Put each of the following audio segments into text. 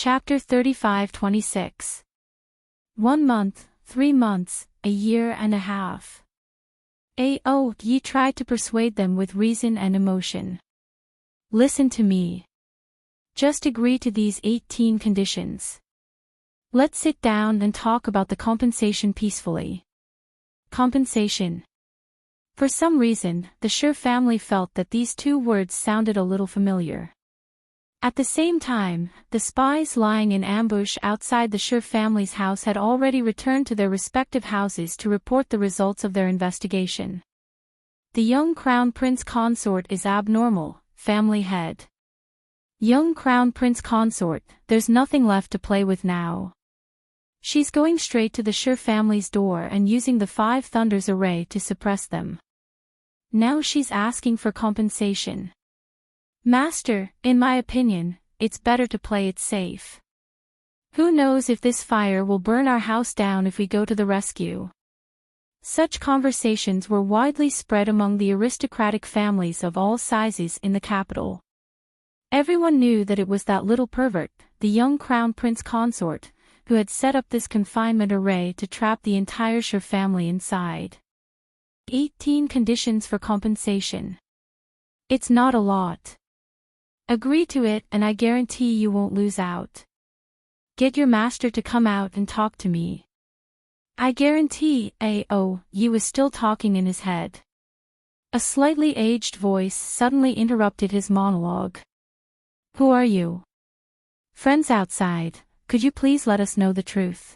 Chapter 35-26. 1 month, 3 months, a year and a half. Ye tried to persuade them with reason and emotion. Listen to me. Just agree to these 18 conditions. Let's sit down and talk about the compensation peacefully. Compensation. For some reason, the Sure family felt that these 2 words sounded a little familiar. At the same time, the spies lying in ambush outside the Sure family's house had already returned to their respective houses to report the results of their investigation. The young Crown Prince Consort is abnormal, family head. Young Crown Prince Consort, there's nothing left to play with now. She's going straight to the Sure family's door and using the 5 Thunders array to suppress them. Now she's asking for compensation. Master, in my opinion, it's better to play it safe. Who knows if this fire will burn our house down if we go to the rescue? Such conversations were widely spread among the aristocratic families of all sizes in the capital. Everyone knew that it was that little pervert, the young Crown Prince Consort, who had set up this confinement array to trap the entire Sure family inside. 18 conditions for compensation. It's not a lot. Agree to it and I guarantee you won't lose out. Get your master to come out and talk to me. I guarantee, Yi was still talking in his head. A slightly aged voice suddenly interrupted his monologue. Who are you? Friends outside, could you please let us know the truth?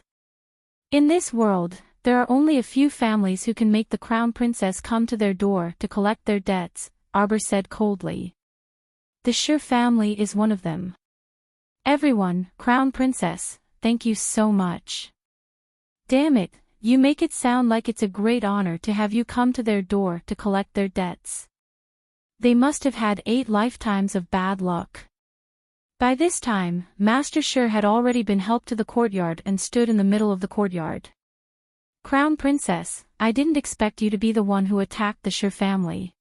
In this world, there are only a few families who can make the Crown Princess come to their door to collect their debts, Arbor said coldly. The Sure family is one of them. Everyone, Crown Princess, thank you so much. Damn it, you make it sound like it's a great honor to have you come to their door to collect their debts. They must have had 8 lifetimes of bad luck. By this time, Master Sure had already been helped to the courtyard and stood in the middle of the courtyard. Crown Princess, I didn't expect you to be the one who attacked the Sure family.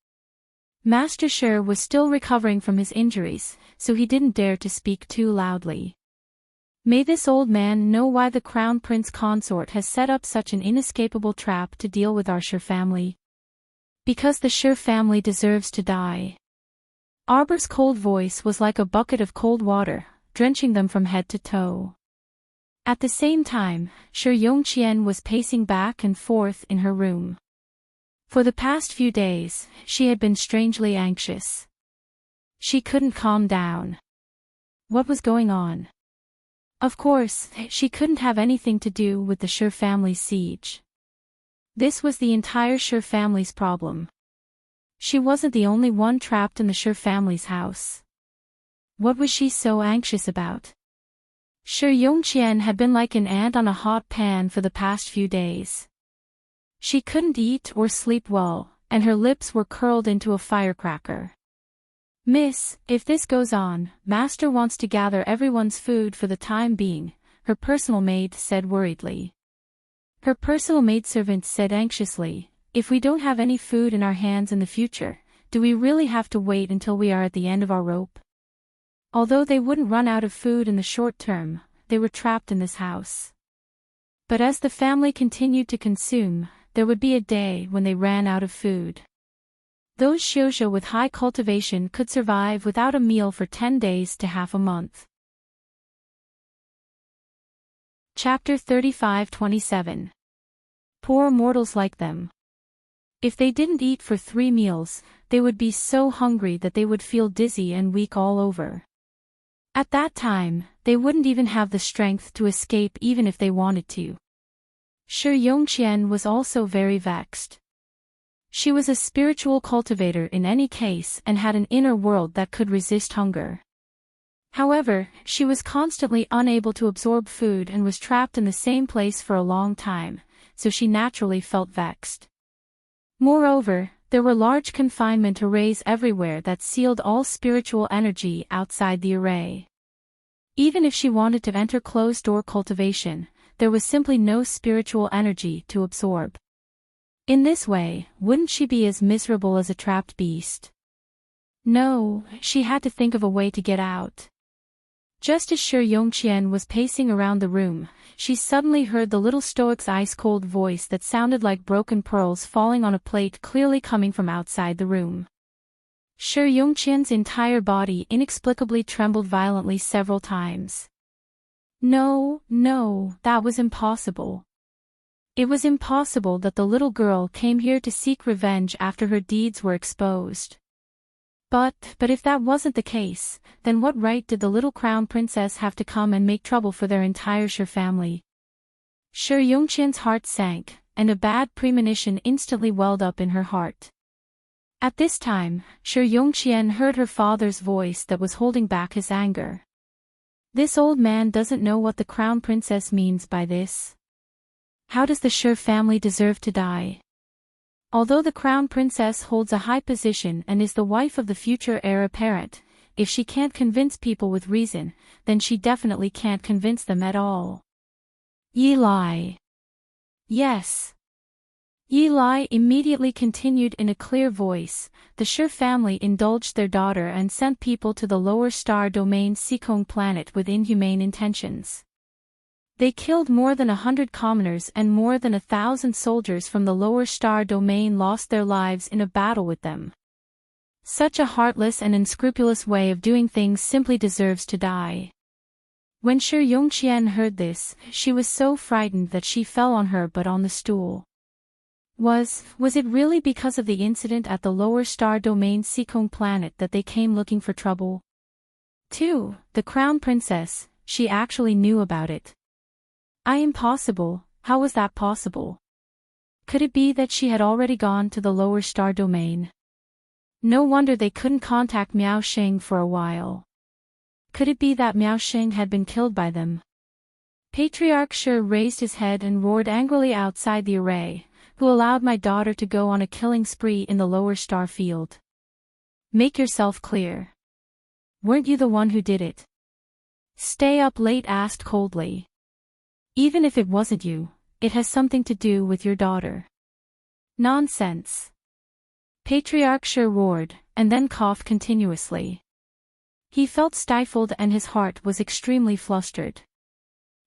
Master Sure was still recovering from his injuries, so he didn't dare to speak too loudly. May this old man know why the Crown Prince Consort has set up such an inescapable trap to deal with our Sure family? Because the Sure family deserves to die. Arbor's cold voice was like a bucket of cold water, drenching them from head to toe. At the same time, Sure Yongqian was pacing back and forth in her room. For the past few days, she had been strangely anxious. She couldn't calm down. What was going on? Of course, she couldn't have anything to do with the Sure family's siege. This was the entire Sure family's problem. She wasn't the only one trapped in the Sure family's house. What was she so anxious about? Sure Yongqian had been like an ant on a hot pan for the past few days. She couldn't eat or sleep well, and her lips were curled into a firecracker. Miss, if this goes on, Master wants to gather everyone's food for the time being, her personal maid said worriedly. Her personal maidservant said anxiously, if we don't have any food in our hands in the future, do we really have to wait until we are at the end of our rope? Although they wouldn't run out of food in the short term, they were trapped in this house. But as the family continued to consume, there would be a day when they ran out of food. Those Xiuzhou with high cultivation could survive without a meal for 10 days to half a month. Chapter 35-27. Poor mortals like them. If they didn't eat for 3 meals, they would be so hungry that they would feel dizzy and weak all over. At that time, they wouldn't even have the strength to escape even if they wanted to. Sure Yongqian was also very vexed. She was a spiritual cultivator in any case and had an inner world that could resist hunger. However, she was constantly unable to absorb food and was trapped in the same place for a long time, so she naturally felt vexed. Moreover, there were large confinement arrays everywhere that sealed all spiritual energy outside the array. Even if she wanted to enter closed-door cultivation, there was simply no spiritual energy to absorb. In this way, wouldn't she be as miserable as a trapped beast? No, she had to think of a way to get out. Just as Shi Yongqian was pacing around the room, she suddenly heard the little stoic's ice-cold voice that sounded like broken pearls falling on a plate, clearly coming from outside the room. Shi Yongqian's entire body inexplicably trembled violently several times. No, that was impossible. It was impossible that the little girl came here to seek revenge after her deeds were exposed. But if that wasn't the case, then what right did the little crown princess have to come and make trouble for their entire Shi family? Shi Yongqian's heart sank, and a bad premonition instantly welled up in her heart. At this time, Shi Yongqian heard her father's voice that was holding back his anger. This old man doesn't know what the crown princess means by this. How does the Shi family deserve to die? Although the crown princess holds a high position and is the wife of the future heir apparent, if she can't convince people with reason, then she definitely can't convince them at all. Yi Lai. Yes. Yi Lai immediately continued in a clear voice. The Shi family indulged their daughter and sent people to the lower star domain Sikong planet with inhumane intentions. They killed more than 100 commoners, and more than 1,000 soldiers from the lower star domain lost their lives in a battle with them. Such a heartless and unscrupulous way of doing things simply deserves to die. When Shi Yongqian heard this, she was so frightened that she fell on her butt on the stool. Was it really because of the incident at the lower star domain Sikong planet that they came looking for trouble? 2. The crown princess, she actually knew about it. Impossible, how was that possible? Could it be that she had already gone to the lower star domain? No wonder they couldn't contact Miao Sheng for a while. Could it be that Miao Sheng had been killed by them? Patriarch Shi raised his head and roared angrily outside the array. Who allowed my daughter to go on a killing spree in the lower star field? Make yourself clear. Weren't you the one who did it? Stay up late asked coldly. Even if it wasn't you, it has something to do with your daughter. Nonsense. Patriarch Shi roared, and then coughed continuously. He felt stifled and his heart was extremely flustered.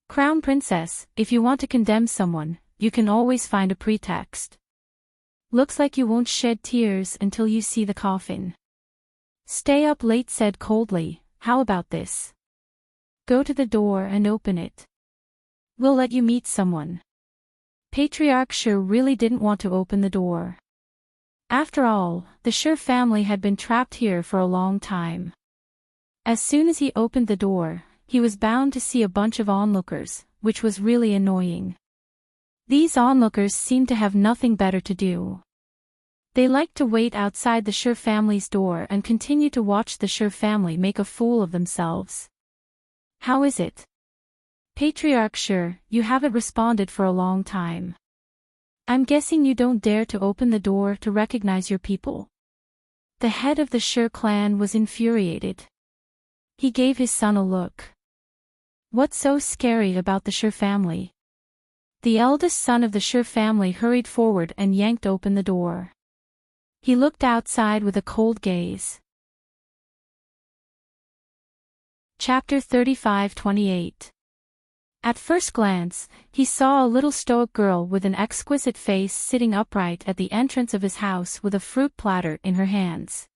Crown Princess, if you want to condemn someone, you can always find a pretext. Looks like you won't shed tears until you see the coffin. Stay up late said coldly, how about this? Go to the door and open it. We'll let you meet someone. Patriarch Shi really didn't want to open the door. After all, the Shi family had been trapped here for a long time. As soon as he opened the door, he was bound to see a bunch of onlookers, which was really annoying. These onlookers seemed to have nothing better to do. They liked to wait outside the Shi family's door and continue to watch the Shi family make a fool of themselves. How is it? Patriarch Shi, you haven't responded for a long time. I'm guessing you don't dare to open the door to recognize your people. The head of the Shi clan was infuriated. He gave his son a look. What's so scary about the Shi family? The eldest son of the Shi family hurried forward and yanked open the door. He looked outside with a cold gaze. Chapter 35-28. At first glance, he saw a little stoic girl with an exquisite face sitting upright at the entrance of his house with a fruit platter in her hands.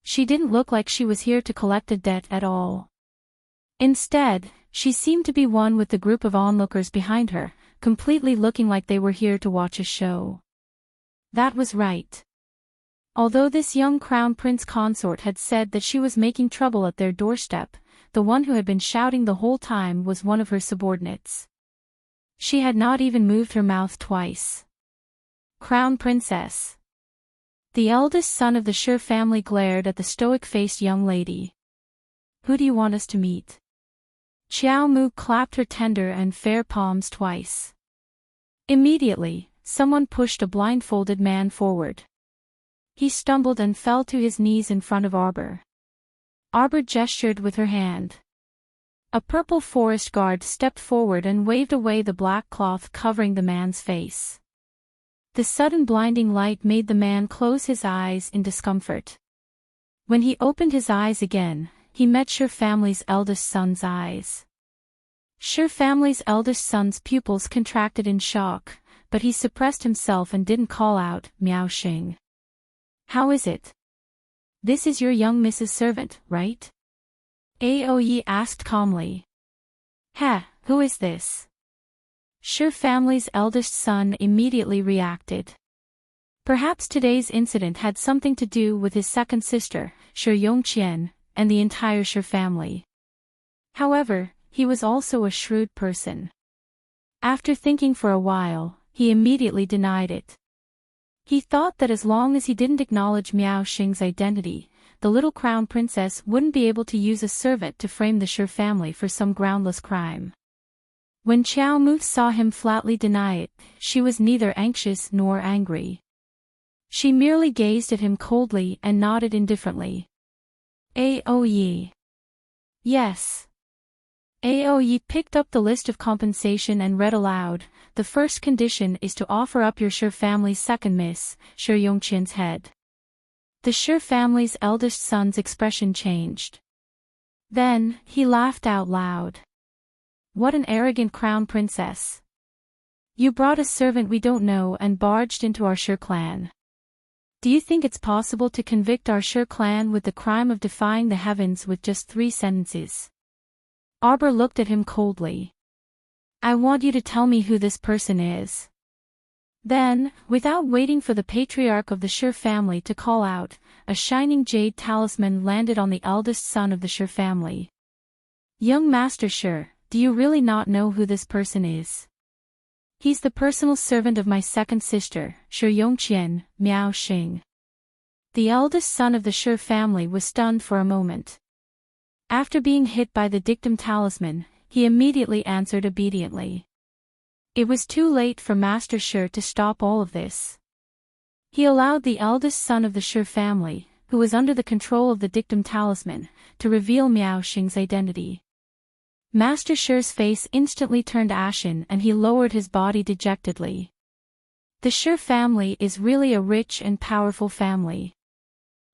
She didn't look like she was here to collect a debt at all. Instead, she seemed to be one with the group of onlookers behind her, completely looking like they were here to watch a show. That was right. Although this young crown prince consort had said that she was making trouble at their doorstep, the one who had been shouting the whole time was one of her subordinates. She had not even moved her mouth twice. Crown Princess. The eldest son of the Shi family glared at the stoic-faced young lady. Who do you want us to meet? Qiao Mu clapped her tender and fair palms twice. Immediately, someone pushed a blindfolded man forward. He stumbled and fell to his knees in front of Arbor. Arbor gestured with her hand. A purple forest guard stepped forward and waved away the black cloth covering the man's face. The sudden blinding light made the man close his eyes in discomfort. When he opened his eyes again, he met Sher family's eldest son's eyes. Sher family's eldest son's pupils contracted in shock, but he suppressed himself and didn't call out, "Miao Xing. How is it? This is your young Mrs. Servant, right?" Aoye asked calmly. Who is this?" Sher family's eldest son immediately reacted. Perhaps today's incident had something to do with his second sister, Sher Yongqian, and the entire Sher family. However, he was also a shrewd person. After thinking for a while, he immediately denied it. He thought that as long as he didn't acknowledge Miao Xing's identity, the little crown princess wouldn't be able to use a servant to frame the Sher family for some groundless crime. When Qiao Mu saw him flatly deny it, she was neither anxious nor angry. She merely gazed at him coldly and nodded indifferently. Aoye. Yes. Aoye picked up the list of compensation and read aloud, "The first condition is to offer up your Sher family's second miss, Sher Yongqian's head." The Sher family's eldest son's expression changed. Then, he laughed out loud. "What an arrogant crown princess. You brought a servant we don't know and barged into our Sher clan. Do you think it's possible to convict our Sher clan with the crime of defying the heavens with just 3 sentences? Arbor looked at him coldly. "I want you to tell me who this person is." Then, without waiting for the patriarch of the Sher family to call out, a shining jade talisman landed on the eldest son of the Sher family. "Young Master Sher, do you really not know who this person is? He's the personal servant of my second sister, Sher Yongqian, Miao Xing." The eldest son of the Sher family was stunned for a moment. After being hit by the dictum talisman, he immediately answered obediently. It was too late for Master Sher to stop all of this. He allowed the eldest son of the Sher family, who was under the control of the dictum talisman, to reveal Miao Xing's identity. Master Sher's face instantly turned ashen and he lowered his body dejectedly. The Sher family is really a rich and powerful family.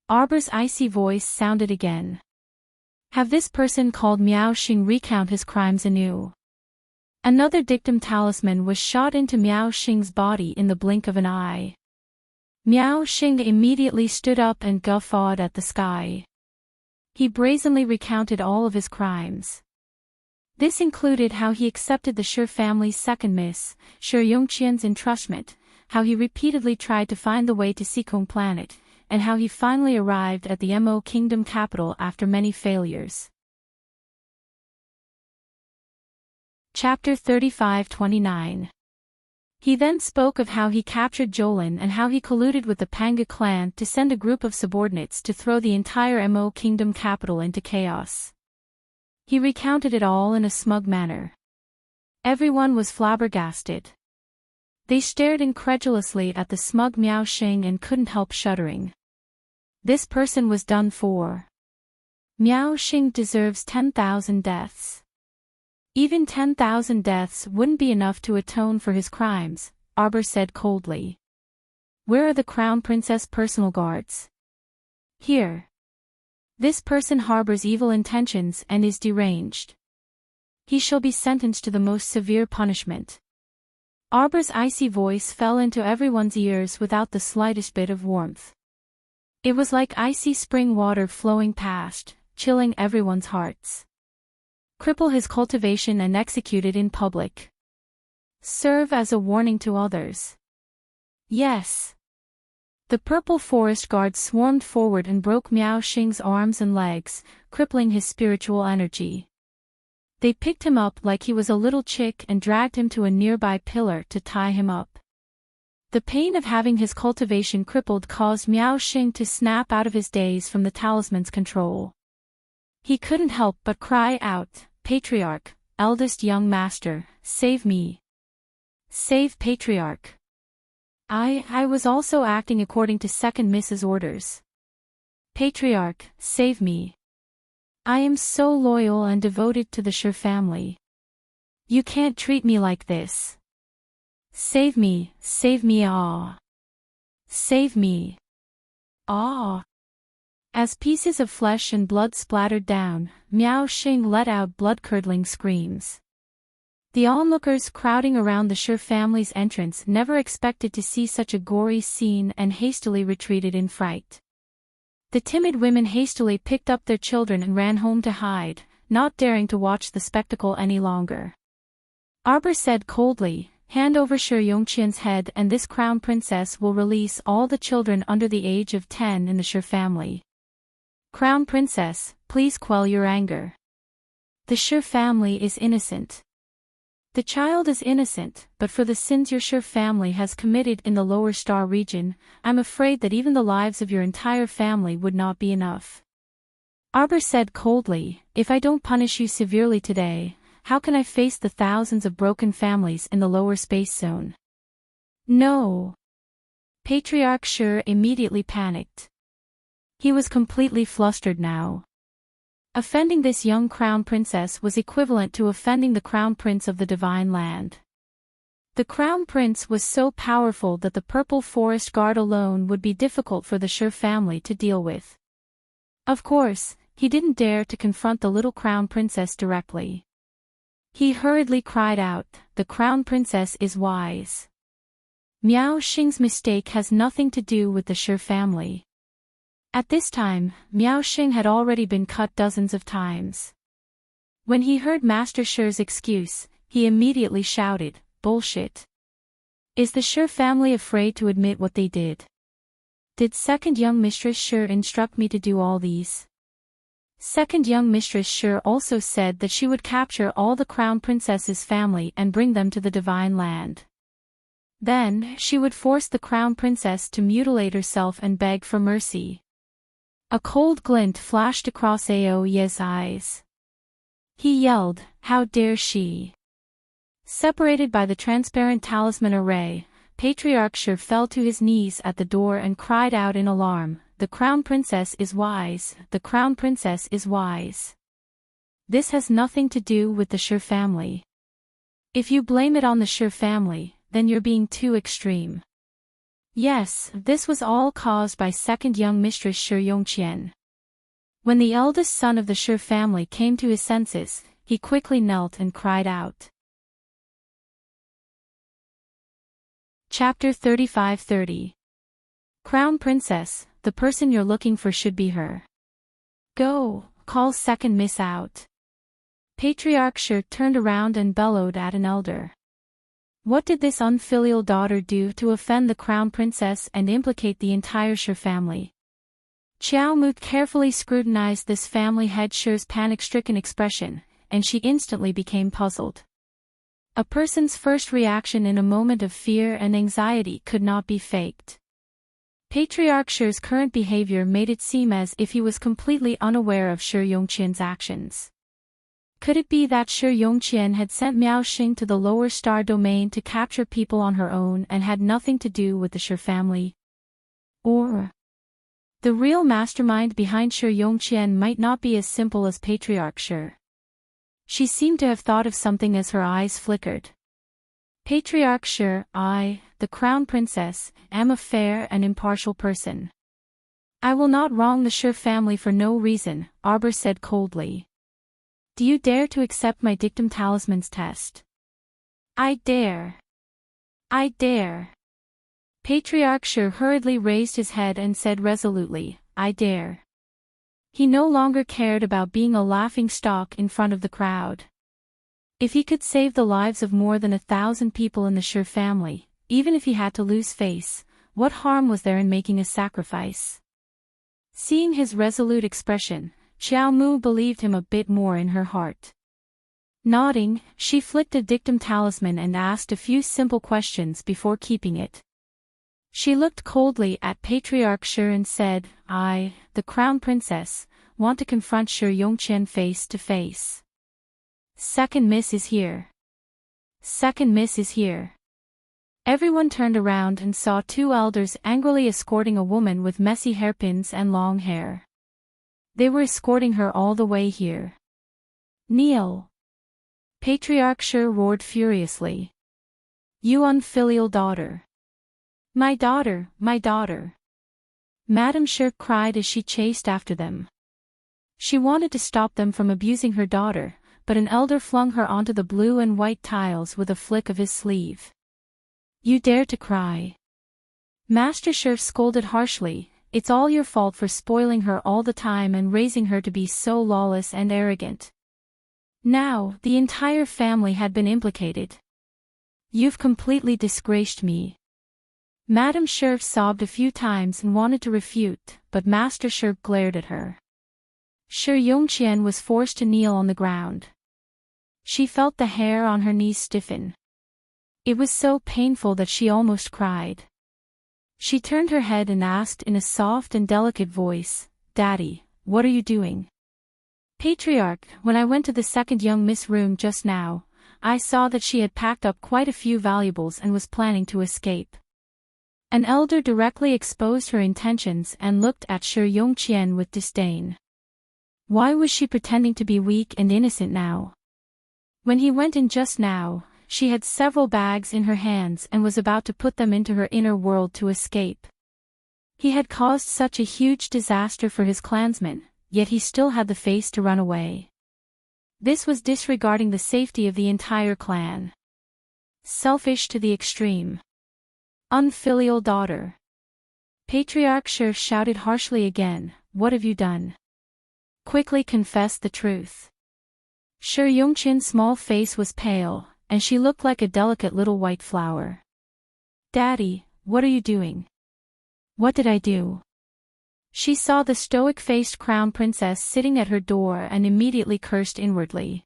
Arbor's icy voice sounded again. Have this person called Miao Xing recount his crimes anew. Another dictum talisman was shot into Miao Xing's body in the blink of an eye. Miao Xing immediately stood up and guffawed at the sky. He brazenly recounted all of his crimes. This included how he accepted the Sher family's second miss, Sher Yongqian's entrustment, how he repeatedly tried to find the way to Sikong planet, and how he finally arrived at the Mo Kingdom capital after many failures. Chapter 35-29. He then spoke of how he captured Jolin and how he colluded with the Panga clan to send a group of subordinates to throw the entire Mo Kingdom capital into chaos. He recounted it all in a smug manner. Everyone was flabbergasted. They stared incredulously at the smug Miao Xing and couldn't help shuddering. This person was done for. Miao Xing deserves 10,000 deaths. Even 10,000 deaths wouldn't be enough to atone for his crimes, Arbor said coldly. Where are the Crown Princess personal guards? Here. This person harbors evil intentions and is deranged. He shall be sentenced to the most severe punishment. Arbor's icy voice fell into everyone's ears without the slightest bit of warmth. It was like icy spring water flowing past, chilling everyone's hearts. Cripple his cultivation and execute it in public. Serve as a warning to others. Yes. The purple forest guards swarmed forward and broke Miao Xing's arms and legs, crippling his spiritual energy. They picked him up like he was a little chick and dragged him to a nearby pillar to tie him up. The pain of having his cultivation crippled caused Miao Xing to snap out of his daze from the talisman's control. He couldn't help but cry out, "Patriarch, eldest young master, save me. Save Patriarch. I was also acting according to second Miss's orders. Patriarch, save me. I am so loyal and devoted to the Sher family. You can't treat me like this. Save me, ah. Save me. Ah." As pieces of flesh and blood splattered down, Miao Xing let out blood-curdling screams. The onlookers crowding around the Shi family's entrance never expected to see such a gory scene and hastily retreated in fright. The timid women hastily picked up their children and ran home to hide, not daring to watch the spectacle any longer. Arbor said coldly, "Hand over Shi Yongqian's head and this crown princess will release all the children under the age of 10 in the Shi family. Crown princess, please quell your anger. The Shi family is innocent. The child is innocent, but for the sins your Shi family has committed in the lower star region, I'm afraid that even the lives of your entire family would not be enough." Arbor said coldly, "If I don't punish you severely today, how can I face the thousands of broken families in the lower space zone?" "No." Patriarch Shi immediately panicked. He was completely flustered now. Offending this young crown princess was equivalent to offending the crown prince of the divine land. The crown prince was so powerful that the purple forest guard alone would be difficult for the Shi family to deal with. Of course, he didn't dare to confront the little crown princess directly. He hurriedly cried out, "The crown princess is wise. Miao Xing's mistake has nothing to do with the Shi family." At this time, Miao Xing had already been cut dozens of times. When he heard Master Shi's excuse, he immediately shouted, "Bullshit! Is the Shi family afraid to admit what they did? Did second young mistress Shi instruct me to do all these?" Second young mistress Shi also said that she would capture all the crown princess's family and bring them to the divine land. Then, she would force the crown princess to mutilate herself and beg for mercy. A cold glint flashed across Aoye's eyes. He yelled, "How dare she!" Separated by the transparent talisman array, Patriarch Shi fell to his knees at the door and cried out in alarm, "The crown princess is wise, the crown princess is wise. This has nothing to do with the Shi family. If you blame it on the Shi family, then you're being too extreme." Yes, this was all caused by second young mistress Shi Yongqian. When the eldest son of the Shi family came to his senses, he quickly knelt and cried out. Chapter 35:30. Crown Princess, the person you're looking for should be her. Go, call second miss out. Patriarch Shi turned around and bellowed at an elder. What did this unfilial daughter do to offend the crown princess and implicate the entire Shi family? Qiao Mu carefully scrutinized this family head Shi's panic-stricken expression, and she instantly became puzzled. A person's first reaction in a moment of fear and anxiety could not be faked. Patriarch Shi's current behavior made it seem as if he was completely unaware of Shi Yongqian's actions. Could it be that Shi Yongqian had sent Miao Xing to the lower star domain to capture people on her own and had nothing to do with the Shi family? Or the real mastermind behind Shi Yongqian might not be as simple as Patriarch Shi. She seemed to have thought of something as her eyes flickered. Patriarch Shi, I, the crown princess, am a fair and impartial person. I will not wrong the Shi family for no reason, Arbor said coldly. Do you dare to accept my dictum talisman's test? I dare. I dare. Patriarch Shi hurriedly raised his head and said resolutely, I dare. He no longer cared about being a laughing stock in front of the crowd. If he could save the lives of more than 1,000 people in the Shi family, even if he had to lose face, what harm was there in making a sacrifice? Seeing his resolute expression, Qiao Mu believed him a bit more in her heart. Nodding, she flicked a dictum talisman and asked a few simple questions before keeping it. She looked coldly at Patriarch Shi and said, I, the crown princess, want to confront Shi Yongqian face to face. Second miss is here. Second miss is here. Everyone turned around and saw two elders angrily escorting a woman with messy hairpins and long hair. They were escorting her all the way here. Kneel! Patriarch Shi roared furiously. You unfilial daughter! My daughter, my daughter! Madame Sure cried as she chased after them. She wanted to stop them from abusing her daughter, but an elder flung her onto the blue and white tiles with a flick of his sleeve. You dare to cry. Master Sure scolded harshly, it's all your fault for spoiling her all the time and raising her to be so lawless and arrogant. Now, the entire family had been implicated. You've completely disgraced me. Madame Sure sobbed a few times and wanted to refute, but Master Sure glared at her. Shi Yongqian was forced to kneel on the ground. She felt the hair on her knees stiffen. It was so painful that she almost cried. She turned her head and asked in a soft and delicate voice, Daddy, what are you doing? Patriarch, when I went to the second young Miss room just now, I saw that she had packed up quite a few valuables and was planning to escape. An elder directly exposed her intentions and looked at Shi Yongqian with disdain. Why was she pretending to be weak and innocent now? When he went in just now, she had several bags in her hands and was about to put them into her inner world to escape. He had caused such a huge disaster for his clansmen, yet he still had the face to run away. This was disregarding the safety of the entire clan. Selfish to the extreme. Unfilial daughter. Patriarch Shi shouted harshly again, what have you done? Quickly confess the truth. Shi Yongqian's small face was pale, and she looked like a delicate little white flower. Daddy, what are you doing? What did I do? She saw the stoic-faced crown princess sitting at her door and immediately cursed inwardly.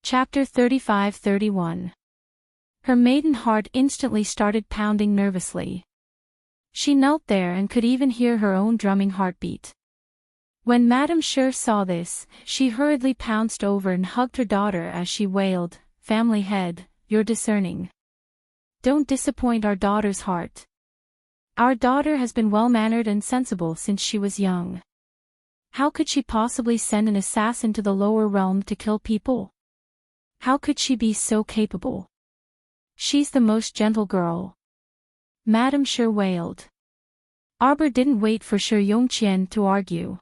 Chapter 35-31. Her maiden heart instantly started pounding nervously. She knelt there and could even hear her own drumming heartbeat. When Madame Sure saw this, she hurriedly pounced over and hugged her daughter as she wailed, Family head, you're discerning. Don't disappoint our daughter's heart. Our daughter has been well-mannered and sensible since she was young. How could she possibly send an assassin to the lower realm to kill people? How could she be so capable? She's the most gentle girl. Madame Sure wailed. Arbor didn't wait for Shi Yongqian to argue.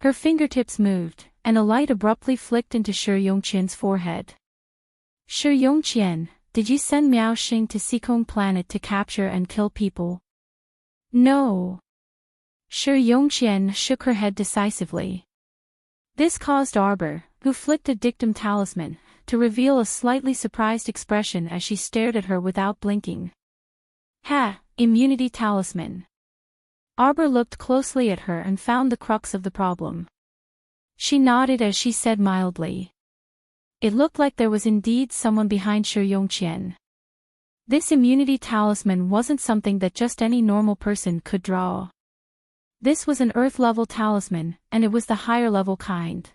Her fingertips moved, and a light abruptly flicked into Shi Yongqian's forehead. Shi Yongqian, did you send Miao Xing to Sikong Planet to capture and kill people? No. Shi Yongqian shook her head decisively. This caused Arbor, who flicked a dictum talisman, to reveal a slightly surprised expression as she stared at her without blinking. Ha, immunity talisman. Arbor looked closely at her and found the crux of the problem. She nodded as she said mildly. It looked like there was indeed someone behind Shi Yongqian. This immunity talisman wasn't something that just any normal person could draw. This was an Earth-level talisman, and it was the higher-level kind.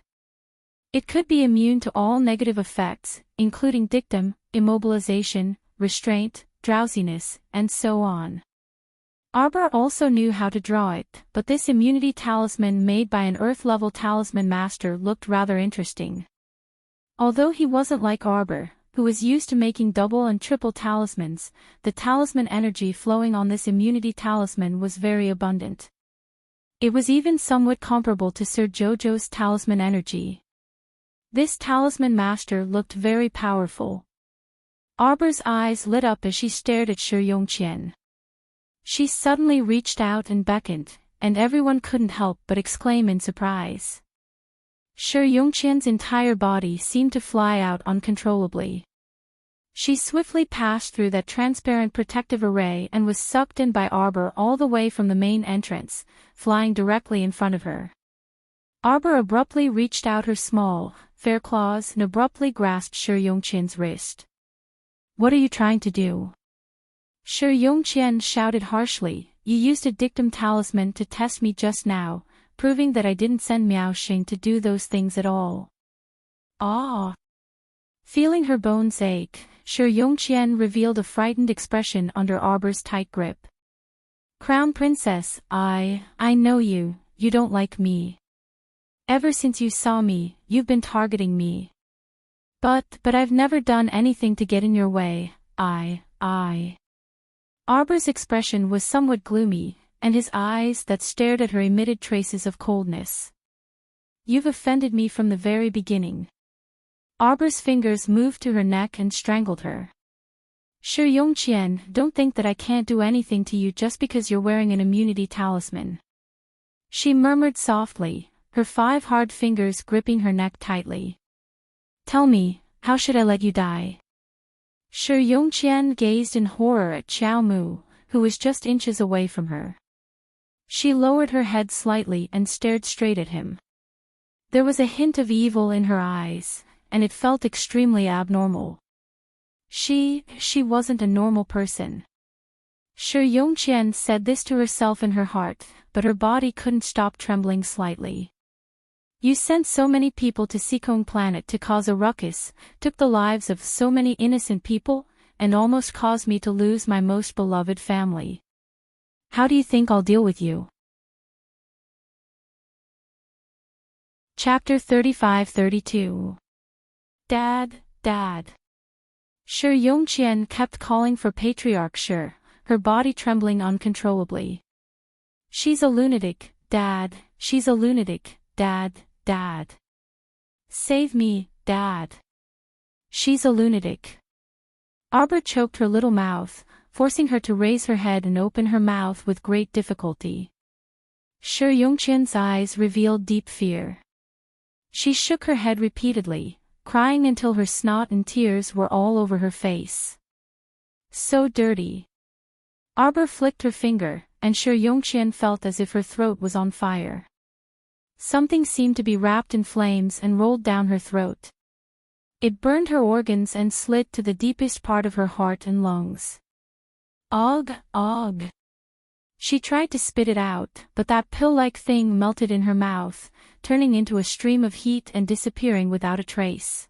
It could be immune to all negative effects, including dictum, immobilization, restraint, drowsiness, and so on. Arbor also knew how to draw it, but this immunity talisman made by an Earth-level talisman master looked rather interesting. Although he wasn't like Arbor, who was used to making double and triple talismans, the talisman energy flowing on this immunity talisman was very abundant. It was even somewhat comparable to Sir Jojo's talisman energy. This talisman master looked very powerful. Arbor's eyes lit up as she stared at Shi Yongqian. She suddenly reached out and beckoned, and everyone couldn't help but exclaim in surprise. Shi Yongqian's entire body seemed to fly out uncontrollably. She swiftly passed through that transparent protective array and was sucked in by Arbor all the way from the main entrance, flying directly in front of her. Arbor abruptly reached out her small, fair claws and abruptly grasped Shi Yongqian's wrist. What are you trying to do? Shi Yongqian shouted harshly, you used a dictum talisman to test me just now, proving that I didn't send Miao Xing to do those things at all. Ah! Feeling her bones ache, Shi Yongqian revealed a frightened expression under Arbor's tight grip. Crown Princess, I know you don't like me. Ever since you saw me, you've been targeting me. But I've never done anything to get in your way, Arbor's expression was somewhat gloomy, and his eyes that stared at her emitted traces of coldness. You've offended me from the very beginning. Arbor's fingers moved to her neck and strangled her. Shi Yongqian, don't think that I can't do anything to you just because you're wearing an immunity talisman. She murmured softly, her 5 hard fingers gripping her neck tightly. Tell me, how should I let you die? Shi Yongqian gazed in horror at Xiao Mu, who was just inches away from her. She lowered her head slightly and stared straight at him. There was a hint of evil in her eyes, and it felt extremely abnormal. She wasn't a normal person. Shi Yongqian said this to herself in her heart, but her body couldn't stop trembling slightly. You sent so many people to Sikong planet to cause a ruckus, took the lives of so many innocent people, and almost caused me to lose my most beloved family. How do you think I'll deal with you? Chapter 35-32. Dad, Dad. Shi Yongqian kept calling for Patriarch Shi, her body trembling uncontrollably. She's a lunatic, Dad, she's a lunatic, Dad, Dad. Save me, Dad. She's a lunatic. Arbor choked her little mouth, forcing her to raise her head and open her mouth with great difficulty. Shi Yongqian's eyes revealed deep fear. She shook her head repeatedly, crying until her snot and tears were all over her face. So dirty. Arbor flicked her finger, and Shi Yongqian felt as if her throat was on fire. Something seemed to be wrapped in flames and rolled down her throat. It burned her organs and slid to the deepest part of her heart and lungs. Og, og. She tried to spit it out, but that pill-like thing melted in her mouth, turning into a stream of heat and disappearing without a trace.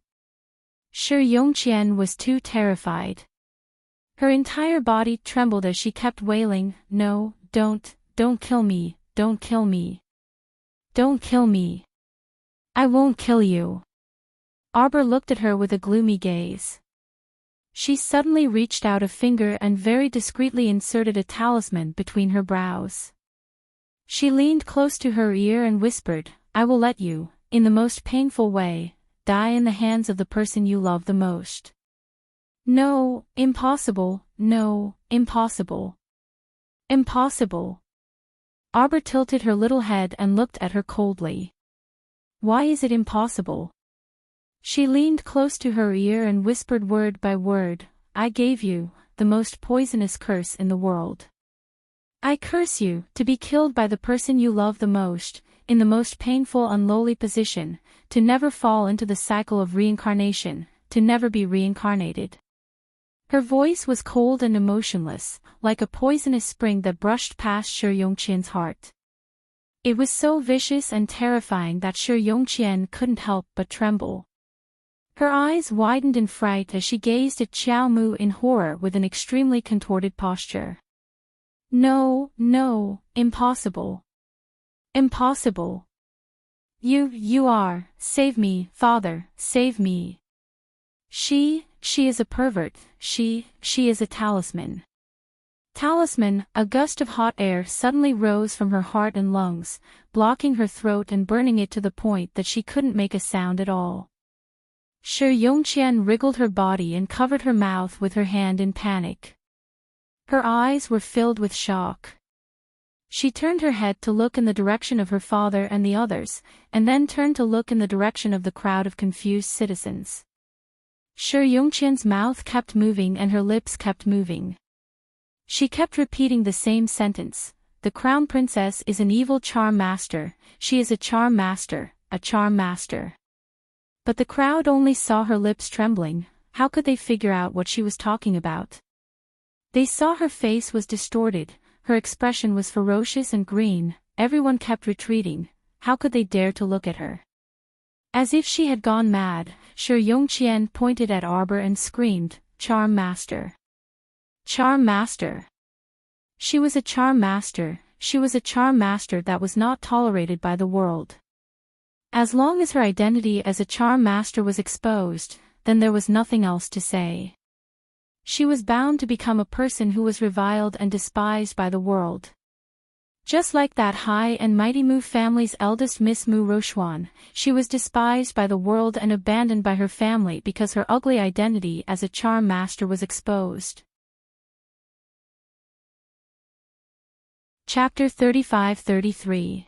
Shi Yongqian was too terrified. Her entire body trembled as she kept wailing, No, don't kill me, don't kill me. Don't kill me. I won't kill you. Arbor looked at her with a gloomy gaze. She suddenly reached out a finger and very discreetly inserted a talisman between her brows. She leaned close to her ear and whispered, I will let you, in the most painful way, die in the hands of the person you love the most. No, impossible, no, impossible. Impossible. Arbor tilted her little head and looked at her coldly. Why is it impossible? She leaned close to her ear and whispered word by word, I gave you the most poisonous curse in the world. I curse you to be killed by the person you love the most, in the most painful and lowly position, to never fall into the cycle of reincarnation, to never be reincarnated. Her voice was cold and emotionless, like a poisonous spring that brushed past Shi Yongqian's heart. It was so vicious and terrifying that Shi Yongqian couldn't help but tremble. Her eyes widened in fright as she gazed at Xiao Mu in horror with an extremely contorted posture. No, no, impossible. Impossible. You are, save me, father, save me. She is a pervert, she is a talisman. Talisman, a gust of hot air suddenly rose from her heart and lungs, blocking her throat and burning it to the point that she couldn't make a sound at all. Shi Yongqian wriggled her body and covered her mouth with her hand in panic. Her eyes were filled with shock. She turned her head to look in the direction of her father and the others, and then turned to look in the direction of the crowd of confused citizens. Shi Yongqian's mouth kept moving and her lips kept moving. She kept repeating the same sentence, the crown princess is an evil charm master, she is a charm master, a charm master. But the crowd only saw her lips trembling, how could they figure out what she was talking about? They saw her face was distorted, her expression was ferocious and green, everyone kept retreating, how could they dare to look at her? As if she had gone mad, Shi Yongqian pointed at Arbor and screamed, Charm Master. Charm Master. She was a charm master, she was a charm master that was not tolerated by the world. As long as her identity as a charm master was exposed, then there was nothing else to say. She was bound to become a person who was reviled and despised by the world. Just like that high and mighty Mu family's eldest Miss Mu Rochuan, she was despised by the world and abandoned by her family because her ugly identity as a charm master was exposed. Chapter 35-33.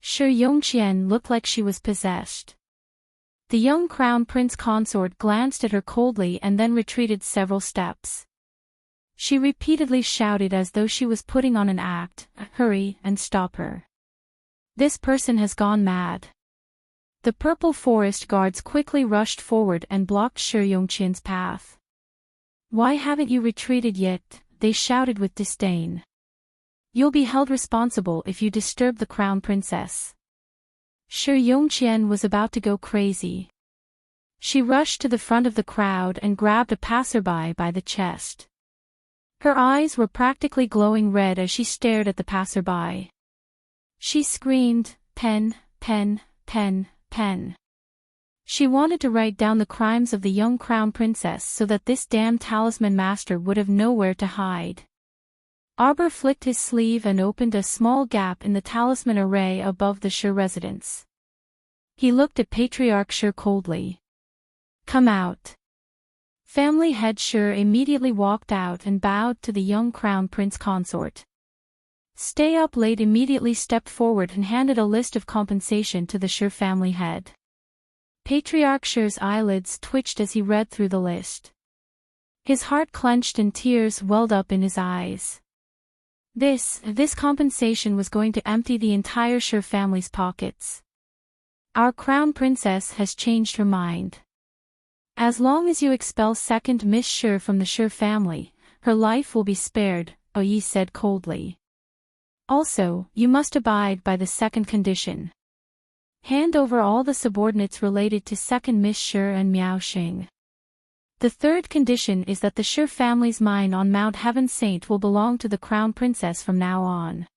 Shi Yongqian looked like she was possessed. The young crown prince consort glanced at her coldly and then retreated several steps. She repeatedly shouted as though she was putting on an act, "Hurry and stop her. This person has gone mad." The purple forest guards quickly rushed forward and blocked Shi Yongqian's path. "Why haven't you retreated yet?" they shouted with disdain. "You'll be held responsible if you disturb the crown princess." Shi Yongqian was about to go crazy. She rushed to the front of the crowd and grabbed a passerby by the chest. Her eyes were practically glowing red as she stared at the passerby. She screamed, "Pen, pen, pen, pen." She wanted to write down the crimes of the young crown princess so that this damn talisman master would have nowhere to hide. Arbor flicked his sleeve and opened a small gap in the talisman array above the Shi residence. He looked at Patriarch Shi coldly. "Come out." Family head Shi immediately walked out and bowed to the young crown prince consort. Stay Up Late immediately stepped forward and handed a list of compensation to the Shi family head. Patriarch Shi's eyelids twitched as he read through the list. His heart clenched and tears welled up in his eyes. This compensation was going to empty the entire Shi family's pockets. "Our crown princess has changed her mind. As long as you expel second Miss Shi from the Shi family, her life will be spared," Yi said coldly. "Also, you must abide by the second condition. Hand over all the subordinates related to second Miss Shi and Miao Xing. The third condition is that the Shi family's mine on Mount Heaven Saint will belong to the crown princess from now on.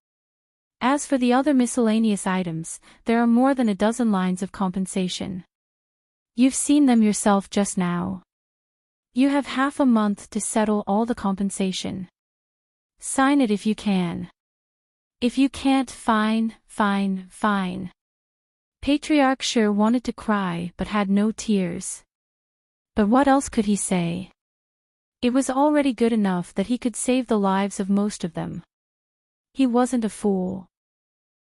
As for the other miscellaneous items, there are more than a dozen lines of compensation. You've seen them yourself just now. You have half a month to settle all the compensation. Sign it if you can. If you can't, fine, fine, fine." Patriarch Shi wanted to cry but had no tears. But what else could he say? It was already good enough that he could save the lives of most of them. He wasn't a fool.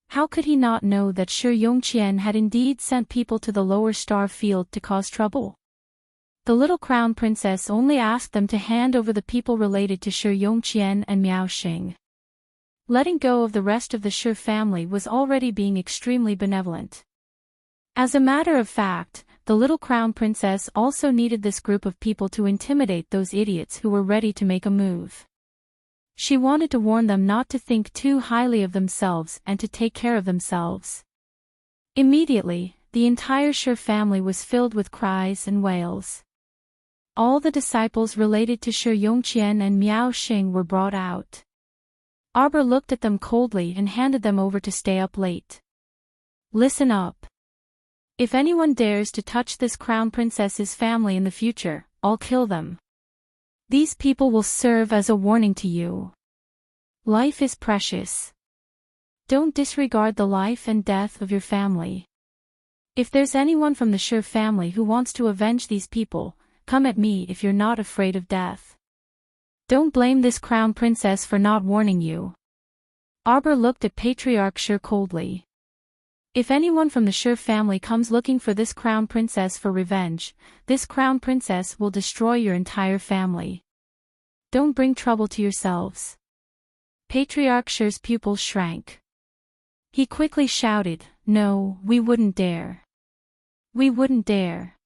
How could he not know that Shi Yongqian had indeed sent people to the lower star field to cause trouble? The little crown princess only asked them to hand over the people related to Shi Yongqian and Miao Xing. Letting go of the rest of the Shi family was already being extremely benevolent. As a matter of fact, the little crown princess also needed this group of people to intimidate those idiots who were ready to make a move. She wanted to warn them not to think too highly of themselves and to take care of themselves. Immediately, the entire Shi family was filled with cries and wails. All the disciples related to Shi Yongqian and Miao Xing were brought out. Arbor looked at them coldly and handed them over to Stay Up Late. "Listen up. If anyone dares to touch this crown princess's family in the future, I'll kill them. These people will serve as a warning to you. Life is precious. Don't disregard the life and death of your family. If there's anyone from the Shi family who wants to avenge these people, come at me if you're not afraid of death. Don't blame this crown princess for not warning you." Arbor looked at Patriarch Shi coldly. "If anyone from the Shi family comes looking for this crown princess for revenge, this crown princess will destroy your entire family. Don't bring trouble to yourselves." Patriarch Shi's pupils shrank. He quickly shouted, "No, we wouldn't dare. We wouldn't dare.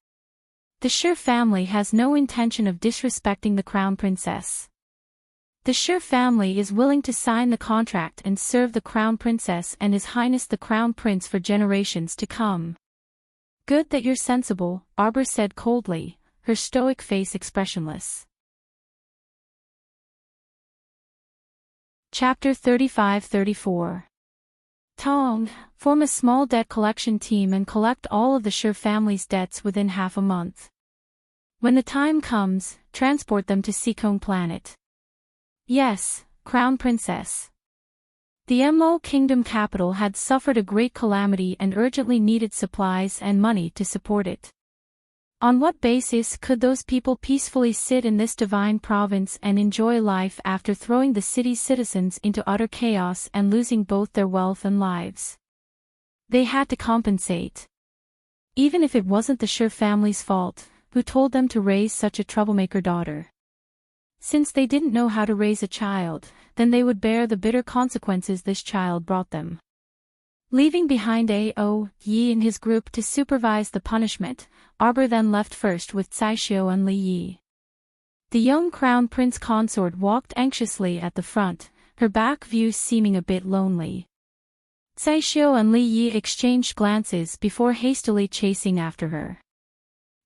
The Shi family has no intention of disrespecting the crown princess. The Shi family is willing to sign the contract and serve the crown princess and His Highness the Crown Prince for generations to come." "Good that you're sensible," Arbor said coldly, her stoic face expressionless. Chapter 35-34. Tong, form a small debt collection team and collect all of the Shi family's debts within half a month. When the time comes, transport them to Seacone Planet. Yes, Crown Princess. The Emerald Kingdom capital had suffered a great calamity and urgently needed supplies and money to support it. On what basis could those people peacefully sit in this divine province and enjoy life after throwing the city's citizens into utter chaos and losing both their wealth and lives? They had to compensate. Even if it wasn't the Sher family's fault, who told them to raise such a troublemaker daughter? Since they didn't know how to raise a child, then they would bear the bitter consequences this child brought them. Leaving behind A.O. Yi and his group to supervise the punishment, Arbor then left first with Caixiu and Li Yi. The young crown prince consort walked anxiously at the front, her back view seeming a bit lonely. Caixiu and Li Yi exchanged glances before hastily chasing after her.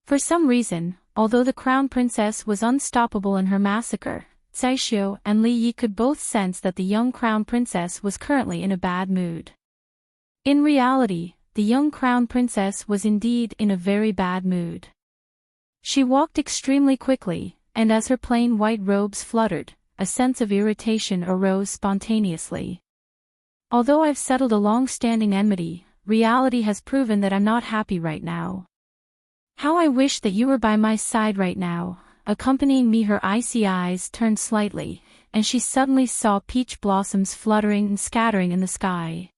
For some reason, although the crown princess was unstoppable in her massacre, Caixiu and Li Yi could both sense that the young crown princess was currently in a bad mood. In reality, the young crown princess was indeed in a very bad mood. She walked extremely quickly, and as her plain white robes fluttered, a sense of irritation arose spontaneously. Although I've settled a long-standing enmity, reality has proven that I'm not happy right now. How I wish that you were by my side right now. Accompanying me, her icy eyes turned slightly, and she suddenly saw peach blossoms fluttering and scattering in the sky.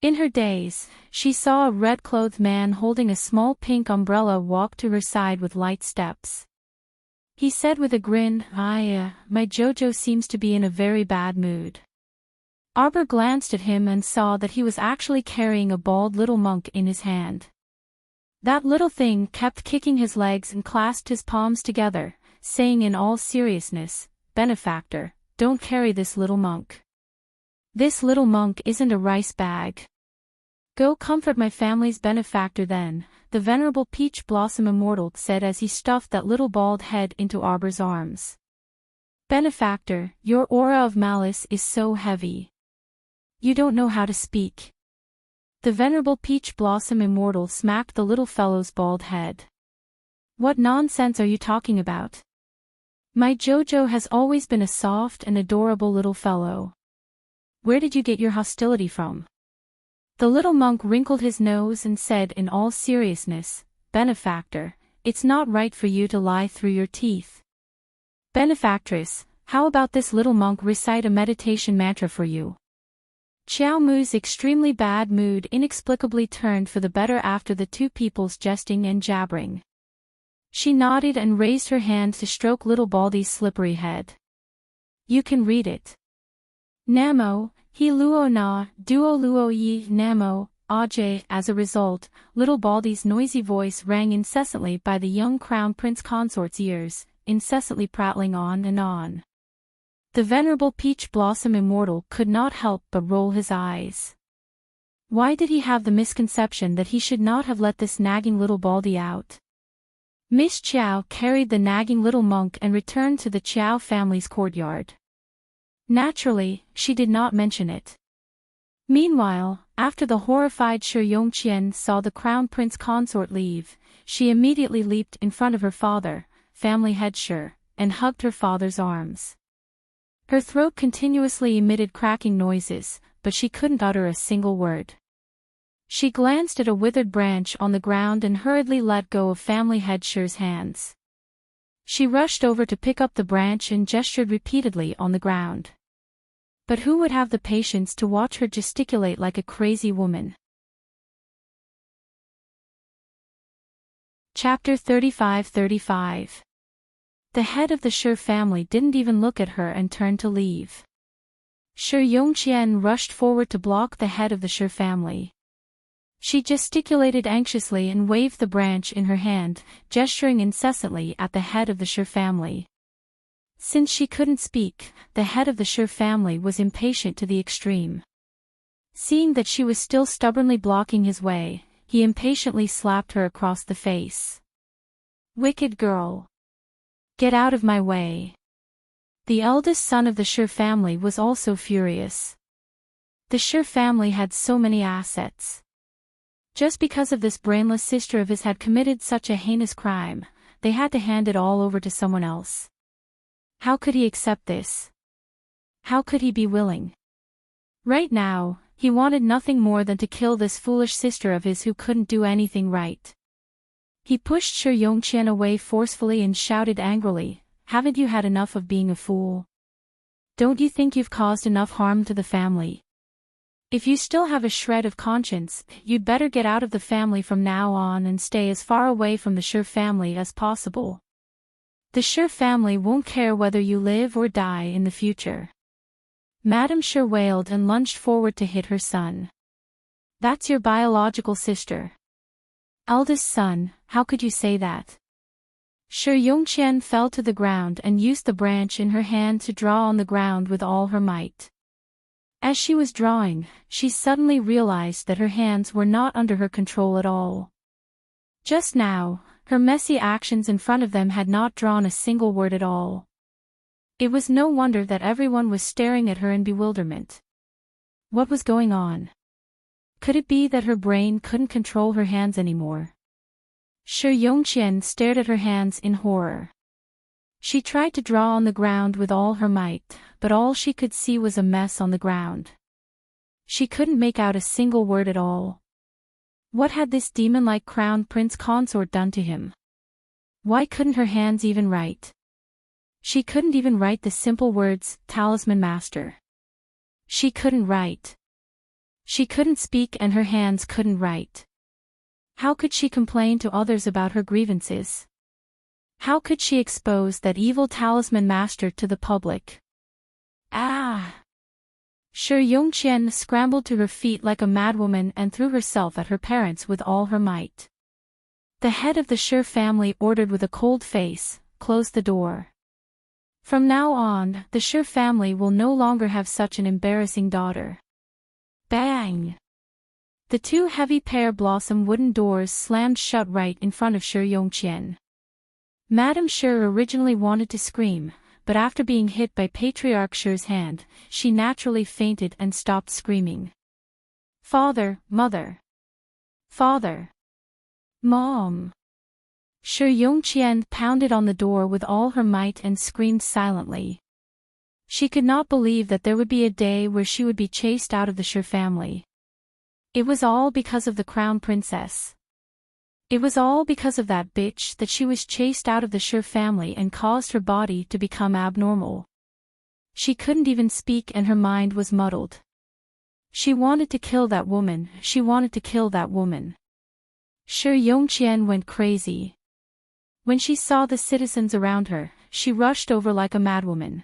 In her daze, she saw a red-clothed man holding a small pink umbrella walk to her side with light steps. He said with a grin, my Jojo seems to be in a very bad mood. Arbor glanced at him and saw that he was actually carrying a bald little monk in his hand. That little thing kept kicking his legs and clasped his palms together, saying in all seriousness, "Benefactor, don't carry this little monk. This little monk isn't a rice bag. Go comfort my family's benefactor then," the venerable Peach Blossom Immortal said as he stuffed that little bald head into Arbor's arms. "Benefactor, your aura of malice is so heavy. You don't know how to speak." The venerable Peach Blossom Immortal smacked the little fellow's bald head. "What nonsense are you talking about? My Jojo has always been a soft and adorable little fellow. Where did you get your hostility from?" The little monk wrinkled his nose and said in all seriousness, "Benefactor, it's not right for you to lie through your teeth. Benefactress, how about this little monk recite a meditation mantra for you?" Xiao Mu's extremely bad mood inexplicably turned for the better after the two people's jesting and jabbering. She nodded and raised her hand to stroke little Baldy's slippery head. "You can read it. Namo, he luo na, duo luo yi, namo, aj." As a result, little Baldy's noisy voice rang incessantly by the young crown prince consort's ears, incessantly prattling on and on. The venerable Peach Blossom Immortal could not help but roll his eyes. Why did he have the misconception that he should not have let this nagging little Baldy out? Miss Chiao carried the nagging little monk and returned to the Chiao family's courtyard. Naturally, she did not mention it. Meanwhile, after the horrified Shi Yongqian saw the crown prince consort leave, she immediately leaped in front of her father, family head Shi, and hugged her father's arms. Her throat continuously emitted cracking noises, but she couldn't utter a single word. She glanced at a withered branch on the ground and hurriedly let go of family head Shi's hands. She rushed over to pick up the branch and gestured repeatedly on the ground. But who would have the patience to watch her gesticulate like a crazy woman? Chapter 35. The head of the Shi family didn't even look at her and turned to leave. Shi Yongqian rushed forward to block the head of the Shi family. She gesticulated anxiously and waved the branch in her hand, gesturing incessantly at the head of the Shi family. Since she couldn't speak, the head of the Shi family was impatient to the extreme. Seeing that she was still stubbornly blocking his way, he impatiently slapped her across the face. "Wicked girl! Get out of my way." The eldest son of the Shi family was also furious. The Shi family had so many assets. Just because of this brainless sister of his had committed such a heinous crime, they had to hand it all over to someone else. How could he accept this? How could he be willing? Right now, he wanted nothing more than to kill this foolish sister of his who couldn't do anything right. He pushed Shi Yongqian away forcefully and shouted angrily, "Haven't you had enough of being a fool? Don't you think you've caused enough harm to the family? If you still have a shred of conscience, you'd better get out of the family from now on and stay as far away from the Shi family as possible. The Shi family won't care whether you live or die in the future." Madame Shi wailed and lunged forward to hit her son. "That's your biological sister. Eldest son, how could you say that?" Shi Yongqian fell to the ground and used the branch in her hand to draw on the ground with all her might. As she was drawing, she suddenly realized that her hands were not under her control at all. Just now, her messy actions in front of them had not drawn a single word at all. It was no wonder that everyone was staring at her in bewilderment. What was going on? Could it be that her brain couldn't control her hands anymore? Shi Yongqian stared at her hands in horror. She tried to draw on the ground with all her might, but all she could see was a mess on the ground. She couldn't make out a single word at all. What had this demon-like crown prince consort done to him? Why couldn't her hands even write? She couldn't even write the simple words, "Talisman Master." She couldn't write. She couldn't speak and her hands couldn't write. How could she complain to others about her grievances? How could she expose that evil Talisman Master to the public? Ah! Shi Yongqian scrambled to her feet like a madwoman and threw herself at her parents with all her might. The head of the Shi family ordered with a cold face, "Close the door. From now on, the Shi family will no longer have such an embarrassing daughter." Bang! The two heavy pear blossom wooden doors slammed shut right in front of Shi Yongqian. Madame Shi originally wanted to scream, but after being hit by Patriarch Shi's hand, she naturally fainted and stopped screaming. "Father, mother! Father! Mom!" Shi Yongqian pounded on the door with all her might and screamed silently. She could not believe that there would be a day where she would be chased out of the Shi family. It was all because of the crown princess. It was all because of that bitch that she was chased out of the Shi family and caused her body to become abnormal. She couldn't even speak and her mind was muddled. She wanted to kill that woman, she wanted to kill that woman. Shi Yongqian went crazy. When she saw the citizens around her, she rushed over like a madwoman.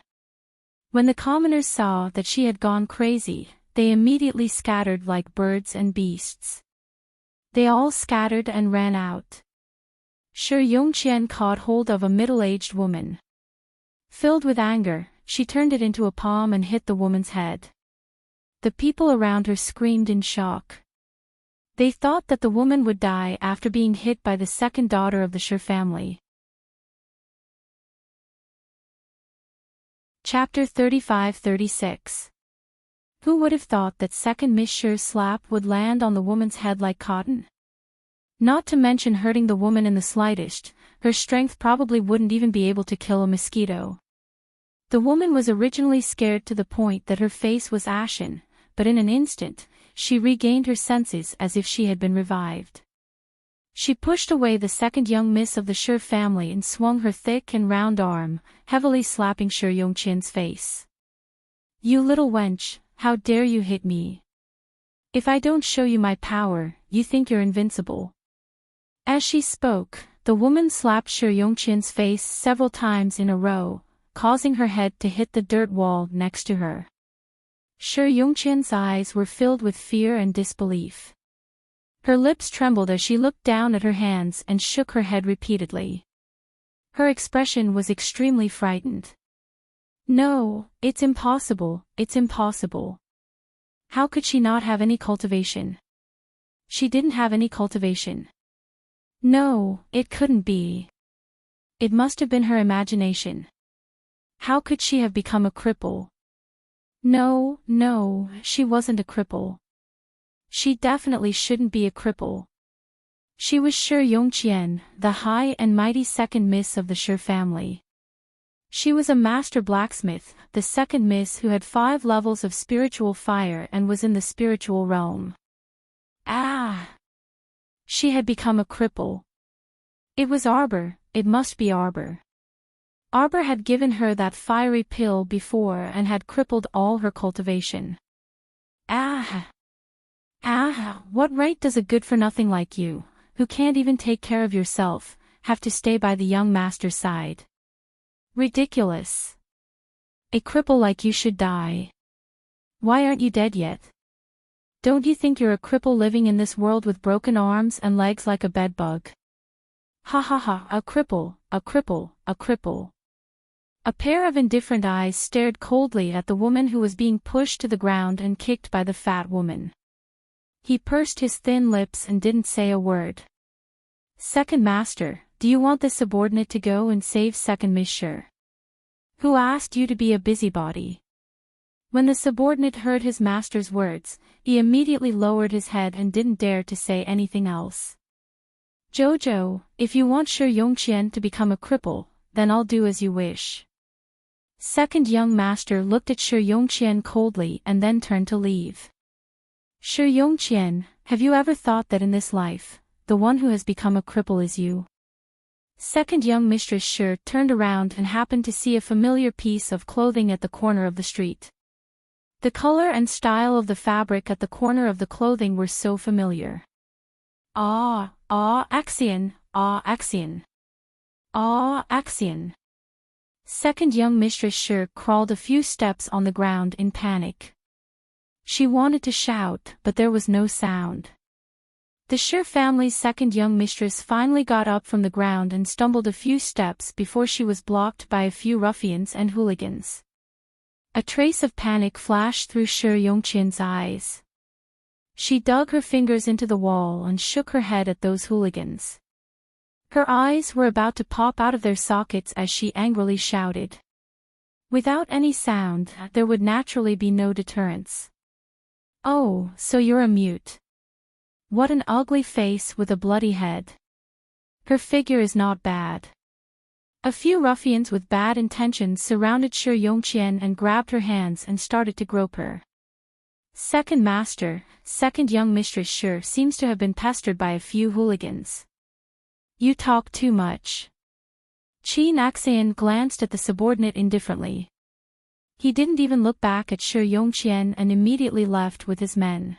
When the commoners saw that she had gone crazy, they immediately scattered like birds and beasts. They all scattered and ran out. Shi Yongqian caught hold of a middle-aged woman. Filled with anger, she turned it into a palm and hit the woman's head. The people around her screamed in shock. They thought that the woman would die after being hit by the second daughter of the Shi family. Chapter 35-36. Who would have thought that second Miss Shi's slap would land on the woman's head like cotton? Not to mention hurting the woman in the slightest, her strength probably wouldn't even be able to kill a mosquito. The woman was originally scared to the point that her face was ashen, but in an instant, she regained her senses as if she had been revived. She pushed away the second young miss of the Shi family and swung her thick and round arm, heavily slapping Shi Yongqian's face. "You little wench, how dare you hit me? If I don't show you my power, you think you're invincible." As she spoke, the woman slapped Shi Yongqian's face several times in a row, causing her head to hit the dirt wall next to her. Shi Yongqian's eyes were filled with fear and disbelief. Her lips trembled as she looked down at her hands and shook her head repeatedly. Her expression was extremely frightened. "No, it's impossible, it's impossible. How could she not have any cultivation? She didn't have any cultivation. No, it couldn't be. It must have been her imagination. How could she have become a cripple? No, she wasn't a cripple. She definitely shouldn't be a cripple. She was Shi Yongqian, the high and mighty second miss of the Shi family. She was a master blacksmith, the second miss who had 5 levels of spiritual fire and was in the spiritual realm. She had become a cripple. It was Arbor, it must be Arbor. Arbor had given her that fiery pill before and had crippled all her cultivation. What right does a good-for-nothing like you, who can't even take care of yourself, have to stay by the young master's side? Ridiculous. A cripple like you should die. Why aren't you dead yet? Don't you think you're a cripple living in this world with broken arms and legs like a bedbug? Ha ha ha, a cripple, a cripple, a cripple. A pair of indifferent eyes stared coldly at the woman who was being pushed to the ground and kicked by the fat woman. He pursed his thin lips and didn't say a word. Second Master, do you want this subordinate to go and save Second Miss Shi? Who asked you to be a busybody? When the subordinate heard his master's words, he immediately lowered his head and didn't dare to say anything else. Jojo, if you want Shi Yongqian to become a cripple, then I'll do as you wish. Second young master looked at Shi Yongqian coldly and then turned to leave. Shi Yongqian, have you ever thought that in this life, the one who has become a cripple is you? Second young mistress Shi turned around and happened to see a familiar piece of clothing at the corner of the street. The color and style of the fabric at the corner of the clothing were so familiar. Axion. Second young mistress Shi crawled a few steps on the ground in panic. She wanted to shout, but there was no sound. The Shi family's second young mistress finally got up from the ground and stumbled a few steps before she was blocked by a few ruffians and hooligans. A trace of panic flashed through Shi Yongqian's eyes. She dug her fingers into the wall and shook her head at those hooligans. Her eyes were about to pop out of their sockets as she angrily shouted. Without any sound, there would naturally be no deterrence. Oh, so you're a mute. What an ugly face with a bloody head. Her figure is not bad. A few ruffians with bad intentions surrounded Shi Yongqian and grabbed her hands and started to grope her. Second Master, second young mistress Shi seems to have been pestered by a few hooligans. You talk too much. Qin Axian glanced at the subordinate indifferently. He didn't even look back at Shi Yongqian and immediately left with his men.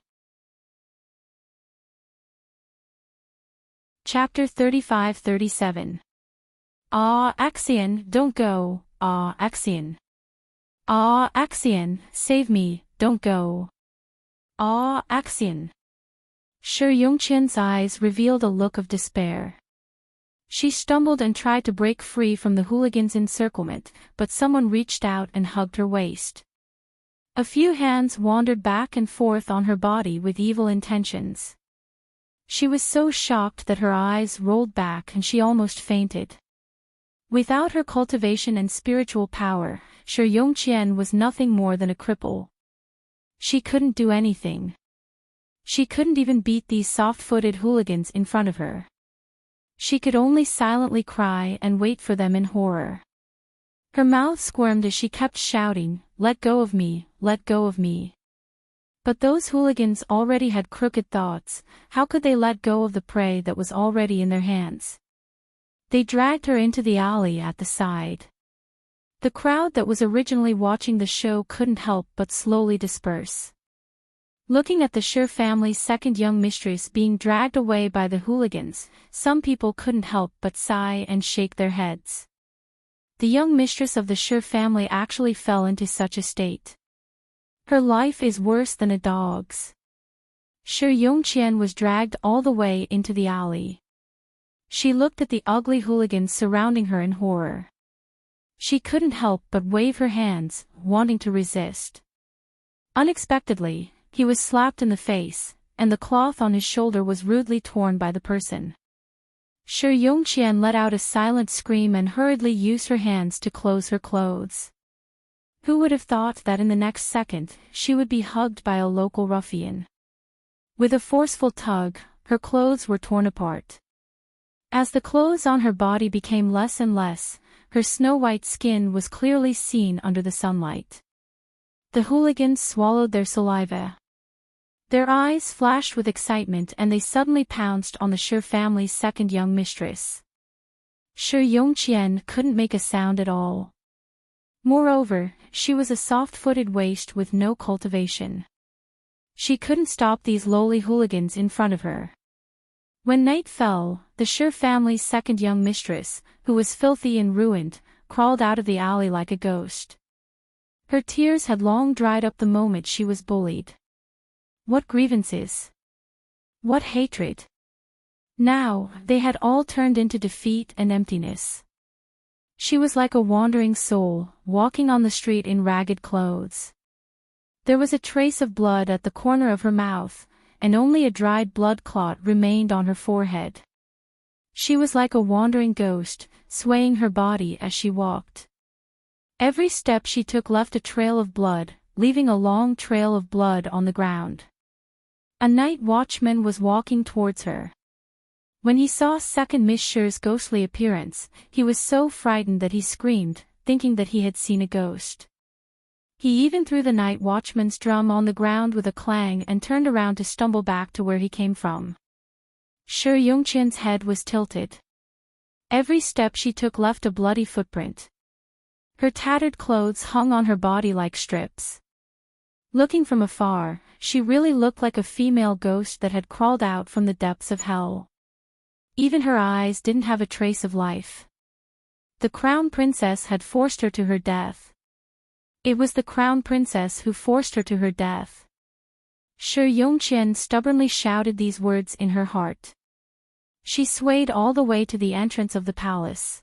Chapter 35-37. Axian, don't go, Axian. Axian, save me, don't go. Axian. Shi Yongqian's eyes revealed a look of despair. She stumbled and tried to break free from the hooligans' encirclement, but someone reached out and hugged her waist. A few hands wandered back and forth on her body with evil intentions. She was so shocked that her eyes rolled back and she almost fainted. Without her cultivation and spiritual power, Shi Yongqian was nothing more than a cripple. She couldn't do anything. She couldn't even beat these soft-footed hooligans in front of her. She could only silently cry and wait for them in horror. Her mouth squirmed as she kept shouting, "Let go of me, let go of me." But those hooligans already had crooked thoughts. How could they let go of the prey that was already in their hands? They dragged her into the alley at the side. The crowd that was originally watching the show couldn't help but slowly disperse. Looking at the Shi family's second young mistress being dragged away by the hooligans, some people couldn't help but sigh and shake their heads. The young mistress of the Shi family actually fell into such a state. Her life is worse than a dog's. Shi Yongqian was dragged all the way into the alley. She looked at the ugly hooligans surrounding her in horror. She couldn't help but wave her hands, wanting to resist. Unexpectedly, he was slapped in the face, and the cloth on his shoulder was rudely torn by the person. Shi Yongqian let out a silent scream and hurriedly used her hands to close her clothes. Who would have thought that in the next second, she would be hugged by a local ruffian? With a forceful tug, her clothes were torn apart. As the clothes on her body became less and less, her snow-white skin was clearly seen under the sunlight. The hooligans swallowed their saliva. Their eyes flashed with excitement and they suddenly pounced on the Shi family's second young mistress. Shi Yongqian couldn't make a sound at all. Moreover, she was a soft-footed waste with no cultivation. She couldn't stop these lowly hooligans in front of her. When night fell, the Shi family's second young mistress, who was filthy and ruined, crawled out of the alley like a ghost. Her tears had long dried up the moment she was bullied. What grievances! What hatred! Now, they had all turned into defeat and emptiness. She was like a wandering soul, walking on the street in ragged clothes. There was a trace of blood at the corner of her mouth, and only a dried blood clot remained on her forehead. She was like a wandering ghost, swaying her body as she walked. Every step she took left a trail of blood, leaving a long trail of blood on the ground. A night watchman was walking towards her. When he saw second Miss Shi's ghostly appearance, he was so frightened that he screamed, thinking that he had seen a ghost. He even threw the night watchman's drum on the ground with a clang and turned around to stumble back to where he came from. Shi Yongqian's head was tilted. Every step she took left a bloody footprint. Her tattered clothes hung on her body like strips. Looking from afar, she really looked like a female ghost that had crawled out from the depths of hell. Even her eyes didn't have a trace of life. The crown princess had forced her to her death. It was the crown princess who forced her to her death. Shi Yongqian stubbornly shouted these words in her heart. She swayed all the way to the entrance of the palace.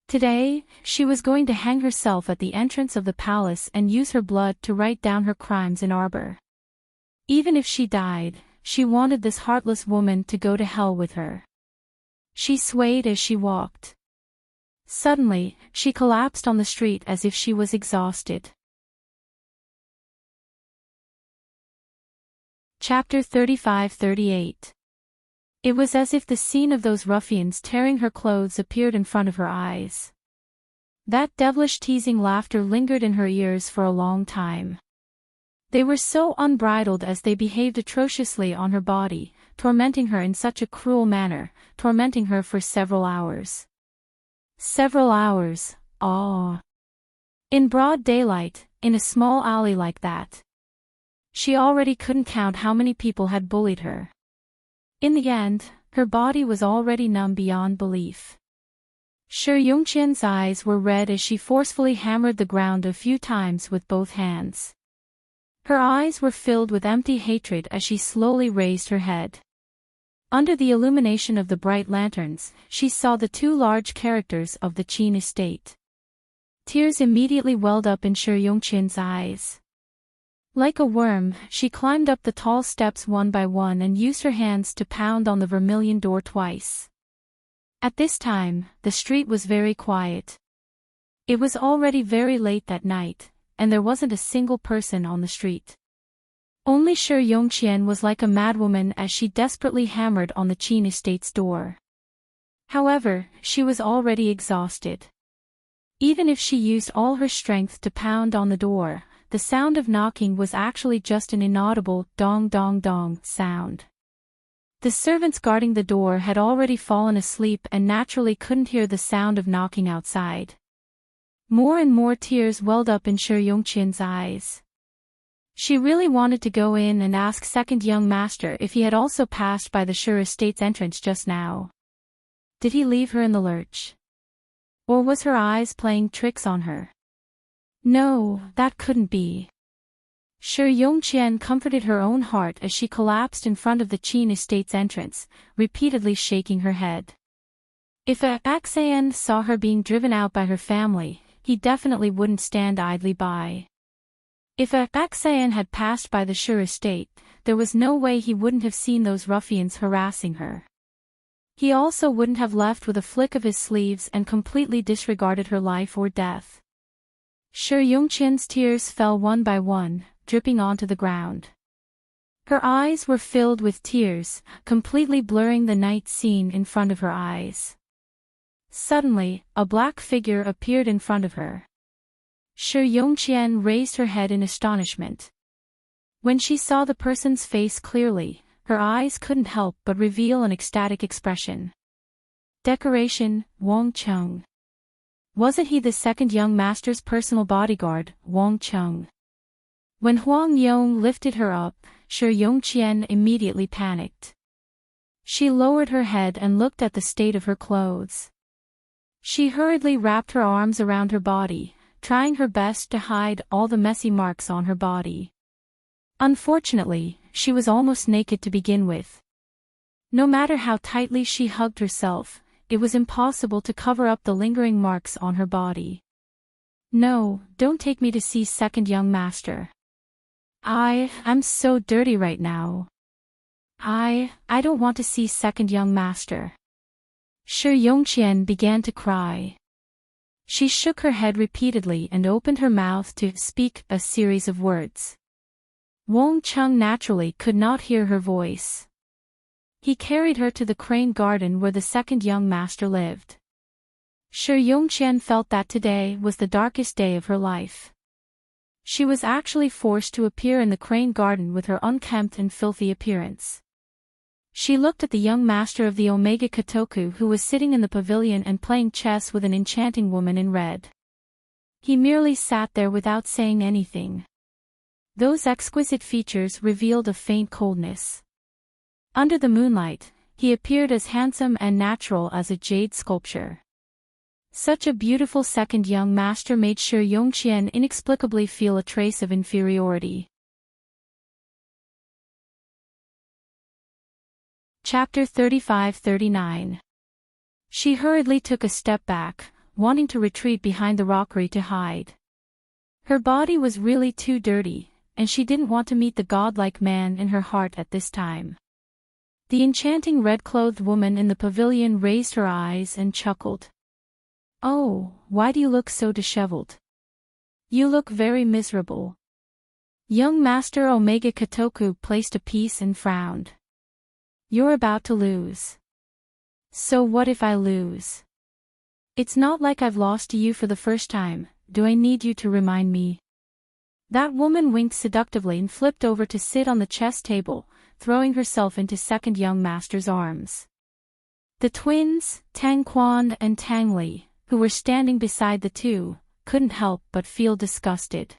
Today, she was going to hang herself at the entrance of the palace and use her blood to write down her crimes in arbor. Even if she died, she wanted this heartless woman to go to hell with her. She swayed as she walked. Suddenly, she collapsed on the street as if she was exhausted. Chapter 35-38. It was as if the scene of those ruffians tearing her clothes appeared in front of her eyes. That devilish teasing laughter lingered in her ears for a long time. They were so unbridled as they behaved atrociously on her body, tormenting her in such a cruel manner, tormenting her for several hours. Several hours, ah! In broad daylight, in a small alley like that. She already couldn't count how many people had bullied her. In the end, her body was already numb beyond belief. Shi Yongqian's eyes were red as she forcefully hammered the ground a few times with both hands. Her eyes were filled with empty hatred as she slowly raised her head. Under the illumination of the bright lanterns, she saw the two large characters of the Qin estate. Tears immediately welled up in Shi Yongqian's eyes. Like a worm, she climbed up the tall steps one by one and used her hands to pound on the vermilion door twice. At this time, the street was very quiet. It was already very late that night, and there wasn't a single person on the street. Only Shi Yongqian was like a madwoman as she desperately hammered on the Qin estate's door. However, she was already exhausted. Even if she used all her strength to pound on the door, the sound of knocking was actually just an inaudible dong dong dong sound. The servants guarding the door had already fallen asleep and naturally couldn't hear the sound of knocking outside. More and more tears welled up in Shi Yongqian's eyes. She really wanted to go in and ask second young master if he had also passed by the Shi estate's entrance just now. Did he leave her in the lurch? Or was her eyes playing tricks on her? No, that couldn't be. Shi Yongqian comforted her own heart as she collapsed in front of the Qin estate's entrance, repeatedly shaking her head. If Axan saw her being driven out by her family, he definitely wouldn't stand idly by. If Axan had passed by the Shi estate, there was no way he wouldn't have seen those ruffians harassing her. He also wouldn't have left with a flick of his sleeves and completely disregarded her life or death. Shi Yongqian's tears fell one by one, dripping onto the ground. Her eyes were filled with tears, completely blurring the night scene in front of her eyes. Suddenly, a black figure appeared in front of her. Shi Yongqian raised her head in astonishment. When she saw the person's face clearly, her eyes couldn't help but reveal an ecstatic expression. Decoration, Wang Cheng. Wasn't he the second young master's personal bodyguard, Wang Cheng? When Huang Yong lifted her up, Shi Yongqian immediately panicked. She lowered her head and looked at the state of her clothes. She hurriedly wrapped her arms around her body, trying her best to hide all the messy marks on her body. Unfortunately, she was almost naked to begin with. No matter how tightly she hugged herself, it was impossible to cover up the lingering marks on her body. No, don't take me to see second young master. I'm so dirty right now. I don't want to see second young master. Shi Yongqian began to cry. She shook her head repeatedly and opened her mouth to speak a series of words. Wang Cheng naturally could not hear her voice. He carried her to the crane garden where the second young master lived. Shi Yongqian felt that today was the darkest day of her life. She was actually forced to appear in the crane garden with her unkempt and filthy appearance. She looked at the young master of the Omega Kotoku who was sitting in the pavilion and playing chess with an enchanting woman in red. He merely sat there without saying anything. Those exquisite features revealed a faint coldness. Under the moonlight, he appeared as handsome and natural as a jade sculpture. Such a beautiful second young master made Shi Yongqian inexplicably feel a trace of inferiority. Chapter 35-39. She hurriedly took a step back, wanting to retreat behind the rockery to hide. Her body was really too dirty, and she didn't want to meet the godlike man in her heart at this time. The enchanting red-clothed woman in the pavilion raised her eyes and chuckled. "Oh, why do you look so disheveled? You look very miserable." Young Master Omega Kotoku placed a piece and frowned. "You're about to lose." "So what if I lose? It's not like I've lost to you for the first time, do I need you to remind me?" That woman winked seductively and flipped over to sit on the chess table, throwing herself into second young master's arms. The twins, Tang Quan and Tang Li, who were standing beside the two, couldn't help but feel disgusted.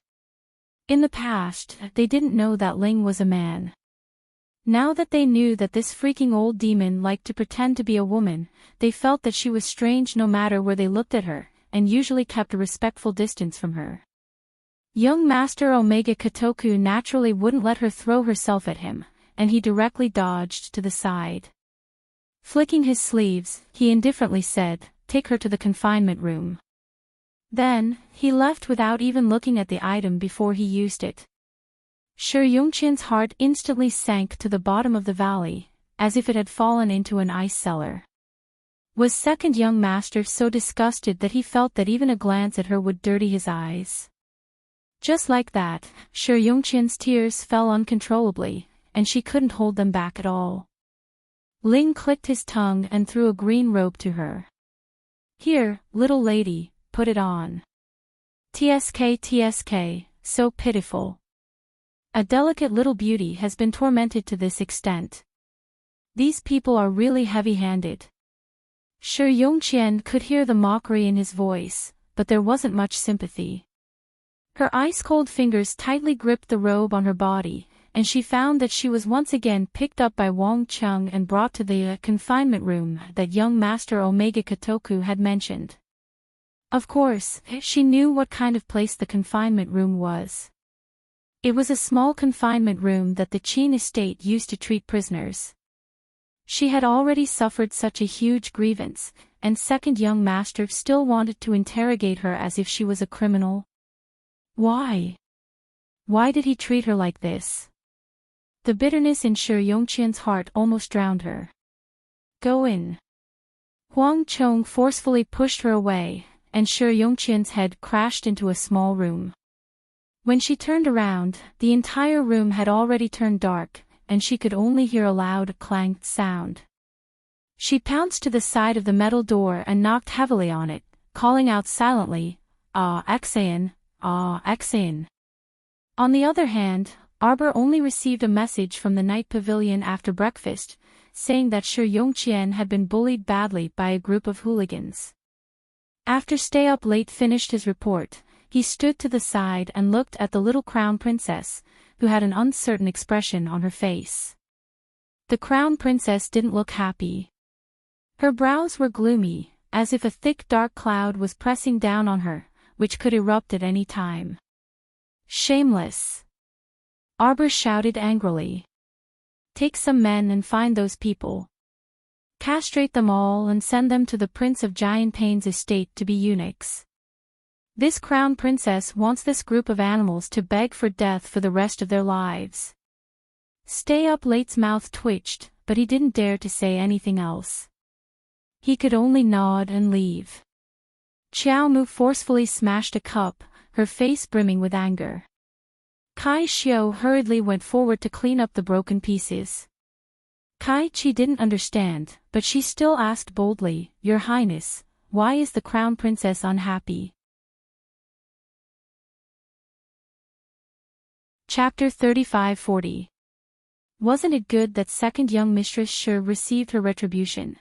In the past, they didn't know that Ling was a man. Now that they knew that this freaking old demon liked to pretend to be a woman, they felt that she was strange no matter where they looked at her, and usually kept a respectful distance from her. Young Master Omega Kotoku naturally wouldn't let her throw herself at him, and he directly dodged to the side. Flicking his sleeves, he indifferently said, "Take her to the confinement room." Then, he left without even looking at the item before he used it. Shi Yongqian's heart instantly sank to the bottom of the valley, as if it had fallen into an ice cellar. Was second young master so disgusted that he felt that even a glance at her would dirty his eyes? Just like that, Shi Yongqian's tears fell uncontrollably, and she couldn't hold them back at all. Ling clicked his tongue and threw a green robe to her. "Here, little lady, put it on. TSK, so pitiful. A delicate little beauty has been tormented to this extent. These people are really heavy-handed." Shi Yongqian could hear the mockery in his voice, but there wasn't much sympathy. Her ice-cold fingers tightly gripped the robe on her body, and she found that she was once again picked up by Wang Cheng and brought to the confinement room that young Master Omega Kotoku had mentioned. Of course, she knew what kind of place the confinement room was. It was a small confinement room that the Qin estate used to treat prisoners. She had already suffered such a huge grievance, and second young master still wanted to interrogate her as if she was a criminal. Why? Why did he treat her like this? The bitterness in Shi Yongqian's heart almost drowned her. "Go in." Huang Cheng forcefully pushed her away, and Shi Yongqian's head crashed into a small room. When she turned around, the entire room had already turned dark, and she could only hear a loud, clanged sound. She pounced to the side of the metal door and knocked heavily on it, calling out silently, "Ah, Exein, ah, Exein." On the other hand, Arbor only received a message from the night pavilion after breakfast, saying that Shi Yongqian had been bullied badly by a group of hooligans. After Stay Up Late finished his report, he stood to the side and looked at the little crown princess, who had an uncertain expression on her face. The crown princess didn't look happy. Her brows were gloomy, as if a thick dark cloud was pressing down on her, which could erupt at any time. "Shameless!" Arbor shouted angrily. "Take some men and find those people. Castrate them all and send them to the Prince of Giantpain's estate to be eunuchs. This crown princess wants this group of animals to beg for death for the rest of their lives." Stay Up Late's mouth twitched, but he didn't dare to say anything else. He could only nod and leave. Xiao Mu forcefully smashed a cup, her face brimming with anger. Kai Xiao hurriedly went forward to clean up the broken pieces. Kai Chi didn't understand, but she still asked boldly, "Your Highness, why is the crown princess unhappy?" Chapter 35-40. Wasn't it good that second young mistress Shi received her retribution?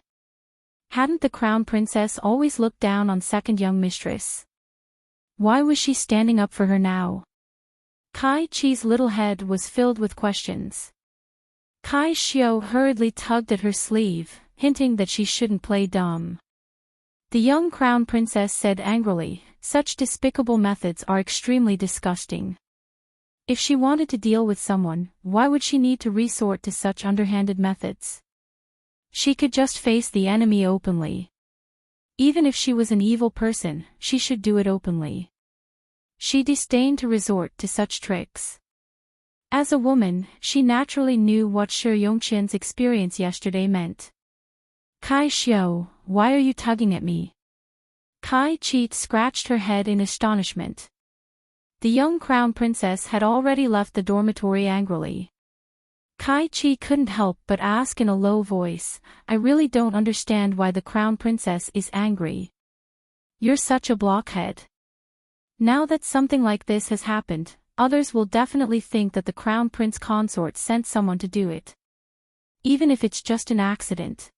Hadn't the crown princess always looked down on second young mistress? Why was she standing up for her now? Kai Chi's little head was filled with questions. Kai Xiao hurriedly tugged at her sleeve, hinting that she shouldn't play dumb. The young crown princess said angrily, "Such despicable methods are extremely disgusting. If she wanted to deal with someone, why would she need to resort to such underhanded methods? She could just face the enemy openly. Even if she was an evil person, she should do it openly. She disdained to resort to such tricks." As a woman, she naturally knew what Shi Yongqian's experience yesterday meant. "Kai Xiao, why are you tugging at me?" Kai Chi scratched her head in astonishment. The young crown princess had already left the dormitory angrily. Kai Chi couldn't help but ask in a low voice, "I really don't understand why the crown princess is angry. You're such a blockhead. Now that something like this has happened, others will definitely think that the crown prince consort sent someone to do it. Even if it's just an accident.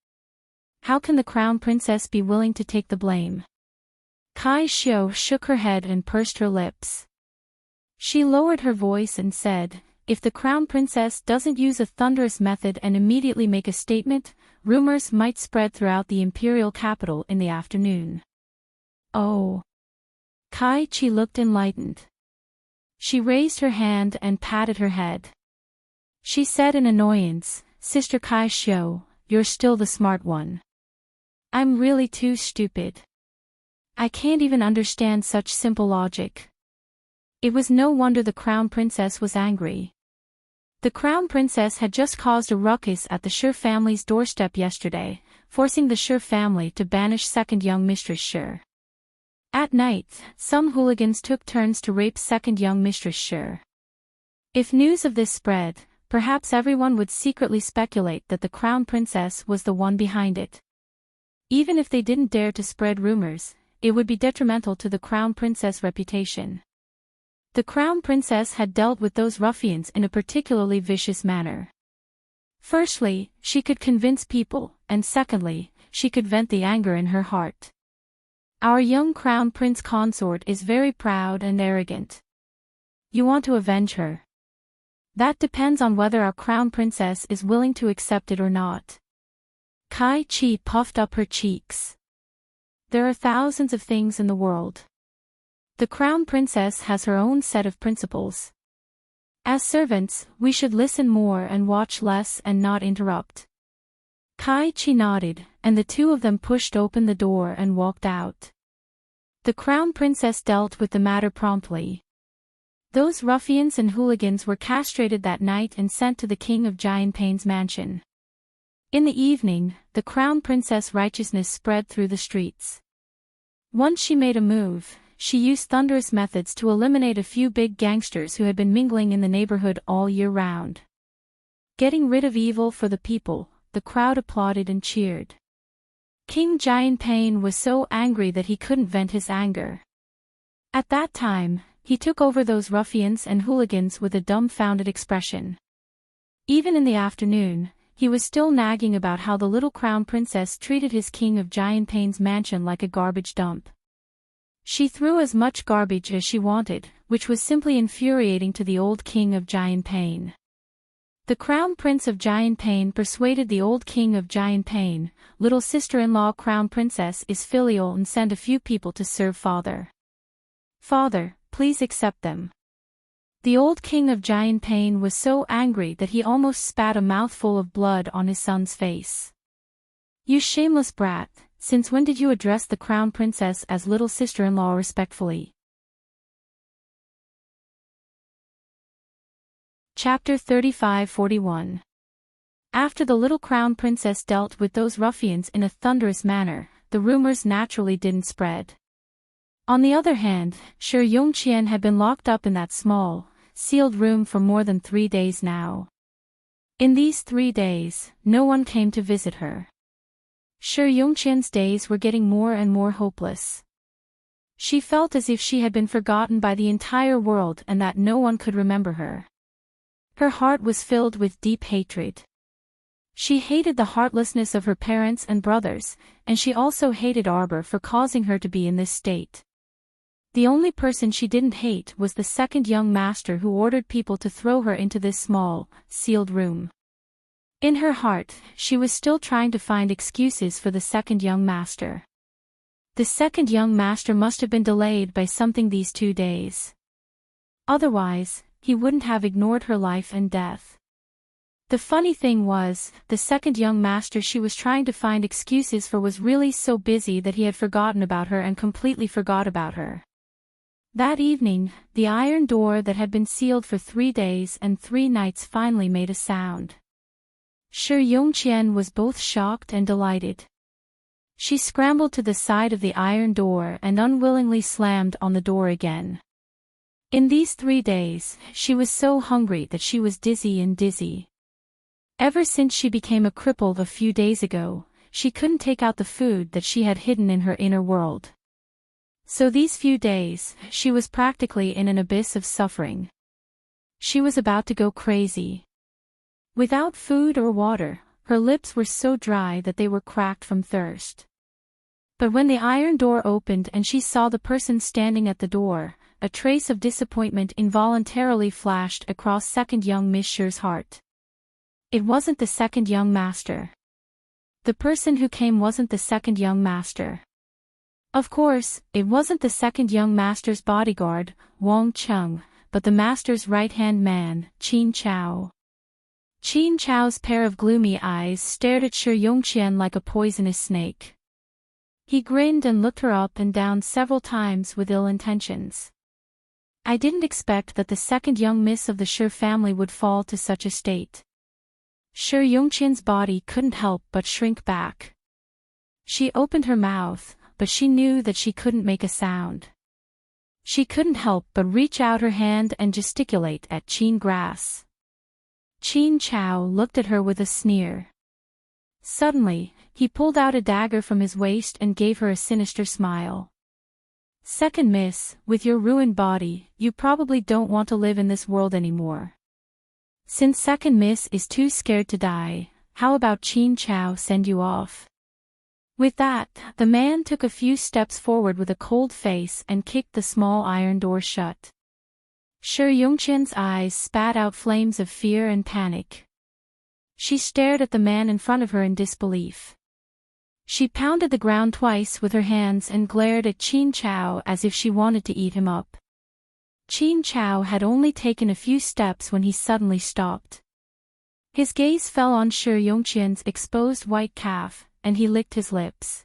How can the crown princess be willing to take the blame?" Kai Xiao shook her head and pursed her lips. She lowered her voice and said, "If the crown princess doesn't use a thunderous method and immediately make a statement, rumors might spread throughout the imperial capital in the afternoon." "Oh." Kai Chi looked enlightened. She raised her hand and patted her head. She said in annoyance, "Sister Kai Xiao, you're still the smart one. I'm really too stupid. I can't even understand such simple logic." It was no wonder the crown princess was angry. The crown princess had just caused a ruckus at the Shi family's doorstep yesterday, forcing the Shi family to banish second young mistress Shi. At night, some hooligans took turns to rape second young mistress Shi. If news of this spread, perhaps everyone would secretly speculate that the crown princess was the one behind it. Even if they didn't dare to spread rumors, it would be detrimental to the crown princess' reputation. The crown princess had dealt with those ruffians in a particularly vicious manner. Firstly, she could convince people, and secondly, she could vent the anger in her heart. Our young crown prince consort is very proud and arrogant. You want to avenge her. That depends on whether our crown princess is willing to accept it or not. Kai Chi puffed up her cheeks. There are thousands of things in the world. The crown princess has her own set of principles. As servants, we should listen more and watch less and not interrupt. Kai Chi nodded, and the two of them pushed open the door and walked out. The crown princess dealt with the matter promptly. Those ruffians and hooligans were castrated that night and sent to the king of Giantpain's mansion. In the evening, the crown princess' righteousness spread through the streets. Once she made a move, she used thunderous methods to eliminate a few big gangsters who had been mingling in the neighborhood all year round. Getting rid of evil for the people, the crowd applauded and cheered. King Giantpain was so angry that he couldn't vent his anger. At that time, he took over those ruffians and hooligans with a dumbfounded expression. Even in the afternoon, he was still nagging about how the little crown princess treated his king of Giantpain's mansion like a garbage dump. She threw as much garbage as she wanted, which was simply infuriating to the old king of Giantpain. The crown prince of Giantpain persuaded the old king of Giantpain, little sister-in-law crown princess is filial and send a few people to serve father. Father, please accept them. The old king of Giantpain was so angry that he almost spat a mouthful of blood on his son's face. You shameless brat, since when did you address the crown princess as little sister-in-law respectfully? Chapter 35-41. After the little crown princess dealt with those ruffians in a thunderous manner, the rumors naturally didn't spread. On the other hand, Shi Yongqian had been locked up in that small, sealed room for more than 3 days now. In these 3 days, no one came to visit her. Shi Yongqian's days were getting more and more hopeless. She felt as if she had been forgotten by the entire world and that no one could remember her. Her heart was filled with deep hatred. She hated the heartlessness of her parents and brothers, and she also hated Arbor for causing her to be in this state. The only person she didn't hate was the second young master who ordered people to throw her into this small, sealed room. In her heart, she was still trying to find excuses for the second young master. The second young master must have been delayed by something these 2 days. Otherwise, he wouldn't have ignored her life and death. The funny thing was, the second young master she was trying to find excuses for was really so busy that he had forgotten about her and completely forgot about her. That evening, the iron door that had been sealed for 3 days and 3 nights finally made a sound. Shi Yongqian was both shocked and delighted. She scrambled to the side of the iron door and unwillingly slammed on the door again. In these 3 days, she was so hungry that she was dizzy. Ever since she became a cripple a few days ago, she couldn't take out the food that she had hidden in her inner world. So these few days, she was practically in an abyss of suffering. She was about to go crazy. Without food or water, her lips were so dry that they were cracked from thirst. But when the iron door opened and she saw the person standing at the door, a trace of disappointment involuntarily flashed across second young Miss Shi's heart. It wasn't the second young master. The person who came wasn't the second young master. Of course, it wasn't the second young master's bodyguard, Wang Cheng, but the master's right-hand man, Qin Chao. Qin Chao's pair of gloomy eyes stared at Shi Yongqian like a poisonous snake. He grinned and looked her up and down several times with ill intentions. I didn't expect that the second young miss of the Shi family would fall to such a state. Shi Yongqian's body couldn't help but shrink back. She opened her mouth, but she knew that she couldn't make a sound. She couldn't help but reach out her hand and gesticulate at Qin Grass. Qin Chao looked at her with a sneer. Suddenly, he pulled out a dagger from his waist and gave her a sinister smile. Second miss, with your ruined body, you probably don't want to live in this world anymore. Since second miss is too scared to die, how about Qin Chao send you off? With that, the man took a few steps forward with a cold face and kicked the small iron door shut. Shi Yongqian's eyes spat out flames of fear and panic. She stared at the man in front of her in disbelief. She pounded the ground twice with her hands and glared at Qin Chao as if she wanted to eat him up. Qin Chao had only taken a few steps when he suddenly stopped. His gaze fell on Shi Yongqian's exposed white calf, and he licked his lips.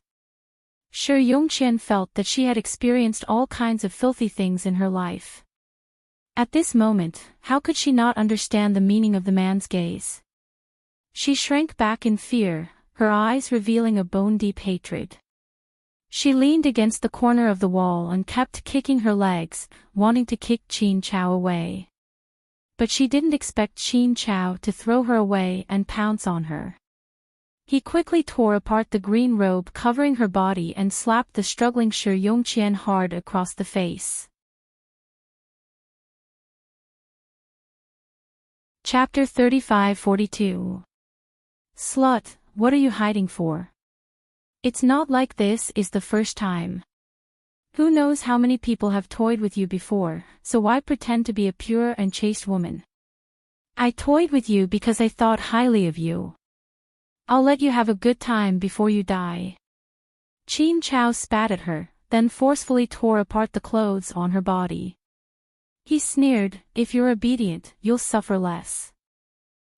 Shi Yongqian felt that she had experienced all kinds of filthy things in her life. At this moment, how could she not understand the meaning of the man's gaze? She shrank back in fear, her eyes revealing a bone-deep hatred. She leaned against the corner of the wall and kept kicking her legs, wanting to kick Qin Chao away. but she didn't expect Qin Chao to throw her away and pounce on her. He quickly tore apart the green robe covering her body and slapped the struggling Shi Yongqian hard across the face. Chapter 35-42. Slut, what are you hiding for? It's not like this is the first time. Who knows how many people have toyed with you before, so why pretend to be a pure and chaste woman? I toyed with you because I thought highly of you. I'll let you have a good time before you die. Qin Chao spat at her, then forcefully tore apart the clothes on her body. He sneered, if you're obedient, you'll suffer less.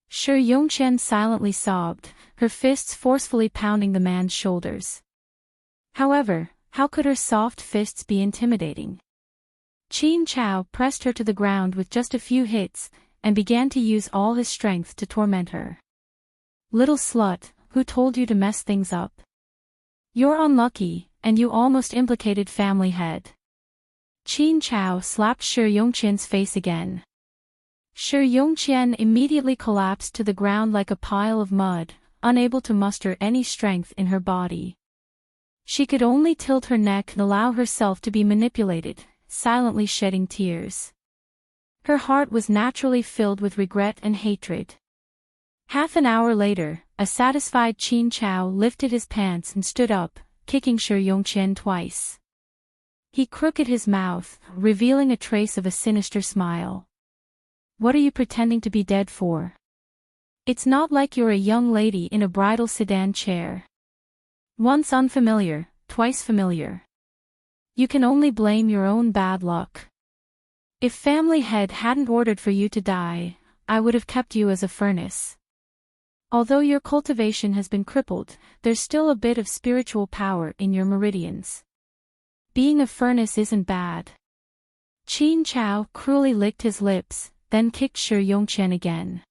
Shi Yongqian silently sobbed, her fists forcefully pounding the man's shoulders. However, how could her soft fists be intimidating? Qin Chao pressed her to the ground with just a few hits, and began to use all his strength to torment her. Little slut, who told you to mess things up? You're unlucky, and you almost implicated family head. Qin Chao slapped Shi Yongqian's face again. Shi Yongqian immediately collapsed to the ground like a pile of mud, unable to muster any strength in her body. She could only tilt her neck and allow herself to be manipulated, silently shedding tears. Her heart was naturally filled with regret and hatred. Half an hour later, a satisfied Qin Chao lifted his pants and stood up, kicking Shi Yongqian twice. He crooked his mouth, revealing a trace of a sinister smile. What are you pretending to be dead for? It's not like you're a young lady in a bridal sedan chair. Once unfamiliar, twice familiar. You can only blame your own bad luck. If family head hadn't ordered for you to die, I would have kept you as a furnace. Although your cultivation has been crippled, there's still a bit of spiritual power in your meridians. Being a furnace isn't bad. Qin Chao cruelly licked his lips, then kicked Shi Yongqian again.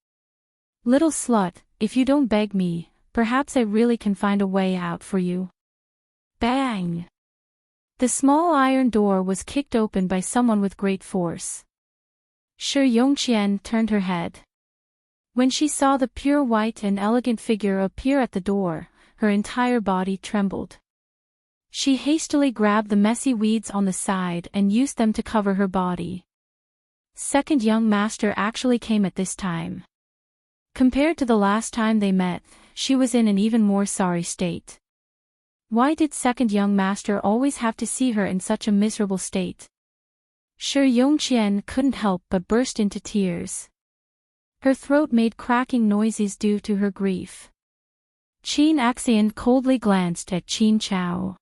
Little slut, if you don't beg me, perhaps I really can find a way out for you. Bang! The small iron door was kicked open by someone with great force. Shi Yongqian turned her head. When she saw the pure white and elegant figure appear at the door, her entire body trembled. She hastily grabbed the messy weeds on the side and used them to cover her body. Second young master actually came at this time. Compared to the last time they met, she was in an even more sorry state. Why did second young master always have to see her in such a miserable state? Shi Yongqian couldn't help but burst into tears. Her throat made cracking noises due to her grief. Qin Axian coldly glanced at Qin Chao.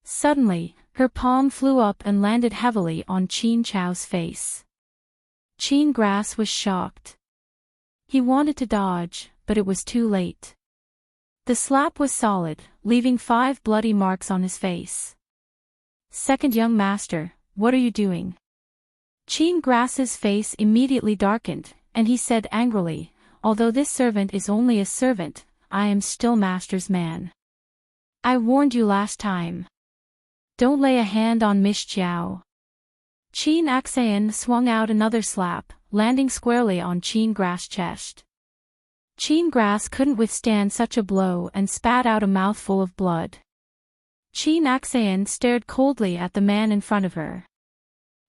Suddenly, her palm flew up and landed heavily on Qin Chao's face. Qin Grass was shocked. He wanted to dodge, but it was too late. The slap was solid, leaving 5 bloody marks on his face. Second young master, what are you doing? Qin Grass's face immediately darkened, and he said angrily, although this servant is only a servant, I am still master's man. I warned you last time. Don't lay a hand on Miss Chiao. Qin Axian swung out another slap, landing squarely on Qin Grass' chest. Qin Grass couldn't withstand such a blow and spat out a mouthful of blood. Qin Axian stared coldly at the man in front of her.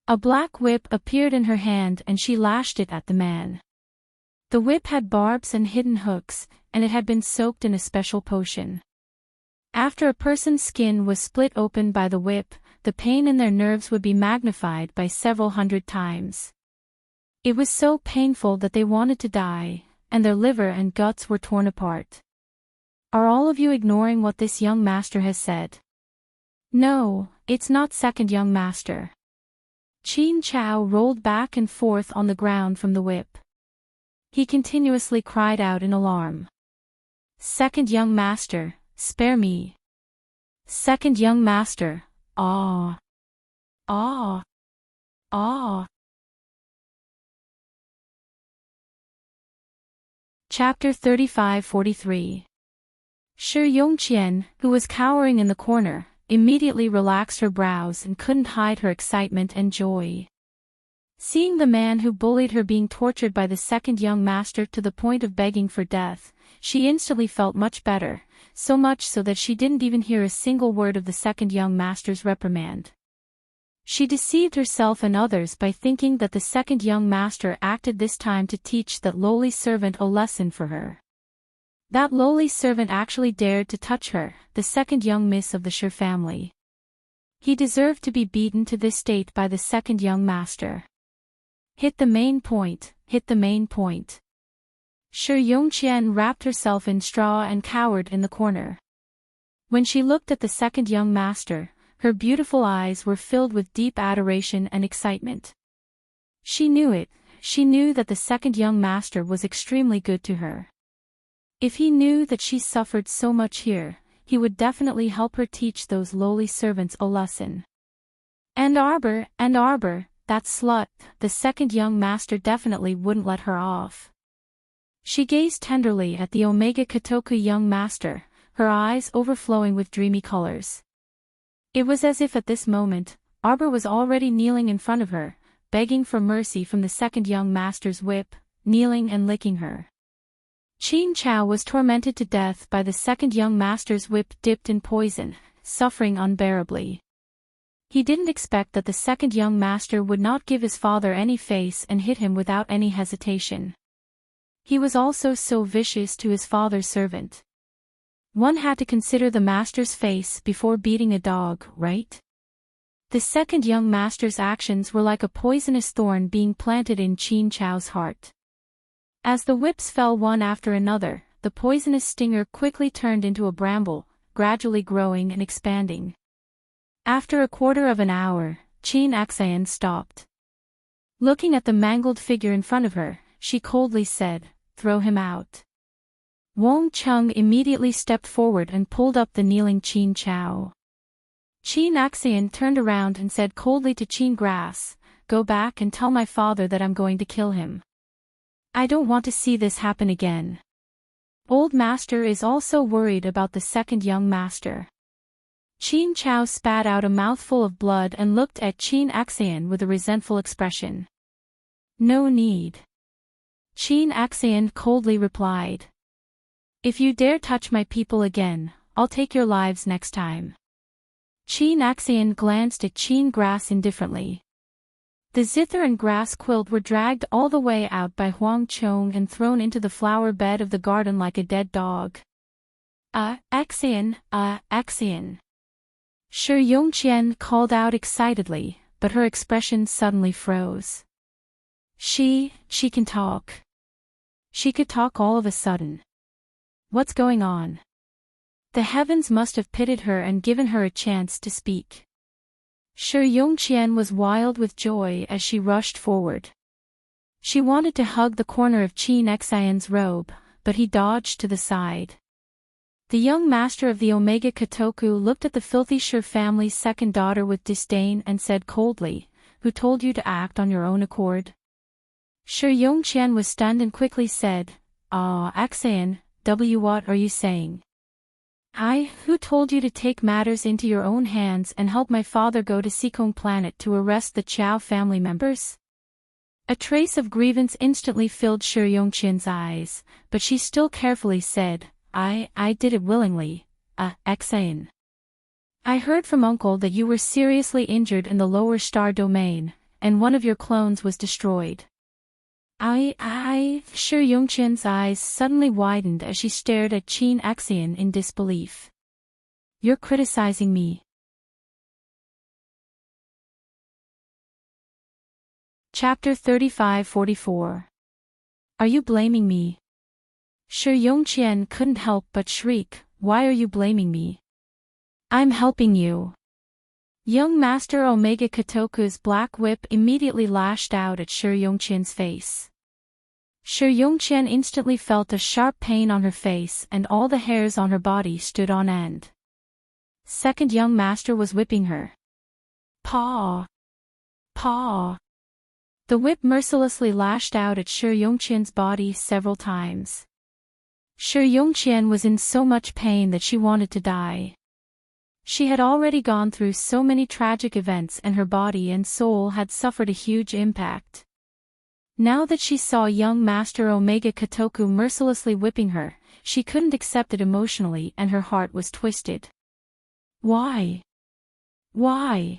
A black whip appeared in her hand and she lashed it at the man. The whip had barbs and hidden hooks, and it had been soaked in a special potion. After a person's skin was split open by the whip, the pain in their nerves would be magnified by several hundred times. It was so painful that they wanted to die, and their liver and guts were torn apart. Are all of you ignoring what this young master has said? No, it's not second young master. Qin Chao rolled back and forth on the ground from the whip. He continuously cried out in alarm. Second young master, spare me. Second young master, ah. Ah. Ah. Chapter 35-43. Shi Yongqian, who was cowering in the corner, immediately relaxed her brows and couldn't hide her excitement and joy. Seeing the man who bullied her being tortured by the second young master to the point of begging for death, she instantly felt much better, so much so that she didn't even hear a single word of the second young master's reprimand. She deceived herself and others by thinking that the second young master acted this time to teach that lowly servant a lesson for her. That lowly servant actually dared to touch her, the second young miss of the Sher family. He deserved to be beaten to this state by the second young master. Hit the main point, hit the main point. Sher Yongqian wrapped herself in straw and cowered in the corner. When she looked at the second young master, her beautiful eyes were filled with deep adoration and excitement. She knew it, she knew that the second young master was extremely good to her. If he knew that she suffered so much here, he would definitely help her teach those lowly servants a lesson. And Arbor, that slut, the second young master definitely wouldn't let her off. She gazed tenderly at the Omega Kotoku young master, her eyes overflowing with dreamy colors. It was as if at this moment, Arbor was already kneeling in front of her, begging for mercy from the second young master's whip, kneeling and licking her. Qin Chao was tormented to death by the second young master's whip dipped in poison, suffering unbearably. He didn't expect that the second young master would not give his father any face and hit him without any hesitation. He was also so vicious to his father's servant. One had to consider the master's face before beating a dog, right? The second young master's actions were like a poisonous thorn being planted in Qin Chao's heart. As the whips fell one after another, the poisonous stinger quickly turned into a bramble, gradually growing and expanding. After a quarter of an hour, Qin Xian stopped. Looking at the mangled figure in front of her, she coldly said, "Throw him out." Wang Cheng immediately stepped forward and pulled up the kneeling Qin Chao. Qin Xian turned around and said coldly to Qin Grass, "Go back and tell my father that I'm going to kill him. I don't want to see this happen again." Old Master is also worried about the second young master. Qin Chao spat out a mouthful of blood and looked at Qin Xian with a resentful expression. "No need." Qin Xian coldly replied. "If you dare touch my people again, I'll take your lives next time." Qin Xian glanced at Qin Grass indifferently. The zither and grass quilt were dragged all the way out by Huang Chong and thrown into the flower bed of the garden like a dead dog. Xian. Sher Yongqian called out excitedly, but her expression suddenly froze. She can talk. She could talk all of a sudden. What's going on? The heavens must have pitied her and given her a chance to speak. Sher Yongqian was wild with joy as she rushed forward. She wanted to hug the corner of Qin Xian's robe, but he dodged to the side. The young master of the Omega Kotoku looked at the filthy Sher family's second daughter with disdain and said coldly, "Who told you to act on your own accord?" Sher Yongqian was stunned and quickly said, Xian, what are you saying? Who told you to take matters into your own hands and help my father go to Sikong planet to arrest the Chao family members? A trace of grievance instantly filled Sher Yongqian's eyes, but she still carefully said, I did it willingly, Xian. I heard from Uncle that you were seriously injured in the lower star domain, and one of your clones was destroyed. Sher Yongqian's eyes suddenly widened as she stared at Qin Xian in disbelief. You're criticizing me. Chapter 35-44. Are you blaming me? Sher Yongqian couldn't help but shriek, why are you blaming me? I'm helping you. Young Master Omega Kotoku's black whip immediately lashed out at Sher Yongqian's face. Sher Yongqian instantly felt a sharp pain on her face and all the hairs on her body stood on end. Second young master was whipping her. Paw! Paw! The whip mercilessly lashed out at Sher Yongqian's body several times. Sher Yongqian was in so much pain that she wanted to die. She had already gone through so many tragic events and her body and soul had suffered a huge impact. Now that she saw young Master Omega Kotoku mercilessly whipping her, she couldn't accept it emotionally and her heart was twisted. Why? Why?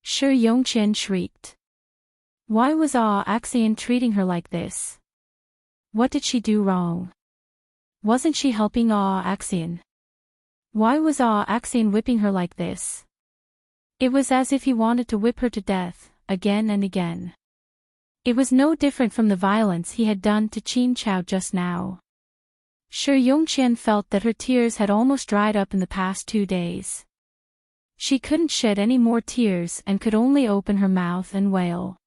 Shi Yongqian shrieked. Why was Axian treating her like this? What did she do wrong? Wasn't she helping Axian? Why was Axian whipping her like this? It was as if he wanted to whip her to death, again and again. It was no different from the violence he had done to Qin Chao just now. Shi Yongqian felt that her tears had almost dried up in the past 2 days. She couldn't shed any more tears and could only open her mouth and wail.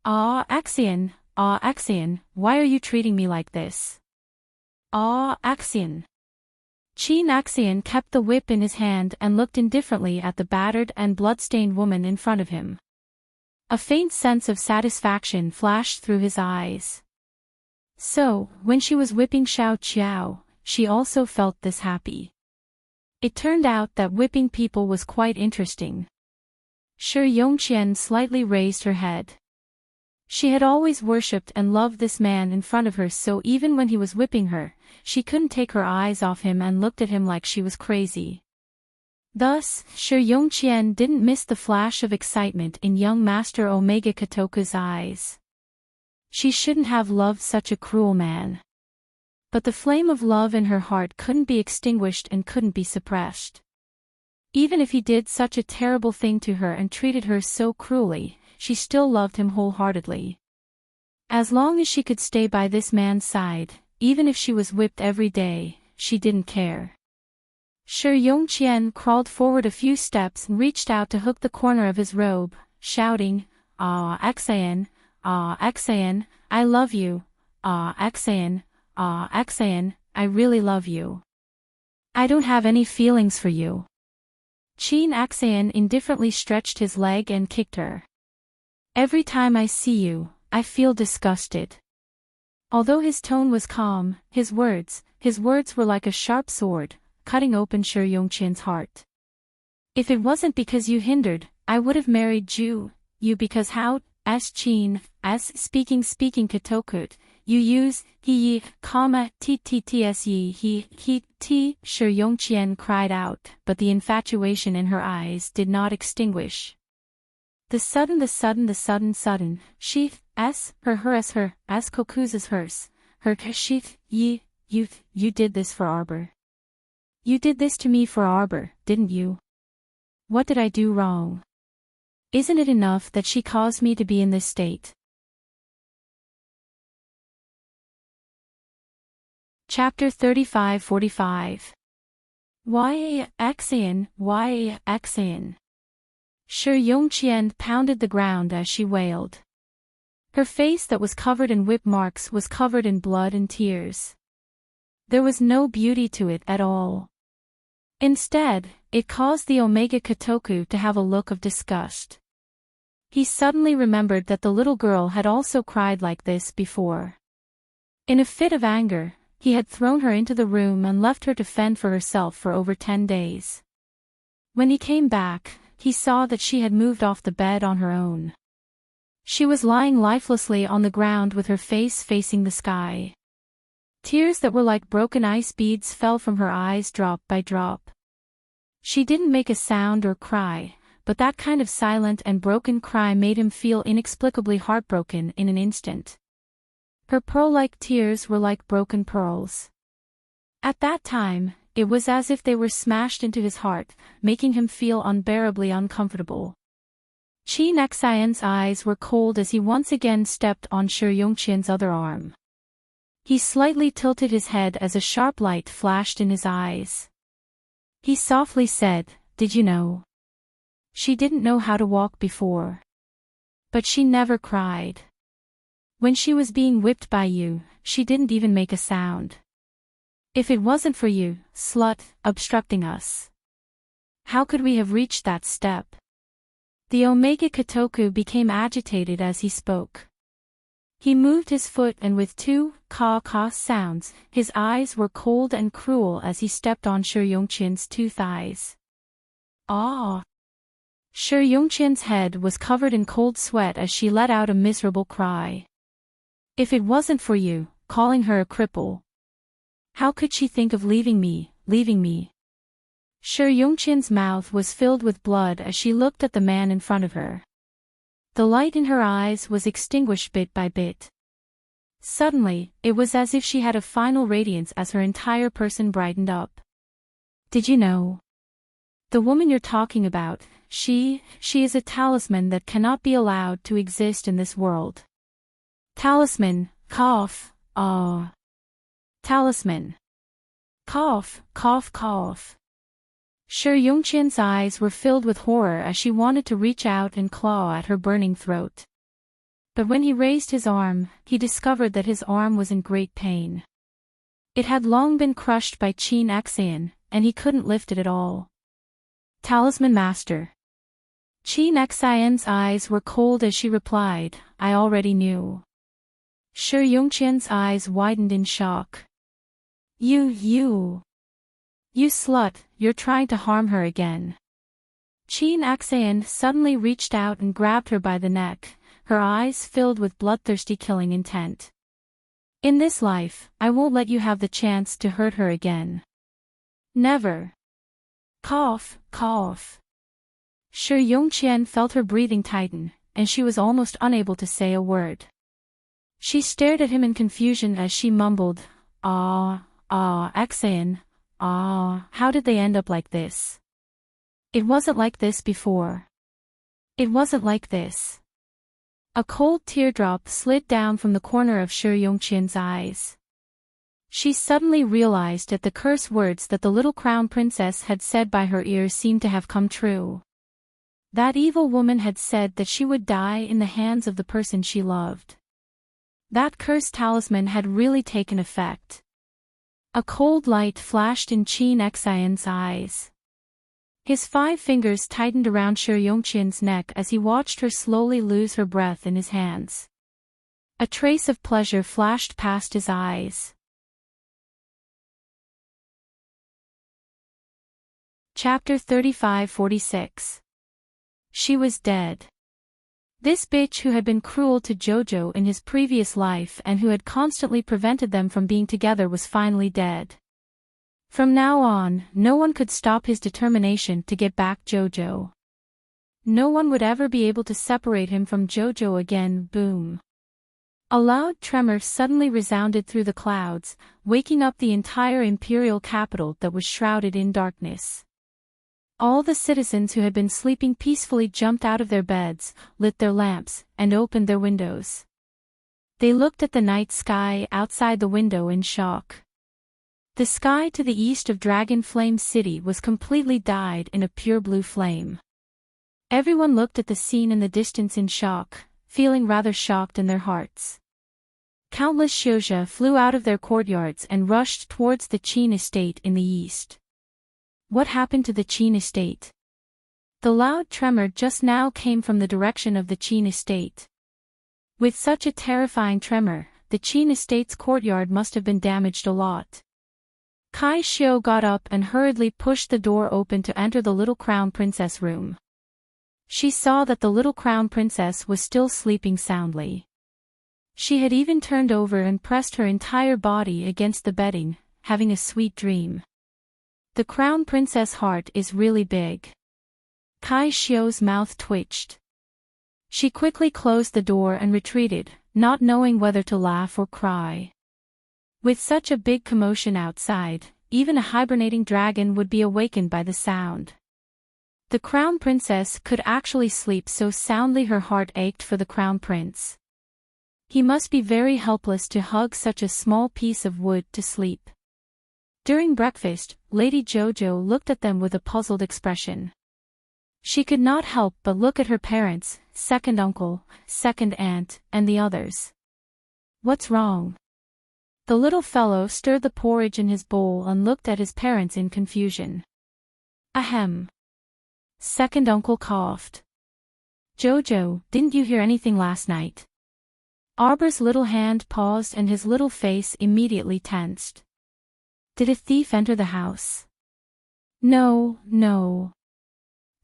Axian, why are you treating me like this? Axian. Qin Axian kept the whip in his hand and looked indifferently at the battered and blood-stained woman in front of him. A faint sense of satisfaction flashed through his eyes. So, when she was whipping Xiao Qiao, she also felt this happy. It turned out that whipping people was quite interesting. Shi Yongqian slightly raised her head. She had always worshipped and loved this man in front of her, so even when he was whipping her, she couldn't take her eyes off him and looked at him like she was crazy. Thus, Shi Yongqian didn't miss the flash of excitement in young Master Omega Kotoku's eyes. She shouldn't have loved such a cruel man. But the flame of love in her heart couldn't be extinguished and couldn't be suppressed. Even if he did such a terrible thing to her and treated her so cruelly, she still loved him wholeheartedly. As long as she could stay by this man's side, even if she was whipped every day, she didn't care. Shi Yongqian crawled forward a few steps and reached out to hook the corner of his robe, shouting, Axian, Axian, I love you, Axian, Axian, I really love you. I don't have any feelings for you. Qin Axian indifferently stretched his leg and kicked her. Every time I see you, I feel disgusted. Although his tone was calm, his words were like a sharp sword, cutting open Shi Yongqian's heart. If it wasn't because you hindered, I would have married you because how, as Qin, as speaking Kotoku, you use, he, he, Shi Yongqian cried out, but the infatuation in her eyes did not extinguish. The sudden, she, her, as Koku's hers, her, she, you did this for Arbor. You did this to me for Arbor, didn't you? What did I do wrong? Isn't it enough that she caused me to be in this state? Chapter 35-45. Why, Axian? Shi Yongqian pounded the ground as she wailed. Her face that was covered in whip marks was covered in blood and tears. There was no beauty to it at all. Instead, it caused the Omega Kotoku to have a look of disgust. He suddenly remembered that the little girl had also cried like this before. In a fit of anger, he had thrown her into the room and left her to fend for herself for over 10 days. When he came back, he saw that she had moved off the bed on her own. She was lying lifelessly on the ground with her face facing the sky. Tears that were like broken ice beads fell from her eyes drop by drop. She didn't make a sound or cry, but that kind of silent and broken cry made him feel inexplicably heartbroken in an instant. Her pearl-like tears were like broken pearls. At that time, it was as if they were smashed into his heart, making him feel unbearably uncomfortable. Qin Axian's eyes were cold as he once again stepped on Shi Yongqian's other arm. He slightly tilted his head as a sharp light flashed in his eyes. He softly said, "Did you know? She didn't know how to walk before. But she never cried. When she was being whipped by you, she didn't even make a sound. If it wasn't for you, slut, obstructing us, how could we have reached that step?" The Omega Kotoku became agitated as he spoke. He moved his foot and with two caw-caw sounds, his eyes were cold and cruel as he stepped on Shi Yongqian's two thighs. Ah. Shi Yongqian's head was covered in cold sweat as she let out a miserable cry. If it wasn't for you, calling her a cripple. How could she think of leaving me? Shi Yongqian's mouth was filled with blood as she looked at the man in front of her. The light in her eyes was extinguished bit by bit. Suddenly, it was as if she had a final radiance as her entire person brightened up. Did you know? The woman you're talking about, she is a talisman that cannot be allowed to exist in this world. Talisman, cough, ah. Talisman. Cough. Shi Yongqian's eyes were filled with horror as she wanted to reach out and claw at her burning throat. But when he raised his arm, he discovered that his arm was in great pain. It had long been crushed by Qin Xian, and he couldn't lift it at all. Talisman Master. Qin Xian's eyes were cold as she replied, I already knew. Shi Yongqian's eyes widened in shock. You slut, you're trying to harm her again. Qin Xian suddenly reached out and grabbed her by the neck, her eyes filled with bloodthirsty killing intent. In this life, I won't let you have the chance to hurt her again. Never. Cough. Shi Yongqian felt her breathing tighten, and she was almost unable to say a word. She stared at him in confusion as she mumbled, Xian, how did they end up like this? It wasn't like this before. It wasn't like this. A cold teardrop slid down from the corner of Shi Yongqian's eyes. She suddenly realized that the curse words that the little crown princess had said by her ears seemed to have come true. That evil woman had said that she would die in the hands of the person she loved. That cursed talisman had really taken effect. A cold light flashed in Qin Xian's eyes. His 5 fingers tightened around Shi Yongqian's neck as he watched her slowly lose her breath in his hands. A trace of pleasure flashed past his eyes. Chapter 35-46. She was dead. This bitch who had been cruel to Jojo in his previous life and who had constantly prevented them from being together was finally dead. From now on, no one could stop his determination to get back Jojo. No one would ever be able to separate him from Jojo again. Boom. A loud tremor suddenly resounded through the clouds, waking up the entire imperial capital that was shrouded in darkness. All the citizens who had been sleeping peacefully jumped out of their beds, lit their lamps, and opened their windows. They looked at the night sky outside the window in shock. The sky to the east of Dragon Flame City was completely dyed in a pure blue flame. Everyone looked at the scene in the distance in shock, feeling rather shocked in their hearts. Countless Xiuzha flew out of their courtyards and rushed towards the Qin estate in the east. What happened to the Qin estate? The loud tremor just now came from the direction of the Qin estate. With such a terrifying tremor, the Qin estate's courtyard must have been damaged a lot. Kai Xiu got up and hurriedly pushed the door open to enter the little crown princess room. She saw that the little crown princess was still sleeping soundly. She had even turned over and pressed her entire body against the bedding, having a sweet dream. The crown princess' heart is really big. Kai Xiu's mouth twitched. She quickly closed the door and retreated, not knowing whether to laugh or cry. With such a big commotion outside, even a hibernating dragon would be awakened by the sound. The crown princess could actually sleep so soundly her heart ached for the crown prince. He must be very helpless to hug such a small piece of wood to sleep. During breakfast, Lady Jojo looked at them with a puzzled expression. She could not help but look at her parents, second uncle, second aunt, and the others. What's wrong? The little fellow stirred the porridge in his bowl and looked at his parents in confusion. Ahem. Second uncle coughed. Jojo, didn't you hear anything last night? Arbor's little hand paused and his little face immediately tensed. Did a thief enter the house? No.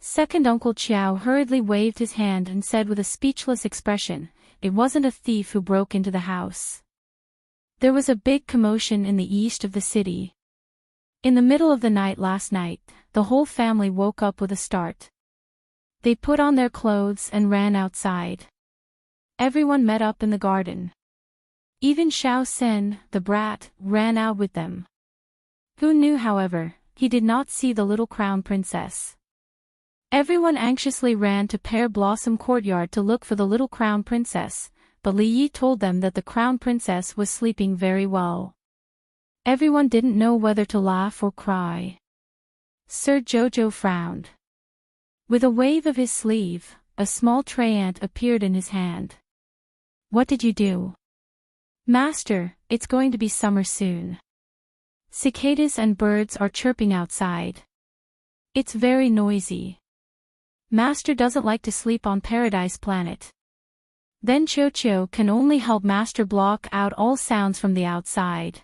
Second Uncle Chow hurriedly waved his hand and said with a speechless expression, "It wasn't a thief who broke into the house." There was a big commotion in the east of the city. In the middle of the night last night, the whole family woke up with a start. They put on their clothes and ran outside. Everyone met up in the garden. Even Xiao Sen, the brat, ran out with them. Who knew, however, he did not see the little crown princess. Everyone anxiously ran to Pear Blossom Courtyard to look for the little crown princess, but Li Yi told them that the crown princess was sleeping very well. Everyone didn't know whether to laugh or cry. Sir Jojo frowned. With a wave of his sleeve, a small tray ant appeared in his hand. "What did you do?" "Master, it's going to be summer soon. Cicadas and birds are chirping outside. It's very noisy. Master doesn't like to sleep on Paradise Planet. Then Cho-Cho can only help Master block out all sounds from the outside."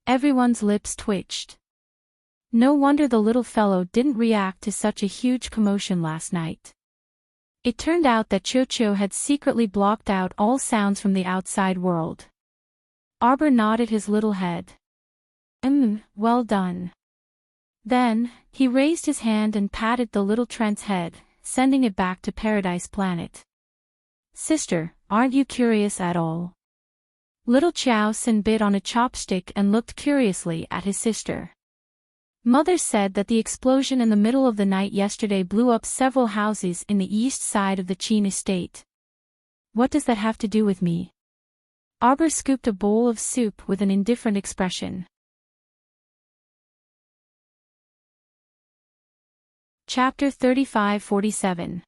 Everyone's lips twitched. No wonder the little fellow didn't react to such a huge commotion last night. It turned out that Cho-Cho had secretly blocked out all sounds from the outside world. Arbor nodded his little head. Well done." Then, he raised his hand and patted the little Trent's head, sending it back to Paradise Planet. "Sister, aren't you curious at all?" Little Xiao Sin bit on a chopstick and looked curiously at his sister. "Mother said that the explosion in the middle of the night yesterday blew up several houses in the east side of the Qin estate. What does that have to do with me?" Arbor scooped a bowl of soup with an indifferent expression. Chapter 35-47.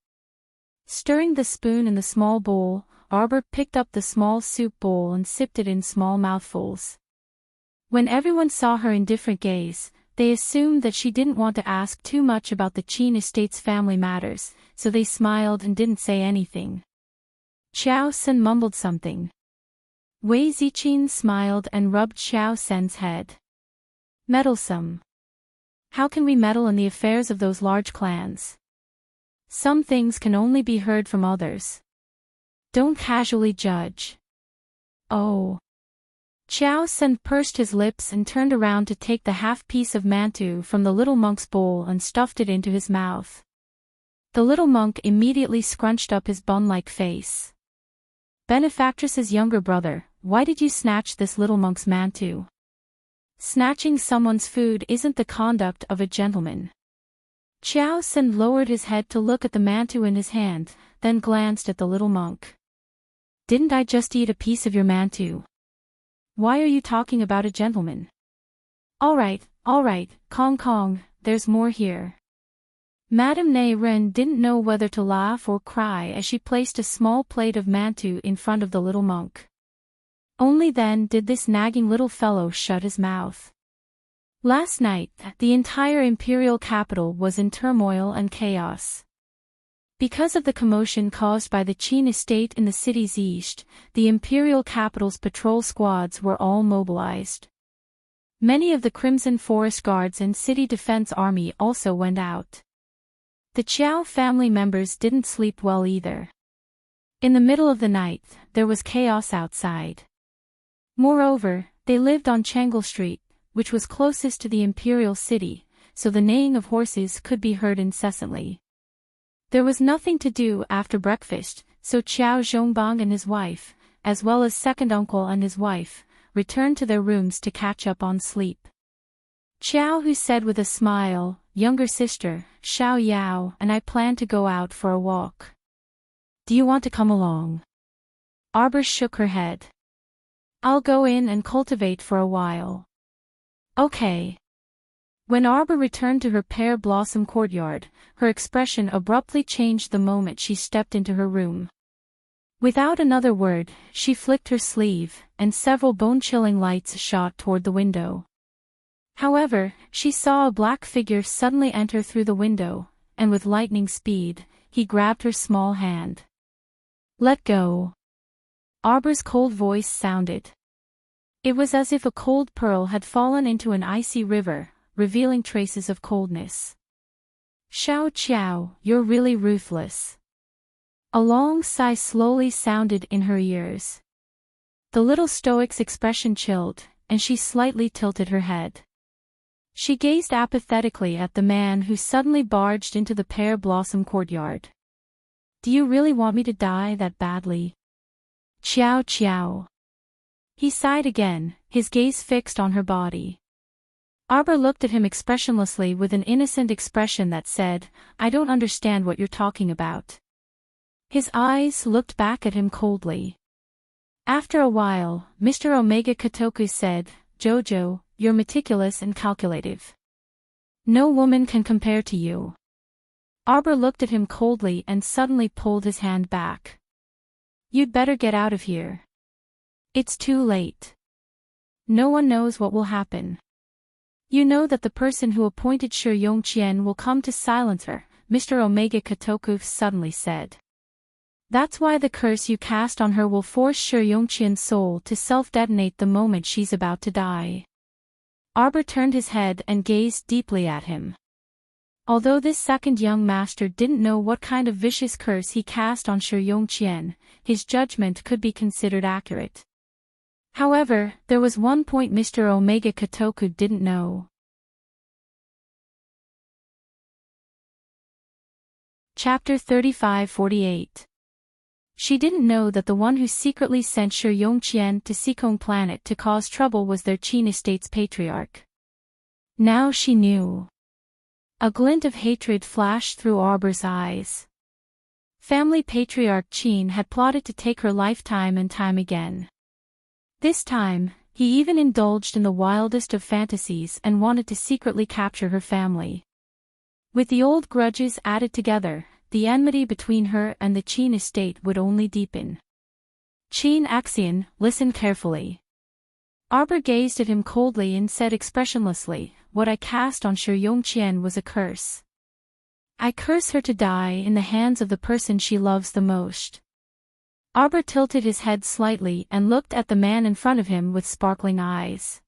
Stirring the spoon in the small bowl, Arbor picked up the small soup bowl and sipped it in small mouthfuls. When everyone saw her indifferent gaze, they assumed that she didn't want to ask too much about the Qin estate's family matters, so they smiled and didn't say anything. Xiao Sen mumbled something. Wei Ziqin smiled and rubbed Xiao Sen's head. "Meddlesome. How can we meddle in the affairs of those large clans? Some things can only be heard from others. Don't casually judge." "Oh." Xiao Sen pursed his lips and turned around to take the half-piece of mantu from the little monk's bowl and stuffed it into his mouth. The little monk immediately scrunched up his bun-like face. "Benefactress's younger brother, why did you snatch this little monk's mantu? Snatching someone's food isn't the conduct of a gentleman." Xiao Sen lowered his head to look at the mantu in his hand, then glanced at the little monk. "Didn't I just eat a piece of your mantu? Why are you talking about a gentleman?" All right, Kong Kong, there's more here." Madame Nei Ren didn't know whether to laugh or cry as she placed a small plate of mantu in front of the little monk. Only then did this nagging little fellow shut his mouth. Last night, the entire imperial capital was in turmoil and chaos. Because of the commotion caused by the Qin estate in the city's east, the imperial capital's patrol squads were all mobilized. Many of the Crimson Forest Guards and City Defense Army also went out. The Chiao family members didn't sleep well either. In the middle of the night, there was chaos outside. Moreover, they lived on Changle Street, which was closest to the imperial city, so the neighing of horses could be heard incessantly. There was nothing to do after breakfast, so Qiao Zhongbang and his wife, as well as second uncle and his wife, returned to their rooms to catch up on sleep. Qiao, who said with a smile, "Younger sister, Xiao Yao and I plan to go out for a walk. Do you want to come along?" Arbor shook her head. "I'll go in and cultivate for a while." "Okay." When Arbor returned to her Pear Blossom Courtyard, her expression abruptly changed the moment she stepped into her room. Without another word, she flicked her sleeve, and several bone-chilling lights shot toward the window. However, she saw a black figure suddenly enter through the window, and with lightning speed, he grabbed her small hand. "Let go." Arbor's cold voice sounded. It was as if a cold pearl had fallen into an icy river, revealing traces of coldness. Xiao Qiao, you're really ruthless. A long sigh slowly sounded in her ears. The little stoic's expression chilled, and she slightly tilted her head. She gazed apathetically at the man who suddenly barged into the pear blossom courtyard. Do you really want me to die that badly? Qiao Qiao. He sighed again, his gaze fixed on her body. Arbor looked at him expressionlessly with an innocent expression that said, I don't understand what you're talking about. His eyes looked back at him coldly. After a while, Mr. Omega Kotoku said, Jojo, you're meticulous and calculative. No woman can compare to you. Arbor looked at him coldly and suddenly pulled his hand back. You'd better get out of here. It's too late. No one knows what will happen. You know that the person who appointed Shi Yongqian will come to silence her, Mr. Omega Kotoku suddenly said. That's why the curse you cast on her will force Shi Yongqian's soul to self-detonate the moment she's about to die. Arbor turned his head and gazed deeply at him. Although this second young master didn't know what kind of vicious curse he cast on Shi Yongqian, his judgment could be considered accurate. However, there was one point Mr. Omega Kotoku didn't know. Chapter 35-48. She didn't know that the one who secretly sent Shi Yongqian to Sikong planet to cause trouble was their Qin estate's patriarch. Now she knew. A glint of hatred flashed through Arbor's eyes. Family patriarch Qin had plotted to take her life time and time again. This time, he even indulged in the wildest of fantasies and wanted to secretly capture her family. With the old grudges added together, the enmity between her and the Qin estate would only deepen. Qin Axian, listen carefully. Arbor gazed at him coldly and said expressionlessly, what I cast on Shi Yongqian was a curse. I curse her to die in the hands of the person she loves the most. Arbor tilted his head slightly and looked at the man in front of him with sparkling eyes.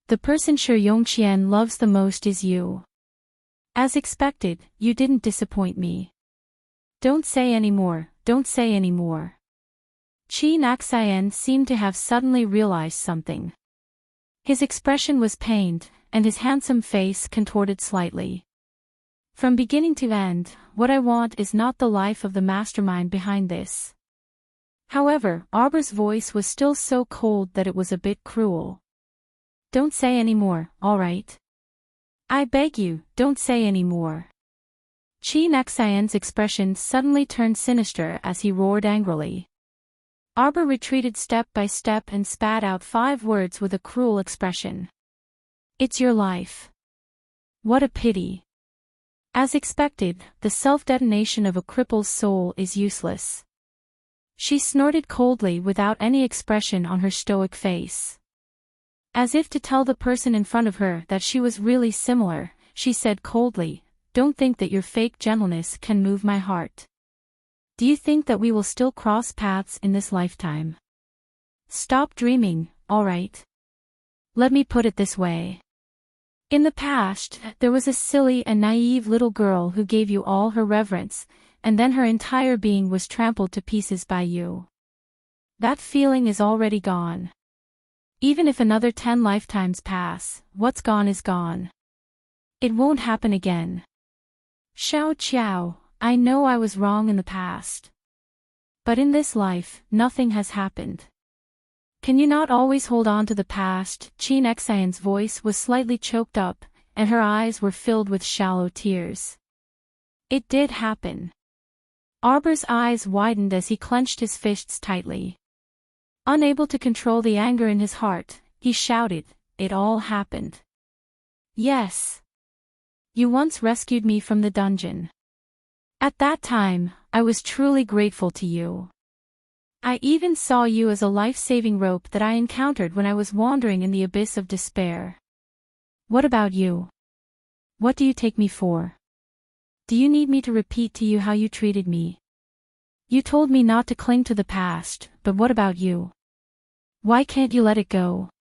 The person Shi Yongqian loves the most is you. As expected, you didn't disappoint me. Don't say any more, don't say any more. Qin Axian seemed to have suddenly realized something. His expression was pained, and his handsome face contorted slightly. From beginning to end, what I want is not the life of the mastermind behind this. However, Arbor's voice was still so cold that it was a bit cruel. Don't say any more, all right? I beg you, don't say any more. Qin Axian's expression suddenly turned sinister as he roared angrily. Arbor retreated step by step and spat out 5 words with a cruel expression. It's your life. What a pity. As expected, the self-detonation of a cripple's soul is useless. She snorted coldly without any expression on her stoic face. As if to tell the person in front of her that she was really similar, she said coldly, don't think that your fake gentleness can move my heart. Do you think that we will still cross paths in this lifetime? Stop dreaming, all right? Let me put it this way. In the past, there was a silly and naive little girl who gave you all her reverence, and then her entire being was trampled to pieces by you. That feeling is already gone. Even if another 10 lifetimes pass, what's gone is gone. It won't happen again. Xiao Qiao, I know I was wrong in the past. But in this life, nothing has happened. Can you not always hold on to the past? Qin Axian's voice was slightly choked up, and her eyes were filled with shallow tears. It did happen. Arbor's eyes widened as he clenched his fists tightly. Unable to control the anger in his heart, he shouted, it all happened. Yes. You once rescued me from the dungeon. At that time, I was truly grateful to you. I even saw you as a life-saving rope that I encountered when I was wandering in the abyss of despair. What about you? What do you take me for? Do you need me to repeat to you how you treated me? You told me not to cling to the past, but what about you? Why can't you let it go?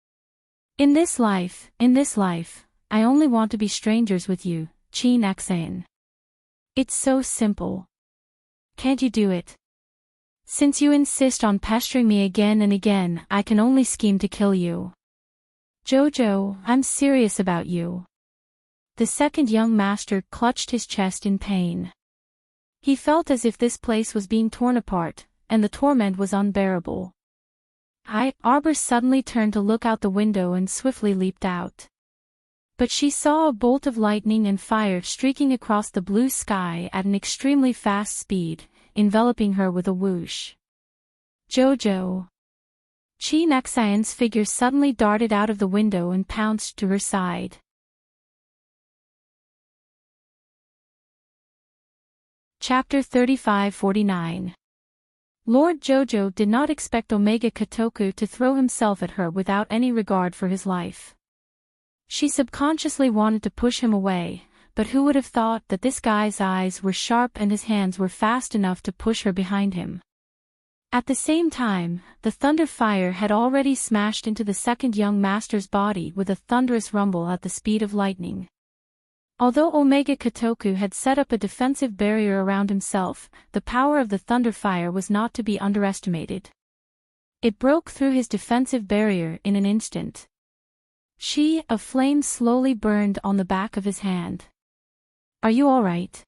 In this life, I only want to be strangers with you, Qin Axian. It's so simple. Can't you do it? Since you insist on pestering me again and again, I can only scheme to kill you. Jojo, I'm serious about you. The second young master clutched his chest in pain. He felt as if this place was being torn apart, and the torment was unbearable. Arbor suddenly turned to look out the window and swiftly leaped out. But she saw a bolt of lightning and fire streaking across the blue sky at an extremely fast speed, enveloping her with a whoosh. Jojo. Chi Naxian's figure suddenly darted out of the window and pounced to her side. Chapter 35-49. Lord Jojo did not expect Omega Kotoku to throw himself at her without any regard for his life. She subconsciously wanted to push him away, but who would have thought that this guy's eyes were sharp and his hands were fast enough to push her behind him. At the same time, the thunder fire had already smashed into the second young master's body with a thunderous rumble at the speed of lightning. Although Omega Kotoku had set up a defensive barrier around himself, the power of the thunder fire was not to be underestimated. It broke through his defensive barrier in an instant. A flame slowly burned on the back of his hand. Are you all right?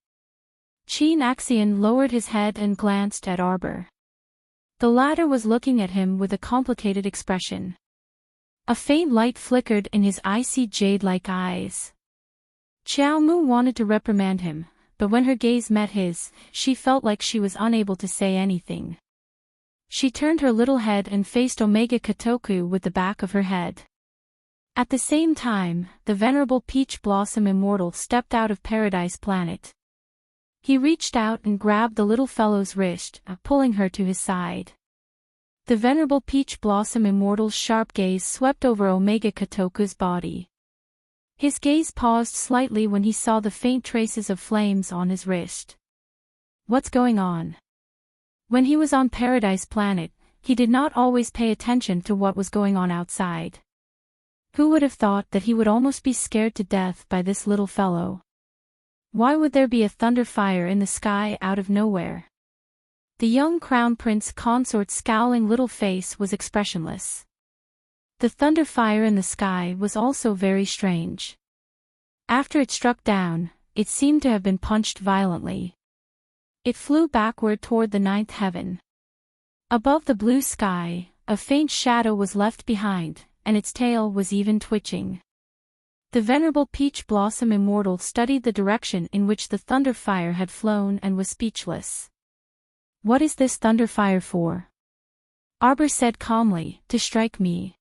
Chi Naxian lowered his head and glanced at Arbor. The latter was looking at him with a complicated expression. A faint light flickered in his icy jade-like eyes. Xiao Mu wanted to reprimand him, but when her gaze met his, she felt like she was unable to say anything. She turned her little head and faced Omega Kotoku with the back of her head. At the same time, the venerable Peach Blossom Immortal stepped out of Paradise Planet. He reached out and grabbed the little fellow's wrist, pulling her to his side. The venerable Peach Blossom Immortal's sharp gaze swept over Omega Kotoku's body. His gaze paused slightly when he saw the faint traces of flames on his wrist. What's going on? When he was on Paradise Planet, he did not always pay attention to what was going on outside. Who would have thought that he would almost be scared to death by this little fellow? Why would there be a thunder fire in the sky out of nowhere? The young crown prince consort's scowling little face was expressionless. The thunder fire in the sky was also very strange. After it struck down, it seemed to have been punched violently. It flew backward toward the ninth heaven. Above the blue sky, a faint shadow was left behind, and its tail was even twitching. The venerable Peach Blossom Immortal studied the direction in which the thunder fire had flown and was speechless. What is this thunder fire for? Arbor said calmly, to strike me.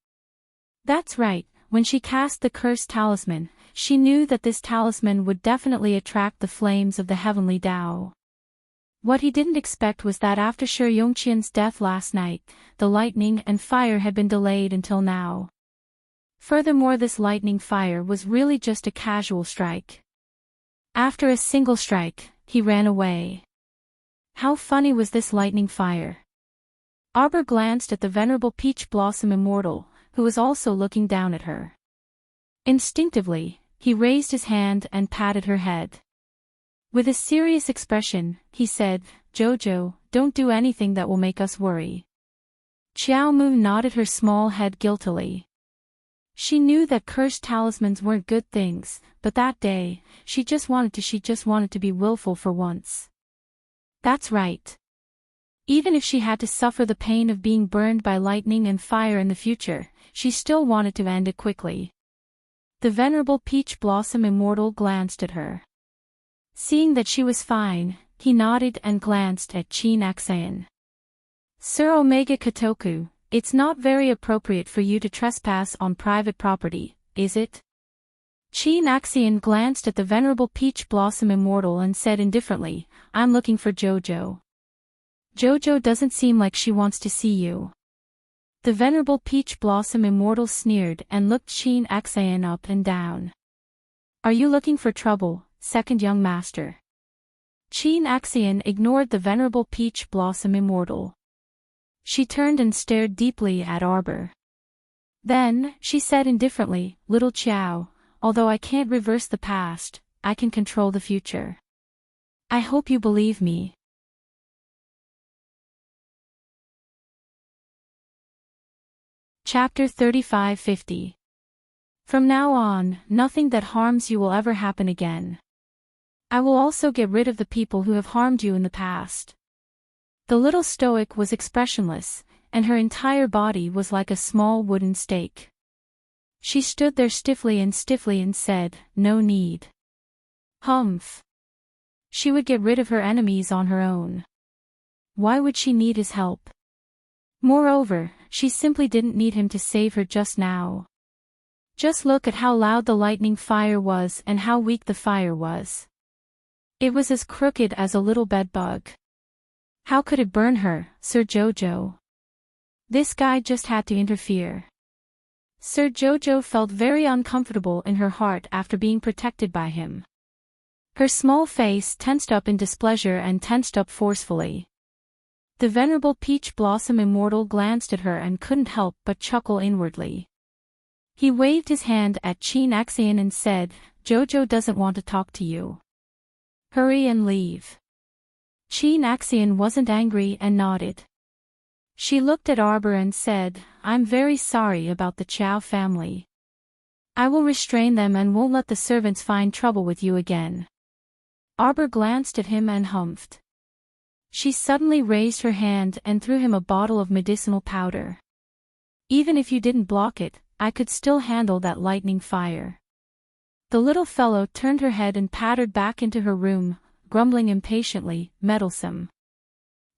That's right, when she cast the cursed talisman, she knew that this talisman would definitely attract the flames of the heavenly Tao. What he didn't expect was that after Shi Yongqian's death last night, the lightning and fire had been delayed until now. Furthermore, this lightning fire was really just a casual strike. After a single strike, he ran away. How funny was this lightning fire? Arbor glanced at the venerable Peach Blossom Immortal, who was also looking down at her. Instinctively, he raised his hand and patted her head. With a serious expression, he said, Jojo, don't do anything that will make us worry. Xiao Mu nodded her small head guiltily. She knew that cursed talismans weren't good things, but that day, she just wanted to be willful for once. That's right. Even if she had to suffer the pain of being burned by lightning and fire in the future, she still wanted to end it quickly. The venerable Peach Blossom Immortal glanced at her. Seeing that she was fine, he nodded and glanced at Chi Naxian. Sir Omega Kotoku, it's not very appropriate for you to trespass on private property, is it? Chi Naxian glanced at the venerable Peach Blossom Immortal and said indifferently, I'm looking for Jojo. Jojo doesn't seem like she wants to see you. The venerable Peach Blossom Immortal sneered and looked Chi Naxian up and down. Are you looking for trouble, second young master? Chi Naxian ignored the venerable Peach Blossom Immortal. She turned and stared deeply at Arbor. Then, she said indifferently, Little Qiao, although I can't reverse the past, I can control the future. I hope you believe me. Chapter 3550. From now on, nothing that harms you will ever happen again. I will also get rid of the people who have harmed you in the past. The little stoic was expressionless, and her entire body was like a small wooden stake. She stood there stiffly and said, "No need." Humph. She would get rid of her enemies on her own. Why would she need his help? Moreover, she simply didn't need him to save her just now. Just look at how loud the lightning fire was and how weak the fire was. It was as crooked as a little bedbug. How could it burn her, Sir Jojo? This guy just had to interfere. Sir Jojo felt very uncomfortable in her heart after being protected by him. Her small face tensed up in displeasure and tensed up forcefully. The venerable Peach Blossom Immortal glanced at her and couldn't help but chuckle inwardly. He waved his hand at Chin Axian and said, "Jojo doesn't want to talk to you. Hurry and leave." Chin Axian wasn't angry and nodded. She looked at Arbor and said, "I'm very sorry about the Chow family. I will restrain them and won't let the servants find trouble with you again." Arbor glanced at him and humphed. She suddenly raised her hand and threw him a bottle of medicinal powder. "Even if you didn't block it, I could still handle that lightning fire." The little fellow turned her head and pattered back into her room, grumbling impatiently, "Meddlesome."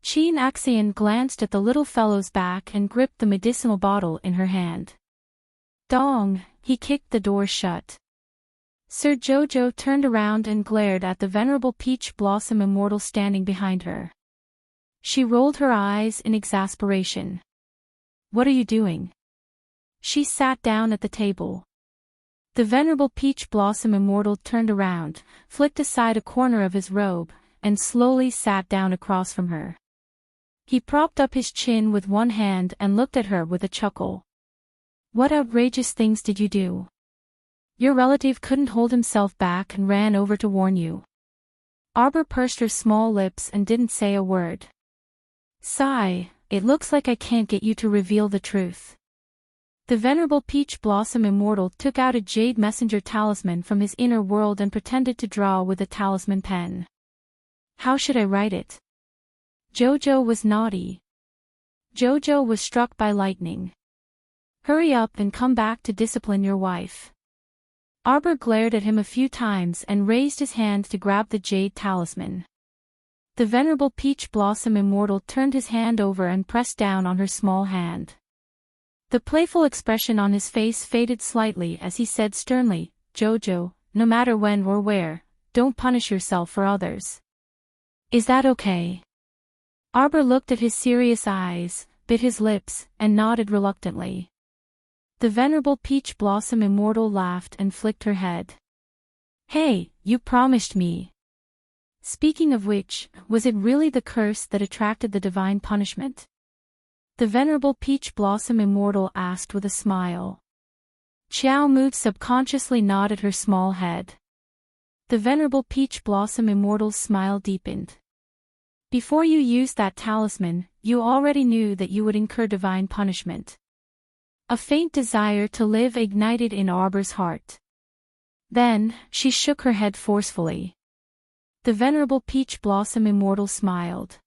Chin Axian glanced at the little fellow's back and gripped the medicinal bottle in her hand. Dong! He kicked the door shut. Sir Jojo turned around and glared at the venerable Peach Blossom Immortal standing behind her. She rolled her eyes in exasperation. "What are you doing?" She sat down at the table. The venerable Peach Blossom Immortal turned around, flicked aside a corner of his robe, and slowly sat down across from her. He propped up his chin with one hand and looked at her with a chuckle. "What outrageous things did you do? Your relative couldn't hold himself back and ran over to warn you." Arbor pursed her small lips and didn't say a word. "Sigh, it looks like I can't get you to reveal the truth." The venerable Peach Blossom Immortal took out a jade messenger talisman from his inner world and pretended to draw with a talisman pen. "How should I write it?" Jojo was naughty. Jojo was struck by lightning. "Hurry up and come back to discipline your wife." Arbor glared at him a few times and raised his hand to grab the jade talisman. The venerable Peach Blossom Immortal turned his hand over and pressed down on her small hand. The playful expression on his face faded slightly as he said sternly, "Jojo, no matter when or where, don't punish yourself for others. Is that okay?" Arbor looked at his serious eyes, bit his lips, and nodded reluctantly. The venerable Peach Blossom Immortal laughed and flicked her head. "Hey, you promised me." Speaking of which, was it really the curse that attracted the divine punishment? The venerable Peach Blossom Immortal asked with a smile. Xiao Mu subconsciously nodded her small head. The venerable Peach Blossom Immortal's smile deepened. "Before you used that talisman, you already knew that you would incur divine punishment." A faint desire to live ignited in Arbor's heart. Then, she shook her head forcefully. The venerable Peach Blossom Immortal smiled.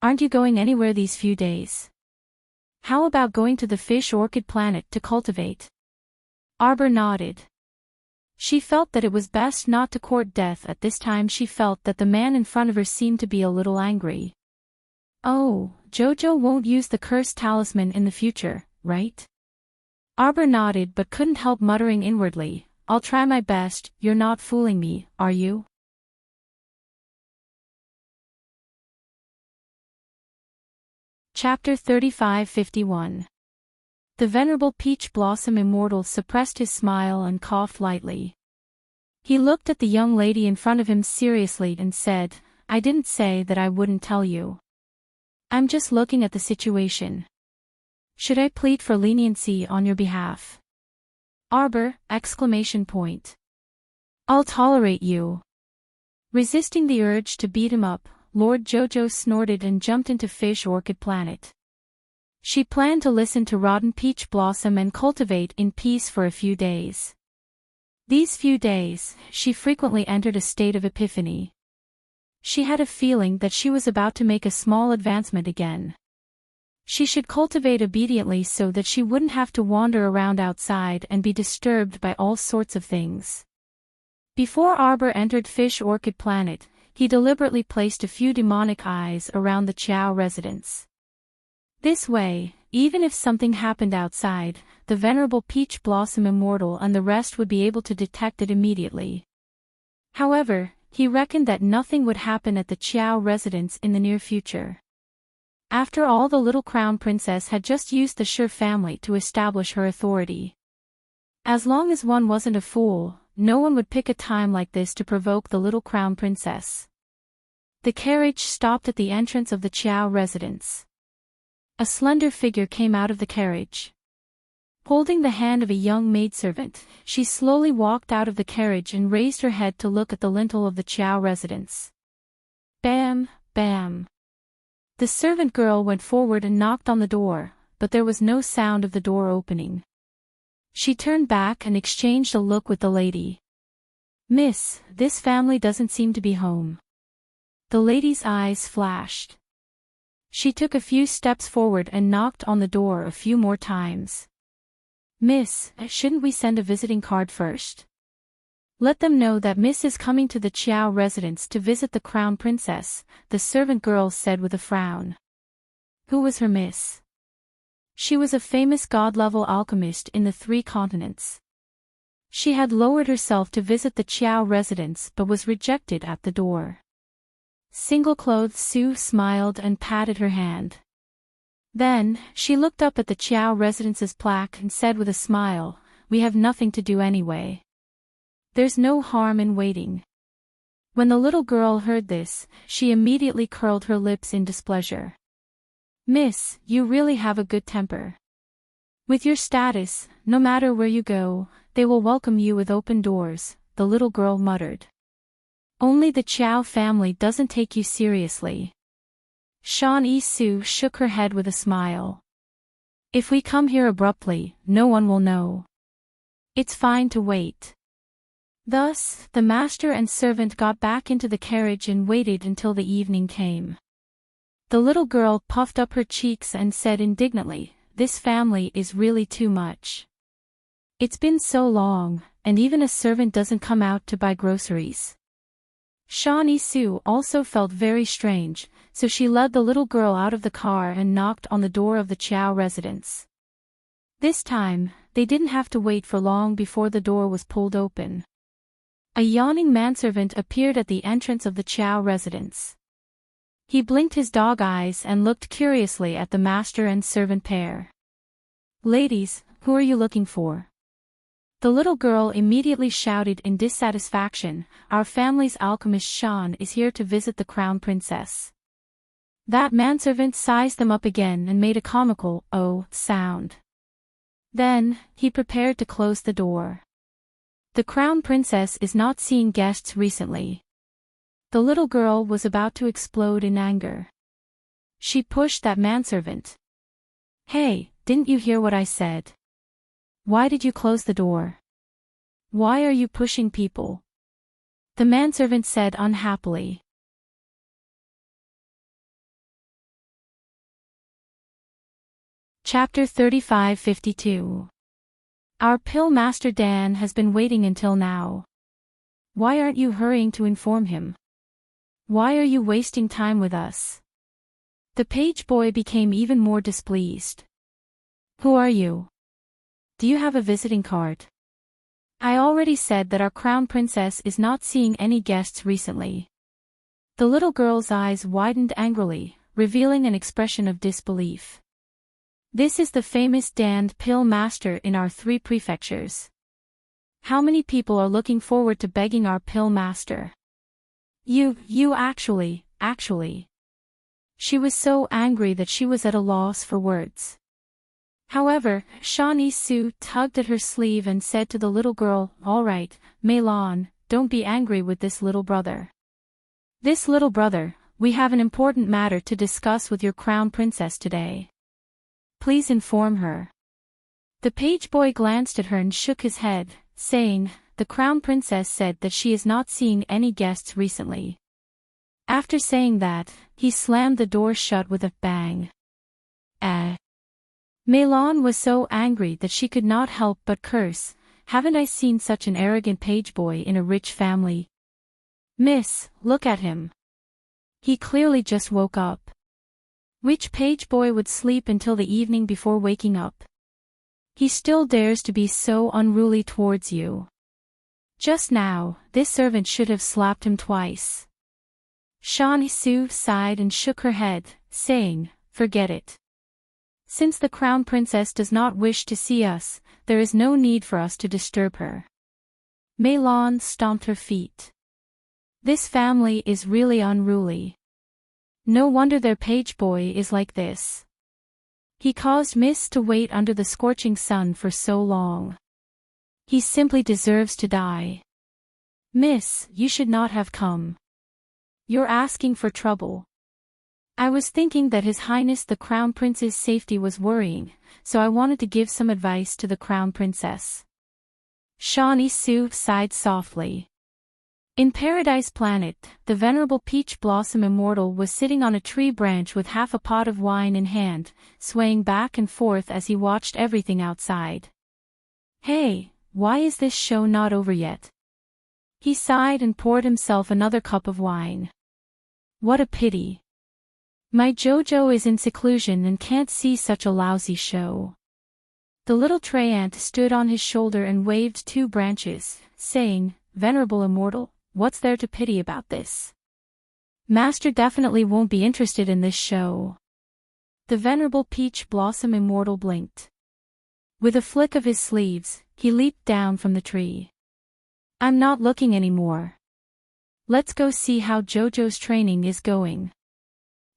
"Aren't you going anywhere these few days? How about going to the fish orchid planet to cultivate?" Arbor nodded. She felt that it was best not to court death at this time. She felt that the man in front of her seemed to be a little angry. "Oh, Jojo won't use the cursed talisman in the future, right?" Arbor nodded but couldn't help muttering inwardly, "I'll try my best. You're not fooling me, are you?" Chapter 3551. The venerable Peach Blossom Immortal suppressed his smile and coughed lightly. He looked at the young lady in front of him seriously and said, "I didn't say that I wouldn't tell you. I'm just looking at the situation. Should I plead for leniency on your behalf?" Arbor! Exclamation point. "I'll tolerate you." Resisting the urge to beat him up, Lord Jojo snorted and jumped into Fish Orchid Planet. She planned to listen to Rotten Peach Blossom and cultivate in peace for a few days. These few days, she frequently entered a state of epiphany. She had a feeling that she was about to make a small advancement again. She should cultivate obediently so that she wouldn't have to wander around outside and be disturbed by all sorts of things. Before Arbor entered Fish Orchid Planet, he deliberately placed a few demonic eyes around the Chow residence. This way, even if something happened outside, the venerable Peach Blossom Immortal and the rest would be able to detect it immediately. However, he reckoned that nothing would happen at the Chow residence in the near future. After all, the little crown princess had just used the Sure family to establish her authority. As long as one wasn't a fool, no one would pick a time like this to provoke the little crown princess. The carriage stopped at the entrance of the Chow residence. A slender figure came out of the carriage. Holding the hand of a young maidservant, she slowly walked out of the carriage and raised her head to look at the lintel of the Chow residence. Bam, bam. The servant girl went forward and knocked on the door, but there was no sound of the door opening. She turned back and exchanged a look with the lady. "Miss, this family doesn't seem to be home." The lady's eyes flashed. She took a few steps forward and knocked on the door a few more times. "Miss, shouldn't we send a visiting card first? Let them know that Miss is coming to the Chow residence to visit the crown princess," the servant girl said with a frown. Who was her miss? She was a famous god-level alchemist in the 3 continents. She had lowered herself to visit the Chow residence but was rejected at the door. Single-clothed Sue smiled and patted her hand. Then, she looked up at the Chow residence's plaque and said with a smile, "We have nothing to do anyway. There's no harm in waiting." When the little girl heard this, she immediately curled her lips in displeasure. "Miss, you really have a good temper. With your status, no matter where you go, they will welcome you with open doors," the little girl muttered. "Only the Chow family doesn't take you seriously." Shawnee Sue shook her head with a smile. "If we come here abruptly, no one will know. It's fine to wait." Thus, the master and servant got back into the carriage and waited until the evening came. The little girl puffed up her cheeks and said indignantly, "This family is really too much. It's been so long, and even a servant doesn't come out to buy groceries." Shawnee Sue also felt very strange, so she led the little girl out of the car and knocked on the door of the Chow residence. This time, they didn't have to wait for long before the door was pulled open. A yawning manservant appeared at the entrance of the Chow residence. He blinked his dog eyes and looked curiously at the master and servant pair. "Ladies, who are you looking for?" The little girl immediately shouted in dissatisfaction, "Our family's alchemist Sean is here to visit the crown princess." That manservant sized them up again and made a comical "oh" sound. Then, he prepared to close the door. "The crown princess is not seeing guests recently." The little girl was about to explode in anger. She pushed that manservant. "Hey, didn't you hear what I said? Why did you close the door? Why are you pushing people?" the manservant said unhappily. Chapter 3552. Our Pill Master Dan has been waiting until now. Why aren't you hurrying to inform him? Why are you wasting time with us? The page boy became even more displeased. "Who are you? Do you have a visiting card? I already said that our crown princess is not seeing any guests recently." The little girl's eyes widened angrily, revealing an expression of disbelief. "This is the famous Dan Pill Master in our 3 prefectures. How many people are looking forward to begging our Pill Master? You actually. She was so angry that she was at a loss for words. However, Shawnee Sue tugged at her sleeve and said to the little girl, "All right, Meilon, don't be angry with this little brother. This little brother, we have an important matter to discuss with your crown princess today. Please inform her. The page boy glanced at her and shook his head, saying, the crown princess said that she is not seeing any guests recently. After saying that, he slammed the door shut with a bang. Melon was so angry that she could not help but curse. Haven't I seen such an arrogant page boy in a rich family? Miss, look at him. He clearly just woke up. Which page boy would sleep until the evening before waking up? He still dares to be so unruly towards you. Just now, this servant should have slapped him twice. Shanisu sighed and shook her head, saying, forget it. Since the crown princess does not wish to see us, there is no need for us to disturb her. Melon stomped her feet. This family is really unruly. No wonder their page boy is like this. He caused Miss to wait under the scorching sun for so long. He simply deserves to die. Miss, you should not have come. You're asking for trouble. I was thinking that His Highness the Crown Prince's safety was worrying, so I wanted to give some advice to the Crown Princess. Shanisu sighed softly. In Paradise Planet, the venerable Peach Blossom Immortal was sitting on a tree branch with half a pot of wine in hand, swaying back and forth as he watched everything outside. Hey, why is this show not over yet? He sighed and poured himself another cup of wine. What a pity. My Jojo is in seclusion and can't see such a lousy show. The little tray ant stood on his shoulder and waved two branches, saying, Venerable Immortal, what's there to pity about this? Master definitely won't be interested in this show. The venerable Peach Blossom Immortal blinked. With a flick of his sleeves, he leaped down from the tree. I'm not looking anymore. Let's go see how Jojo's training is going.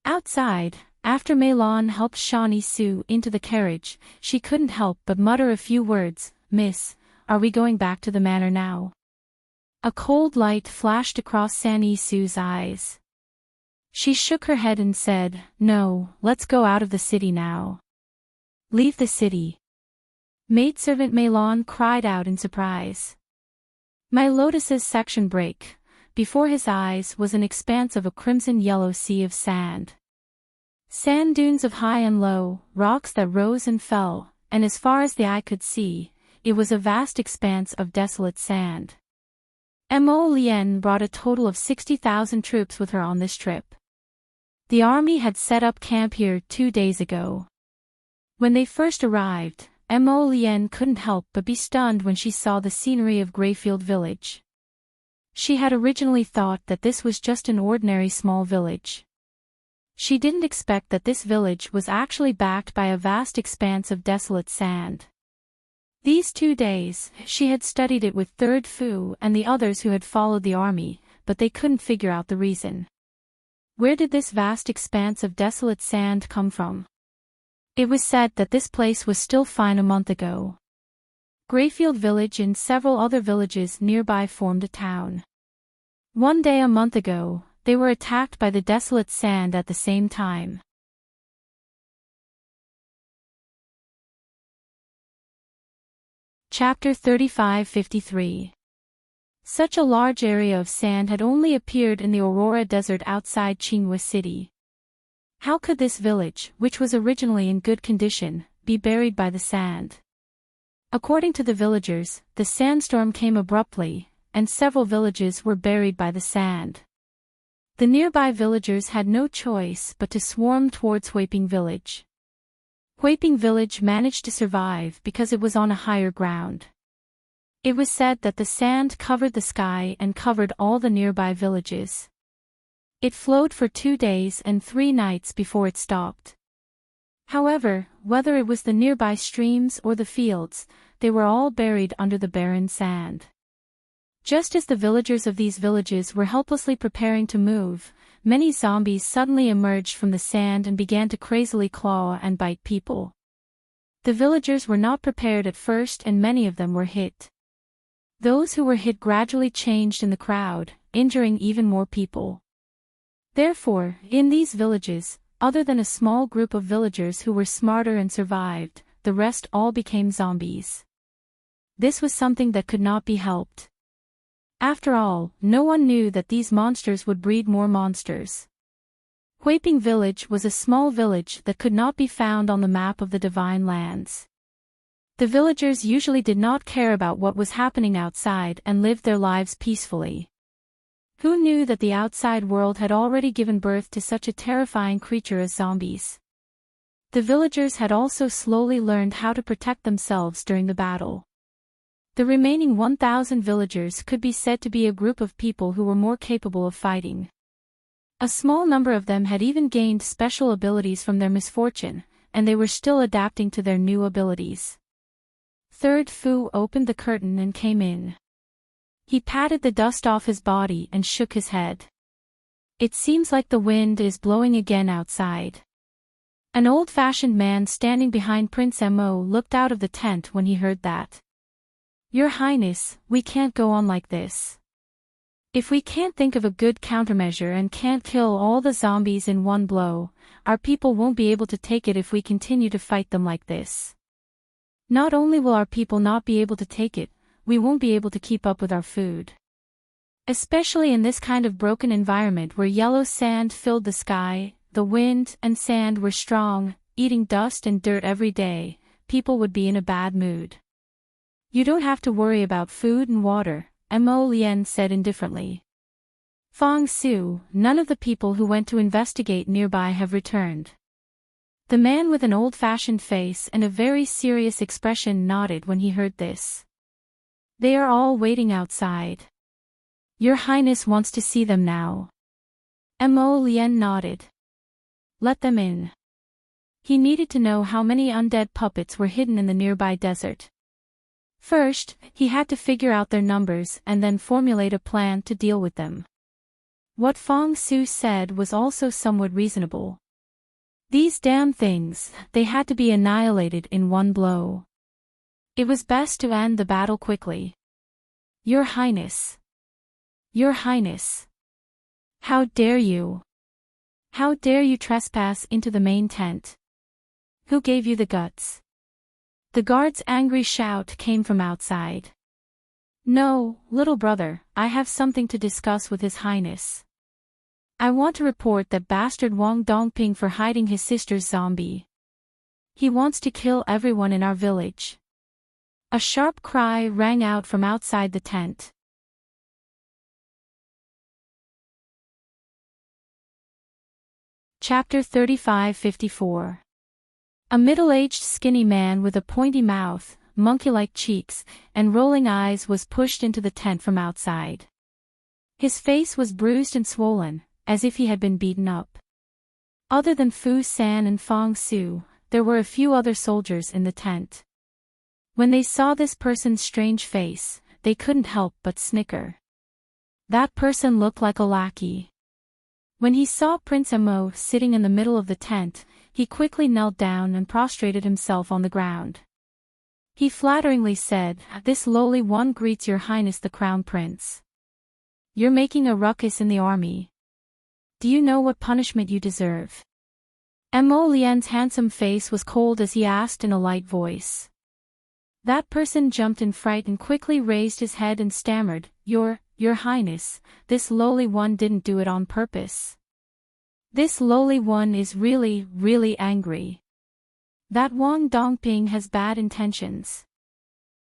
Outside, after Melon helped Shanisu into the carriage, she couldn't help but mutter a few words. Miss, are we going back to the manor now? A cold light flashed across Sanisu's eyes. She shook her head and said, No, let's go out of the city now. Leave the city. Maidservant Melon cried out in surprise. My Lotus's section break. Before his eyes was an expanse of a crimson-yellow sea of sand. Sand dunes of high and low, rocks that rose and fell, and as far as the eye could see, it was a vast expanse of desolate sand. Mo Lien brought a total of 60,000 troops with her on this trip. The army had set up camp here 2 days ago. When they first arrived, Mo Lien couldn't help but be stunned when she saw the scenery of Greyfield Village. She had originally thought that this was just an ordinary small village. She didn't expect that this village was actually backed by a vast expanse of desolate sand. These 2 days, she had studied it with Third Fu and the others who had followed the army, but they couldn't figure out the reason. Where did this vast expanse of desolate sand come from? It was said that this place was still fine a month ago. Greyfield Village and several other villages nearby formed a town. One day a month ago, they were attacked by the desolate sand at the same time. Chapter 3553. Such a large area of sand had only appeared in the Aurora Desert outside Qinghua City. How could this village, which was originally in good condition, be buried by the sand? According to the villagers, the sandstorm came abruptly, and several villages were buried by the sand. The nearby villagers had no choice but to swarm towards Huiping Village. Huiping Village managed to survive because it was on a higher ground. It was said that the sand covered the sky and covered all the nearby villages. It flowed for 2 days and 3 nights before it stopped. However, whether it was the nearby streams or the fields, they were all buried under the barren sand. Just as the villagers of these villages were helplessly preparing to move, many zombies suddenly emerged from the sand and began to crazily claw and bite people. The villagers were not prepared at first and many of them were hit. Those who were hit gradually changed in the crowd, injuring even more people. Therefore, in these villages, other than a small group of villagers who were smarter and survived, the rest all became zombies. This was something that could not be helped. After all, no one knew that these monsters would breed more monsters. Huiping Village was a small village that could not be found on the map of the Divine Lands. The villagers usually did not care about what was happening outside and lived their lives peacefully. Who knew that the outside world had already given birth to such a terrifying creature as zombies? The villagers had also slowly learned how to protect themselves during the battle. The remaining 1,000 villagers could be said to be a group of people who were more capable of fighting. A small number of them had even gained special abilities from their misfortune, and they were still adapting to their new abilities. Third Fu opened the curtain and came in. He patted the dust off his body and shook his head. It seems like the wind is blowing again outside. An old-fashioned man standing behind Prince Mo looked out of the tent when he heard that. Your Highness, we can't go on like this. If we can't think of a good countermeasure and can't kill all the zombies in one blow, our people won't be able to take it if we continue to fight them like this. Not only will our people not be able to take it, we won't be able to keep up with our food. Especially in this kind of broken environment where yellow sand filled the sky, the wind and sand were strong, eating dust and dirt every day, people would be in a bad mood. You don't have to worry about food and water, Mo Lian said indifferently. Fong Su, none of the people who went to investigate nearby have returned. The man with an old-fashioned face and a very serious expression nodded when he heard this. They are all waiting outside. Your Highness wants to see them now. Mo Lian nodded. Let them in. He needed to know how many undead puppets were hidden in the nearby desert. First, he had to figure out their numbers and then formulate a plan to deal with them. What Fong Su said was also somewhat reasonable. These damn things, they had to be annihilated in one blow. It was best to end the battle quickly. Your Highness. Your Highness. How dare you? How dare you trespass into the main tent? Who gave you the guts? The guard's angry shout came from outside. No, little brother, I have something to discuss with His Highness. I want to report that bastard Wang Dongping for hiding his sister's zombie. He wants to kill everyone in our village. A sharp cry rang out from outside the tent. Chapter 35-54. A middle-aged skinny man with a pointy mouth, monkey-like cheeks, and rolling eyes was pushed into the tent from outside. His face was bruised and swollen, as if he had been beaten up. Other than Fu San and Fong Su, there were a few other soldiers in the tent. When they saw this person's strange face, they couldn't help but snicker. That person looked like a lackey. When he saw Prince Mo sitting in the middle of the tent, he quickly knelt down and prostrated himself on the ground. He flatteringly said, "This lowly one greets Your Highness the Crown Prince. You're making a ruckus in the army. Do you know what punishment you deserve?" Mo Lian's handsome face was cold as he asked in a light voice. That person jumped in fright and quickly raised his head and stammered, Your Highness, this lowly one didn't do it on purpose. This lowly one is really, really angry. That Wang Dongping has bad intentions.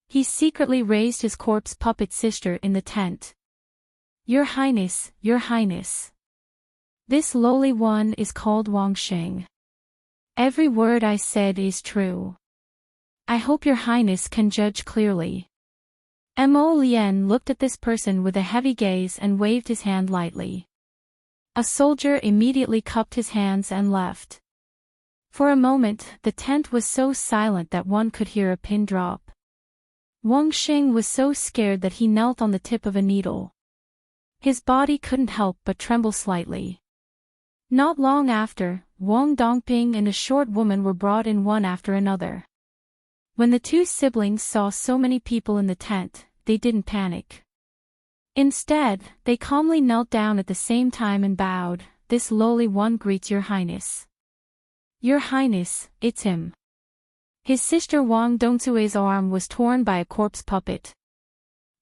He secretly raised his corpse puppet sister in the tent. Your Highness, Your Highness. This lowly one is called Wang Xing. Every word I said is true. I hope Your Highness can judge clearly. Mo Lian looked at this person with a heavy gaze and waved his hand lightly. A soldier immediately cupped his hands and left. For a moment, the tent was so silent that one could hear a pin drop. Wang Xing was so scared that he knelt on the tip of a needle. His body couldn't help but tremble slightly. Not long after, Wang Dongping and a short woman were brought in one after another. When the two siblings saw so many people in the tent, they didn't panic. Instead, they calmly knelt down at the same time and bowed, this lowly one greets your highness. Your highness, it's him. His sister Wang Dongsue's arm was torn by a corpse puppet.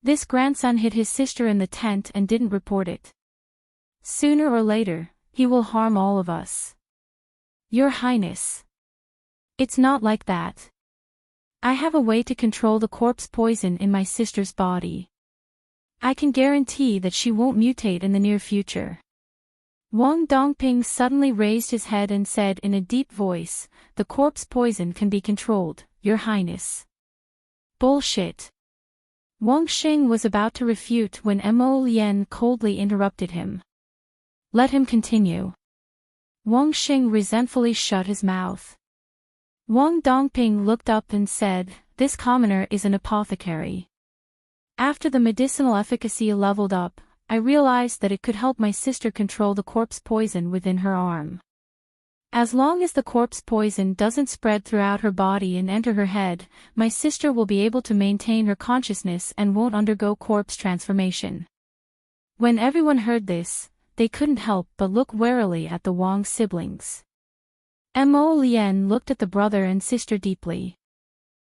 This grandson hid his sister in the tent and didn't report it. Sooner or later, he will harm all of us. Your highness. It's not like that. I have a way to control the corpse poison in my sister's body. I can guarantee that she won't mutate in the near future. Wang Dongping suddenly raised his head and said in a deep voice, the corpse poison can be controlled, your highness. Bullshit. Wang Xing was about to refute when Mo Lian coldly interrupted him. Let him continue. Wang Xing resentfully shut his mouth. Wang Dongping looked up and said, this commoner is an apothecary. After the medicinal efficacy leveled up, I realized that it could help my sister control the corpse poison within her arm. As long as the corpse poison doesn't spread throughout her body and enter her head, my sister will be able to maintain her consciousness and won't undergo corpse transformation. When everyone heard this, they couldn't help but look warily at the Wang siblings. Mo Lian looked at the brother and sister deeply.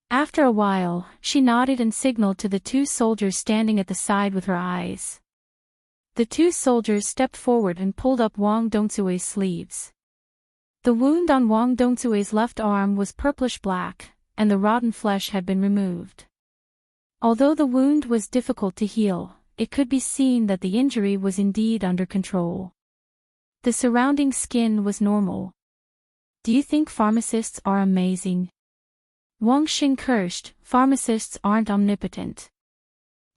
After a while, she nodded and signaled to the two soldiers standing at the side with her eyes. The two soldiers stepped forward and pulled up Wang Dongsue's sleeves. The wound on Wang Dongsue's left arm was purplish-black, and the rotten flesh had been removed. Although the wound was difficult to heal, it could be seen that the injury was indeed under control. The surrounding skin was normal. Do you think pharmacists are amazing? Wang Xing cursed, pharmacists aren't omnipotent.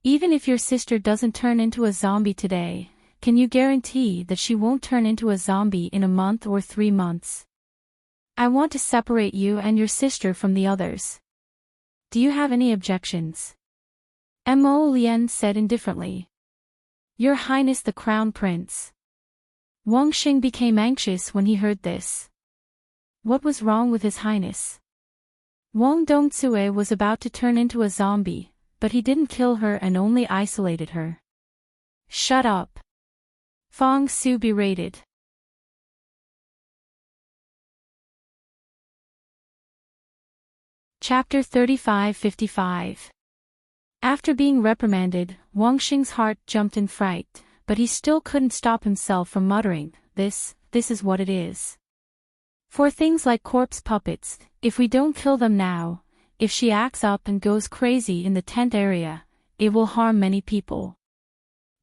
Even if your sister doesn't turn into a zombie today, can you guarantee that she won't turn into a zombie in a month or 3 months? I want to separate you and your sister from the others. Do you have any objections? Mo Lian said indifferently. Your Highness the Crown Prince. Wang Xing became anxious when he heard this. What was wrong with His Highness? Wang Dongzue was about to turn into a zombie, but he didn't kill her and only isolated her. Shut up. Fang Su berated. Chapter 35-55. After being reprimanded, Wang Xing's heart jumped in fright, but he still couldn't stop himself from muttering, this is what it is. For things like corpse puppets, if we don't kill them now, if she acts up and goes crazy in the tent area, it will harm many people.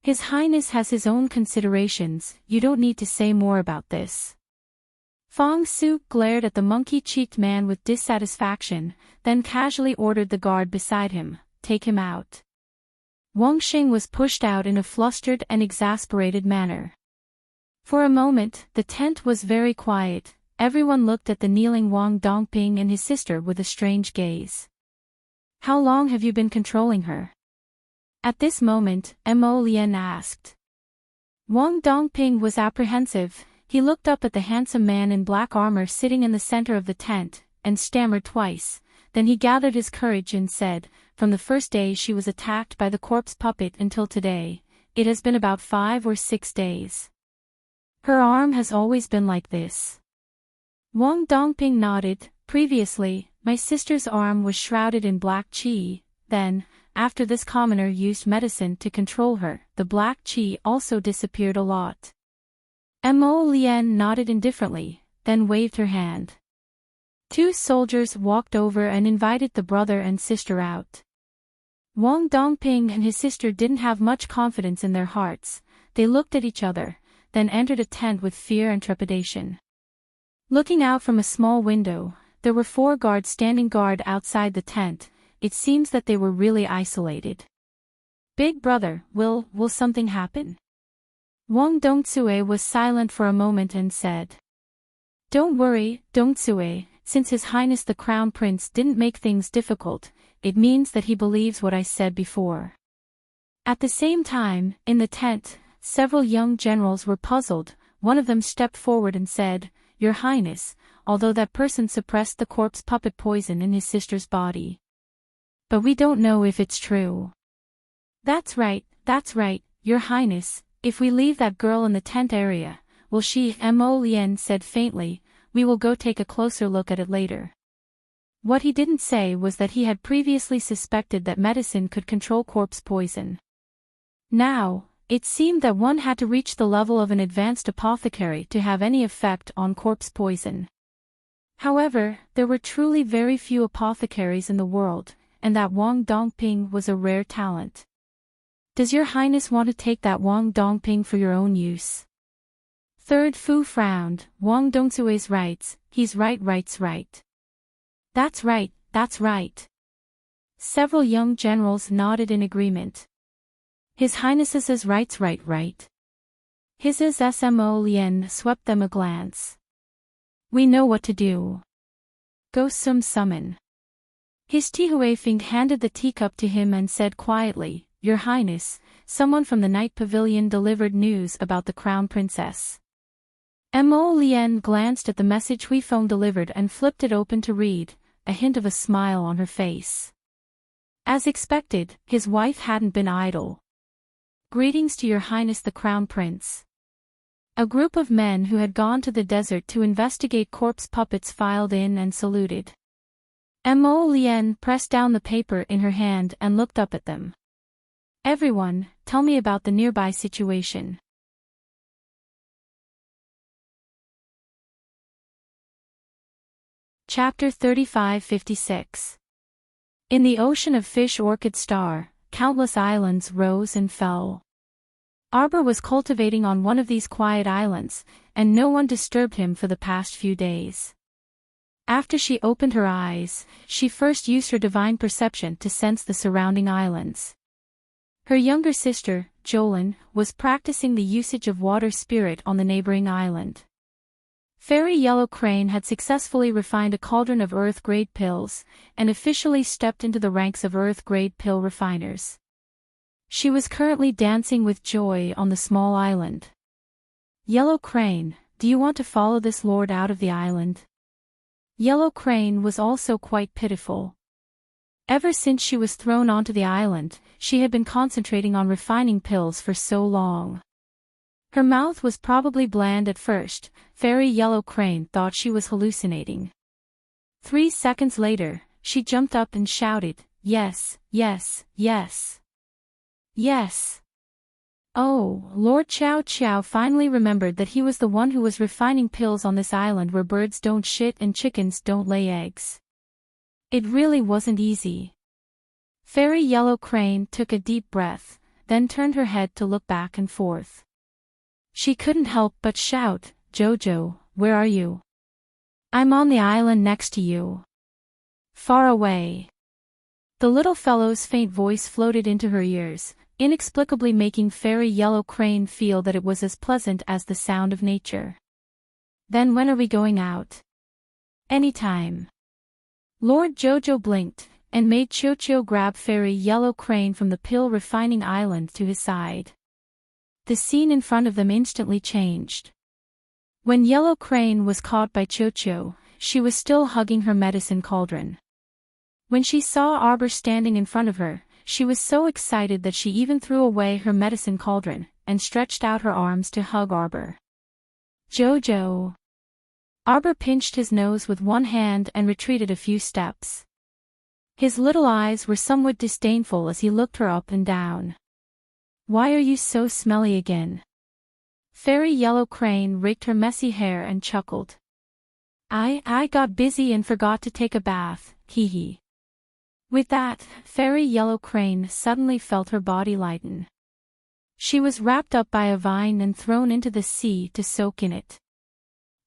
His Highness has his own considerations, you don't need to say more about this. Fang Su glared at the monkey-cheeked man with dissatisfaction, then casually ordered the guard beside him, take him out. Wang Xing was pushed out in a flustered and exasperated manner. For a moment, the tent was very quiet, everyone looked at the kneeling Wang Dongping and his sister with a strange gaze. How long have you been controlling her? At this moment, Mo Lian asked. Wang Dongping was apprehensive, he looked up at the handsome man in black armor sitting in the center of the tent, and stammered twice, then he gathered his courage and said, from the first day she was attacked by the corpse puppet until today, it has been about 5 or 6 days. Her arm has always been like this. Wang Dongping nodded, previously, my sister's arm was shrouded in black qi, then, after this commoner used medicine to control her, the black qi also disappeared a lot. Mo Lian nodded indifferently, then waved her hand. 2 soldiers walked over and invited the brother and sister out. Wang Dongping and his sister didn't have much confidence in their hearts, they looked at each other, then entered a tent with fear and trepidation. Looking out from a small window, there were 4 guards standing guard outside the tent, it seems that they were really isolated. Big brother, will something happen? Wang Dongzue was silent for a moment and said. Don't worry, Dongzue, since His Highness the Crown Prince didn't make things difficult, it means that he believes what I said before. At the same time, in the tent, several young generals were puzzled, one of them stepped forward and said, Your Highness, although that person suppressed the corpse puppet poison in his sister's body. But we don't know if it's true. That's right, Your Highness, if we leave that girl in the tent area, will she? Mo Lien said faintly, we will go take a closer look at it later. What he didn't say was that he had previously suspected that medicine could control corpse poison. Now, it seemed that one had to reach the level of an advanced apothecary to have any effect on corpse poison. However, there were truly very few apothecaries in the world, and that Wang Dongping was a rare talent. Does your highness want to take that Wang Dongping for your own use? Third Fu frowned. Wang Dongzue's right, he's right. That's right, that's right. Several young generals nodded in agreement. His Highness's is right. His SMO Lien swept them a glance. We know what to do. Go summon. His Tihuefing handed the teacup to him and said quietly, Your Highness, someone from the night pavilion delivered news about the crown princess. Mo Lien glanced at the message Huifeng delivered and flipped it open to read, a hint of a smile on her face. As expected, his wife hadn't been idle. Greetings to Your Highness the Crown Prince. A group of men who had gone to the desert to investigate corpse puppets filed in and saluted. Mo Lien pressed down the paper in her hand and looked up at them. Everyone, tell me about the nearby situation. Chapter 35-56. In the ocean of fish orchid star, countless islands rose and fell. Arbor was cultivating on one of these quiet islands, and no one disturbed him for the past few days. After she opened her eyes, she first used her divine perception to sense the surrounding islands. Her younger sister, Jolin, was practicing the usage of water spirit on the neighboring island. Fairy Yellow Crane had successfully refined a cauldron of Earth-grade pills, and officially stepped into the ranks of Earth-grade pill refiners. She was currently dancing with joy on the small island. Yellow Crane, do you want to follow this lord out of the island? Yellow Crane was also quite pitiful. Ever since she was thrown onto the island, she had been concentrating on refining pills for so long. Her mouth was probably bland at first. Fairy Yellow Crane thought she was hallucinating. 3 seconds later, she jumped up and shouted, Yes. Oh, Lord Chow Chow finally remembered that he was the one who was refining pills on this island where birds don't shit and chickens don't lay eggs. It really wasn't easy. Fairy Yellow Crane took a deep breath, then turned her head to look back and forth. She couldn't help but shout, Jojo, where are you? I'm on the island next to you. Far away. The little fellow's faint voice floated into her ears, inexplicably making Fairy Yellow Crane feel that it was as pleasant as the sound of nature. Then when are we going out? Anytime. Lord Jojo blinked, and made Chocho grab Fairy Yellow Crane from the pill refining island to his side. The scene in front of them instantly changed. When Yellow Crane was caught by Chocho, she was still hugging her medicine cauldron. When she saw Arbor standing in front of her, she was so excited that she even threw away her medicine cauldron, and stretched out her arms to hug Arbor. Jojo. Arbor pinched his nose with one hand and retreated a few steps. His little eyes were somewhat disdainful as he looked her up and down. Why are you so smelly again? Fairy Yellow Crane raked her messy hair and chuckled. I got busy and forgot to take a bath, hee. With that, Fairy Yellow Crane suddenly felt her body lighten. She was wrapped up by a vine and thrown into the sea to soak in it.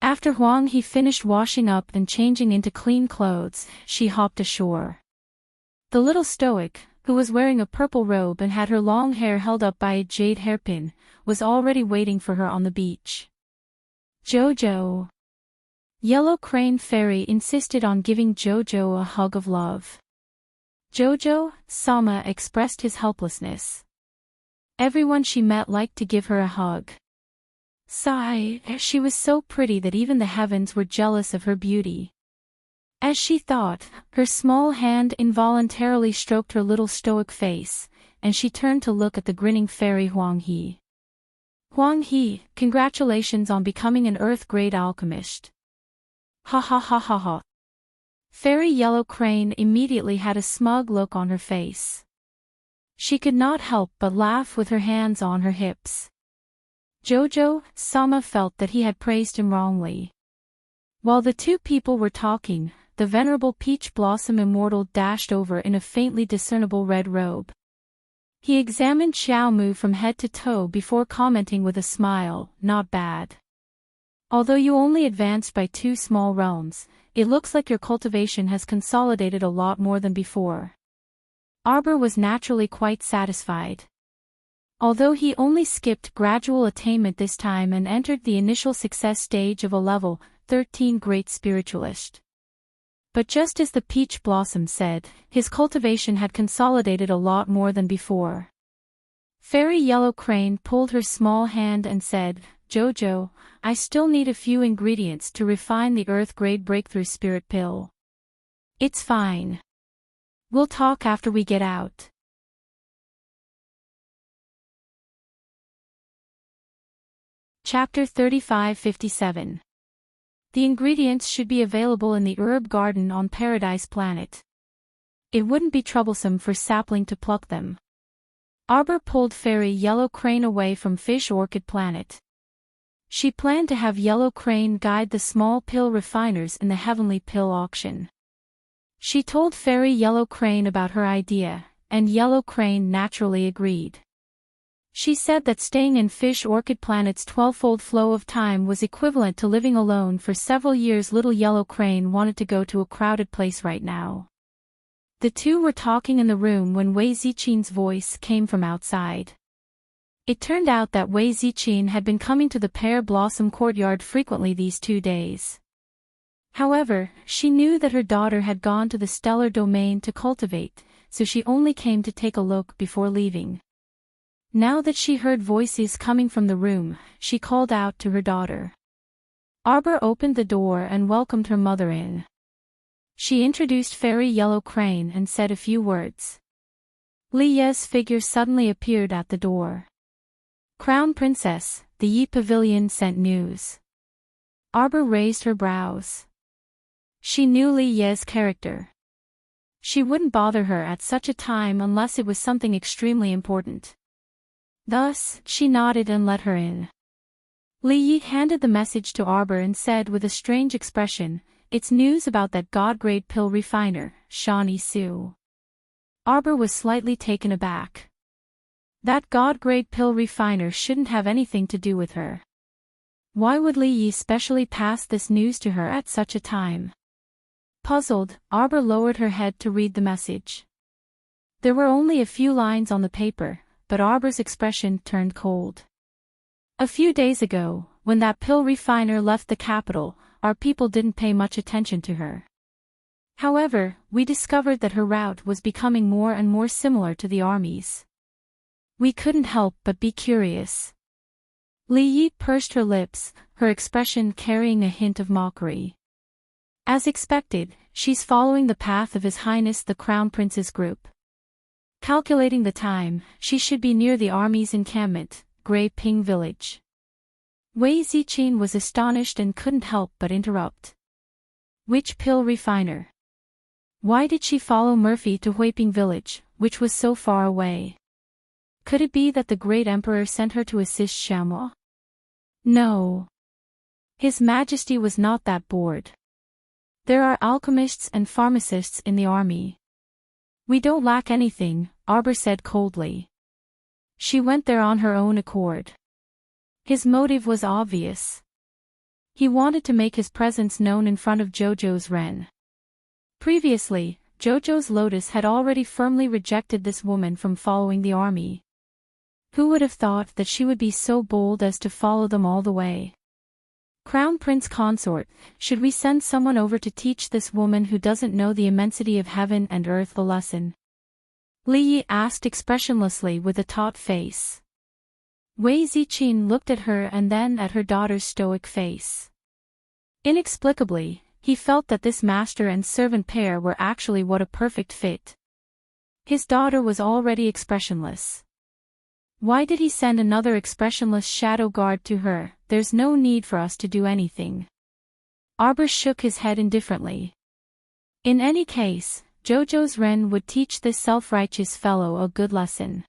After Huang He finished washing up and changing into clean clothes, she hopped ashore. The little stoic, who was wearing a purple robe and had her long hair held up by a jade hairpin, was already waiting for her on the beach. Jojo. Yellow Crane Fairy insisted on giving Jojo a hug of love. Jojo, Sama expressed his helplessness. Everyone she met liked to give her a hug. Sigh, she was so pretty that even the heavens were jealous of her beauty. As she thought, her small hand involuntarily stroked her little stoic face, and she turned to look at the grinning fairy Huang He. Huang He, congratulations on becoming an Earth-grade alchemist. Ha ha ha ha ha. Fairy Yellow Crane immediately had a smug look on her face. She could not help but laugh with her hands on her hips. Jojo-sama felt that he had praised him wrongly. While the two people were talking, the venerable Peach Blossom Immortal dashed over in a faintly discernible red robe. He examined Xiaomu from head to toe before commenting with a smile, "Not bad. Although you only advanced by 2 small realms, it looks like your cultivation has consolidated a lot more than before." Arbor was naturally quite satisfied. Although he only skipped gradual attainment this time and entered the initial success stage of a level 13 Great Spiritualist. But just as the Peach Blossom said, his cultivation had consolidated a lot more than before. Fairy Yellow Crane pulled her small hand and said, "Jojo, I still need a few ingredients to refine the Earth-grade Breakthrough Spirit Pill." "It's fine. We'll talk after we get out." Chapter 3557. The ingredients should be available in the herb garden on Paradise Planet. It wouldn't be troublesome for Sapling to pluck them. Arbor pulled Fairy Yellow Crane away from Fish Orchid Planet. She planned to have Yellow Crane guide the small pill refiners in the Heavenly Pill Auction. She told Fairy Yellow Crane about her idea, and Yellow Crane naturally agreed. She said that staying in Fish Orchid Planet's 12-fold flow of time was equivalent to living alone for several years. Little Yellow Crane wanted to go to a crowded place right now. The two were talking in the room when Wei Zichin's voice came from outside. It turned out that Wei Zichin had been coming to the Pear Blossom Courtyard frequently these 2 days. However, she knew that her daughter had gone to the Stellar Domain to cultivate, so she only came to take a look before leaving. Now that she heard voices coming from the room, she called out to her daughter. Arbor opened the door and welcomed her mother in. She introduced Fairy Yellow Crane and said a few words. Li Ye's figure suddenly appeared at the door. "Crown Princess, the Yi Pavilion sent news." Arbor raised her brows. She knew Li Ye's character. She wouldn't bother her at such a time unless it was something extremely important. Thus, she nodded and let her in. Li Yi handed the message to Arbor and said with a strange expression, "It's news about that God-grade pill refiner, Shawnee Su." Arbor was slightly taken aback. That God-grade pill refiner shouldn't have anything to do with her. Why would Li Yi specially pass this news to her at such a time? Puzzled, Arbor lowered her head to read the message. There were only a few lines on the paper, but Arbor's expression turned cold. "A few days ago, when that pill refiner left the capital, our people didn't pay much attention to her. However, we discovered that her route was becoming more and more similar to the army's. We couldn't help but be curious." Li Yi pursed her lips, her expression carrying a hint of mockery. "As expected, she's following the path of His Highness the Crown Prince's group. Calculating the time, she should be near the army's encampment, Grey Ping Village." Wei Zichin was astonished and couldn't help but interrupt. "Which pill refiner? Why did she follow Murphy to Huiping Village, which was so far away? Could it be that the great emperor sent her to assist Xiaomo?" No. His Majesty was not that bored. There are alchemists and pharmacists in the army. "We don't lack anything," Arbor said coldly. "She went there on her own accord." His motive was obvious. He wanted to make his presence known in front of Jojo's Ren. Previously, Jojo's Lotus had already firmly rejected this woman from following the army. Who would have thought that she would be so bold as to follow them all the way? "Crown Prince Consort, should we send someone over to teach this woman who doesn't know the immensity of heaven and earth a lesson?" Li Yi asked expressionlessly with a taut face. Wei Zichin looked at her and then at her daughter's stoic face. Inexplicably, he felt that this master and servant pair were actually what a perfect fit. His daughter was already expressionless. Why did he send another expressionless shadow guard to her? There's no need for us to do anything. Arbor shook his head indifferently. In any case, Jojo's Ren would teach this self-righteous fellow a good lesson.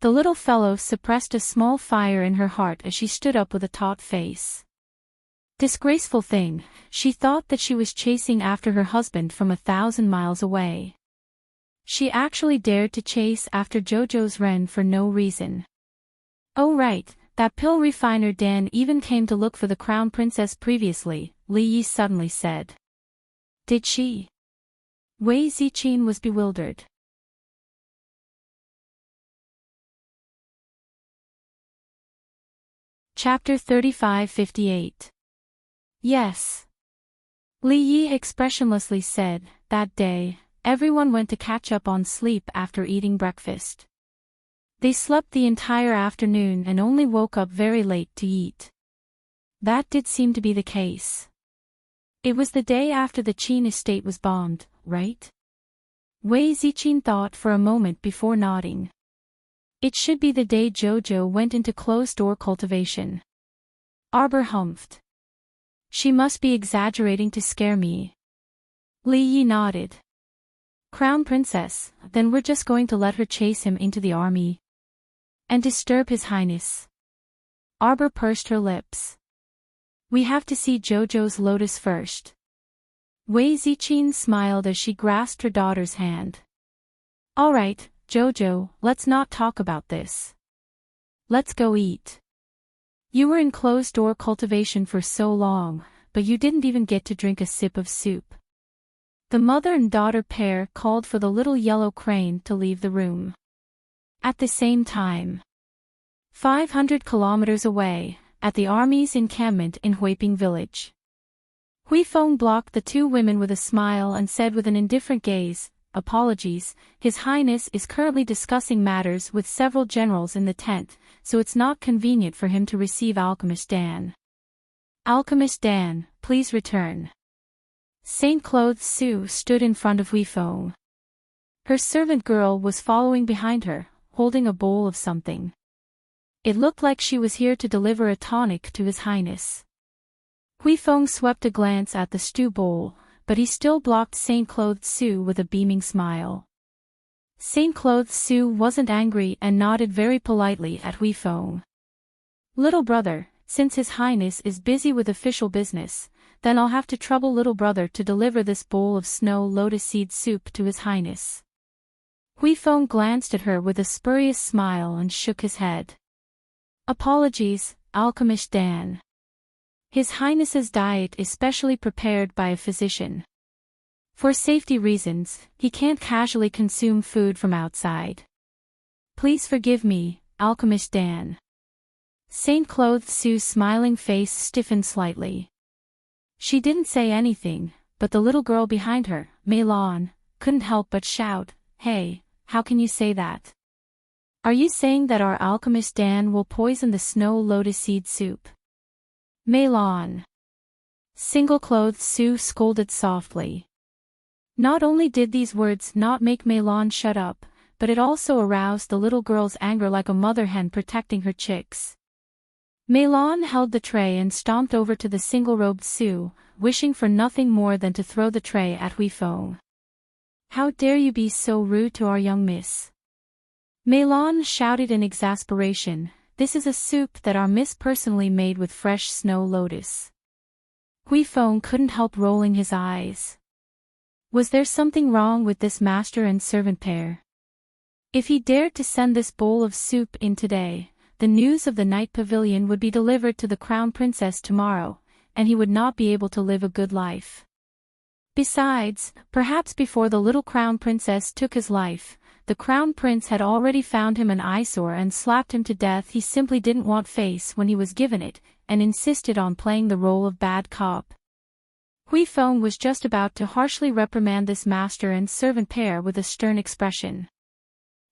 The little fellow suppressed a small fire in her heart as she stood up with a taut face. Disgraceful thing, she thought that she was chasing after her husband from 1,000 miles away. She actually dared to chase after Jojo's Ren for no reason. Oh right, that pill refiner Dan even came to look for the crown princess previously, Li Yi suddenly said. Did she? Wei Ziqin was bewildered. Chapter 35-58. Yes. Li Yi expressionlessly said, that day, everyone went to catch up on sleep after eating breakfast. They slept the entire afternoon and only woke up very late to eat. That did seem to be the case. It was the day after the Qin estate was bombed, right? Wei Ziqin thought for a moment before nodding. It should be the day Jojo went into closed-door cultivation. Arbor humphed. She must be exaggerating to scare me. Li Yi nodded. Crown Princess, then we're just going to let her chase him into the army. And disturb His Highness. Arbor pursed her lips. We have to see Jojo's lotus first. Wei Ziqin smiled as she grasped her daughter's hand. All right, Jojo, let's not talk about this. Let's go eat. You were in closed-door cultivation for so long, but you didn't even get to drink a sip of soup. The mother and daughter pair called for the little yellow crane to leave the room. At the same time, 500 kilometers away, at the army's encampment in Huiping village. Huifeng blocked the two women with a smile and said with an indifferent gaze, apologies, His Highness is currently discussing matters with several generals in the tent, so it's not convenient for him to receive Alchemist Dan. Alchemist Dan, please return. Saint Clothes Sue stood in front of Huifeng. Her servant girl was following behind her, holding a bowl of something. It looked like she was here to deliver a tonic to His Highness. Huifeng swept a glance at the stew bowl, but he still blocked Saint Clothes Sue with a beaming smile. Saint Clothes Sue wasn't angry and nodded very politely at Huifeng. Little brother, since His Highness is busy with official business, then I'll have to trouble little brother to deliver this bowl of snow lotus seed soup to His Highness. Huifeng glanced at her with a spurious smile and shook his head. Apologies, Alchemist Dan. His Highness's diet is specially prepared by a physician. For safety reasons, he can't casually consume food from outside. Please forgive me, Alchemist Dan. Saint Clothes Sue's smiling face stiffened slightly. She didn't say anything, but the little girl behind her, Meilon, couldn't help but shout, Hey, how can you say that? Are you saying that our Alchemist Dan will poison the snow lotus seed soup? Meilon. Single Clothes Sue scolded softly. Not only did these words not make Meilon shut up, but it also aroused the little girl's anger like a mother hen protecting her chicks. Meilon held the tray and stomped over to the single-robed Sue, wishing for nothing more than to throw the tray at Huifeng. How dare you be so rude to our young miss? Meilon shouted in exasperation, This is a soup that our miss personally made with fresh snow lotus. Huifeng couldn't help rolling his eyes. Was there something wrong with this master and servant pair? If he dared to send this bowl of soup in today, the news of the night pavilion would be delivered to the crown princess tomorrow, and he would not be able to live a good life. Besides, perhaps before the little crown princess took his life, the crown prince had already found him an eyesore and slapped him to death. He simply didn't want face when he was given it, and insisted on playing the role of bad cop. Huifeng was just about to harshly reprimand this master and servant pair with a stern expression.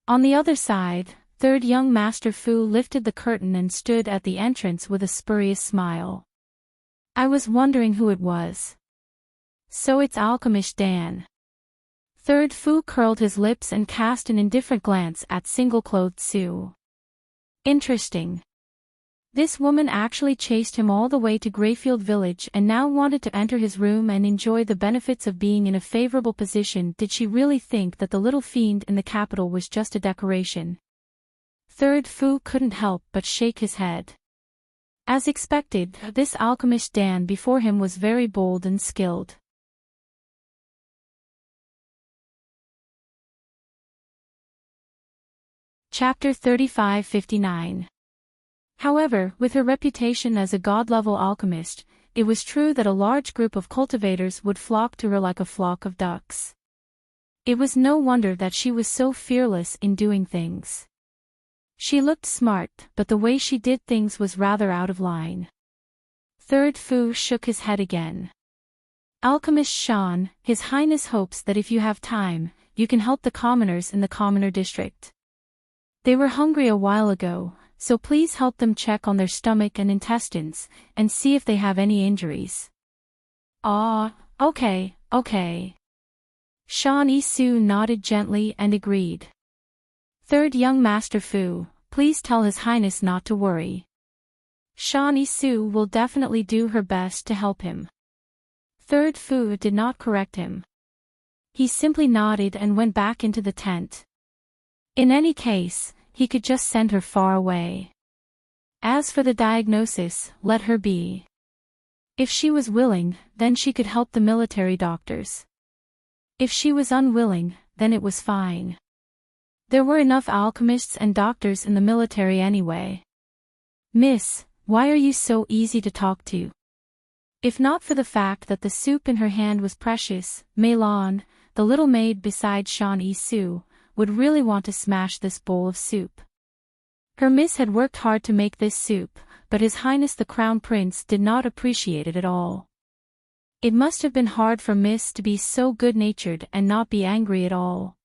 On the other side, third young Master Fu lifted the curtain and stood at the entrance with a spurious smile. I was wondering who it was. So it's Alchemist Dan. Third Fu curled his lips and cast an indifferent glance at Single Clothed Sue. Interesting. This woman actually chased him all the way to Greyfield Village and now wanted to enter his room and enjoy the benefits of being in a favorable position. Did she really think that the little fiend in the capital was just a decoration? Third Fu couldn't help but shake his head. As expected, this alchemist Dan before him was very bold and skilled. Chapter 3559. However, with her reputation as a god-level alchemist, it was true that a large group of cultivators would flock to her like a flock of ducks. It was no wonder that she was so fearless in doing things. She looked smart, but the way she did things was rather out of line. Third Fu shook his head again. Alchemist Shan, His Highness hopes that if you have time, you can help the commoners in the commoner district. They were hungry a while ago, so please help them check on their stomach and intestines, and see if they have any injuries. Okay. Shan Yisu nodded gently and agreed. Third Young Master Fu, please tell His Highness not to worry. Shan Yisu will definitely do her best to help him. Third Fu did not correct him. He simply nodded and went back into the tent. In any case, he could just send her far away. As for the diagnosis, let her be. If she was willing, then she could help the military doctors. If she was unwilling, then it was fine. There were enough alchemists and doctors in the military anyway. Miss, why are you so easy to talk to? If not for the fact that the soup in her hand was precious, Meilon, the little maid beside Shan Yisu, would really want to smash this bowl of soup. Her miss had worked hard to make this soup, but His Highness the Crown Prince did not appreciate it at all. It must have been hard for Miss to be so good-natured and not be angry at all.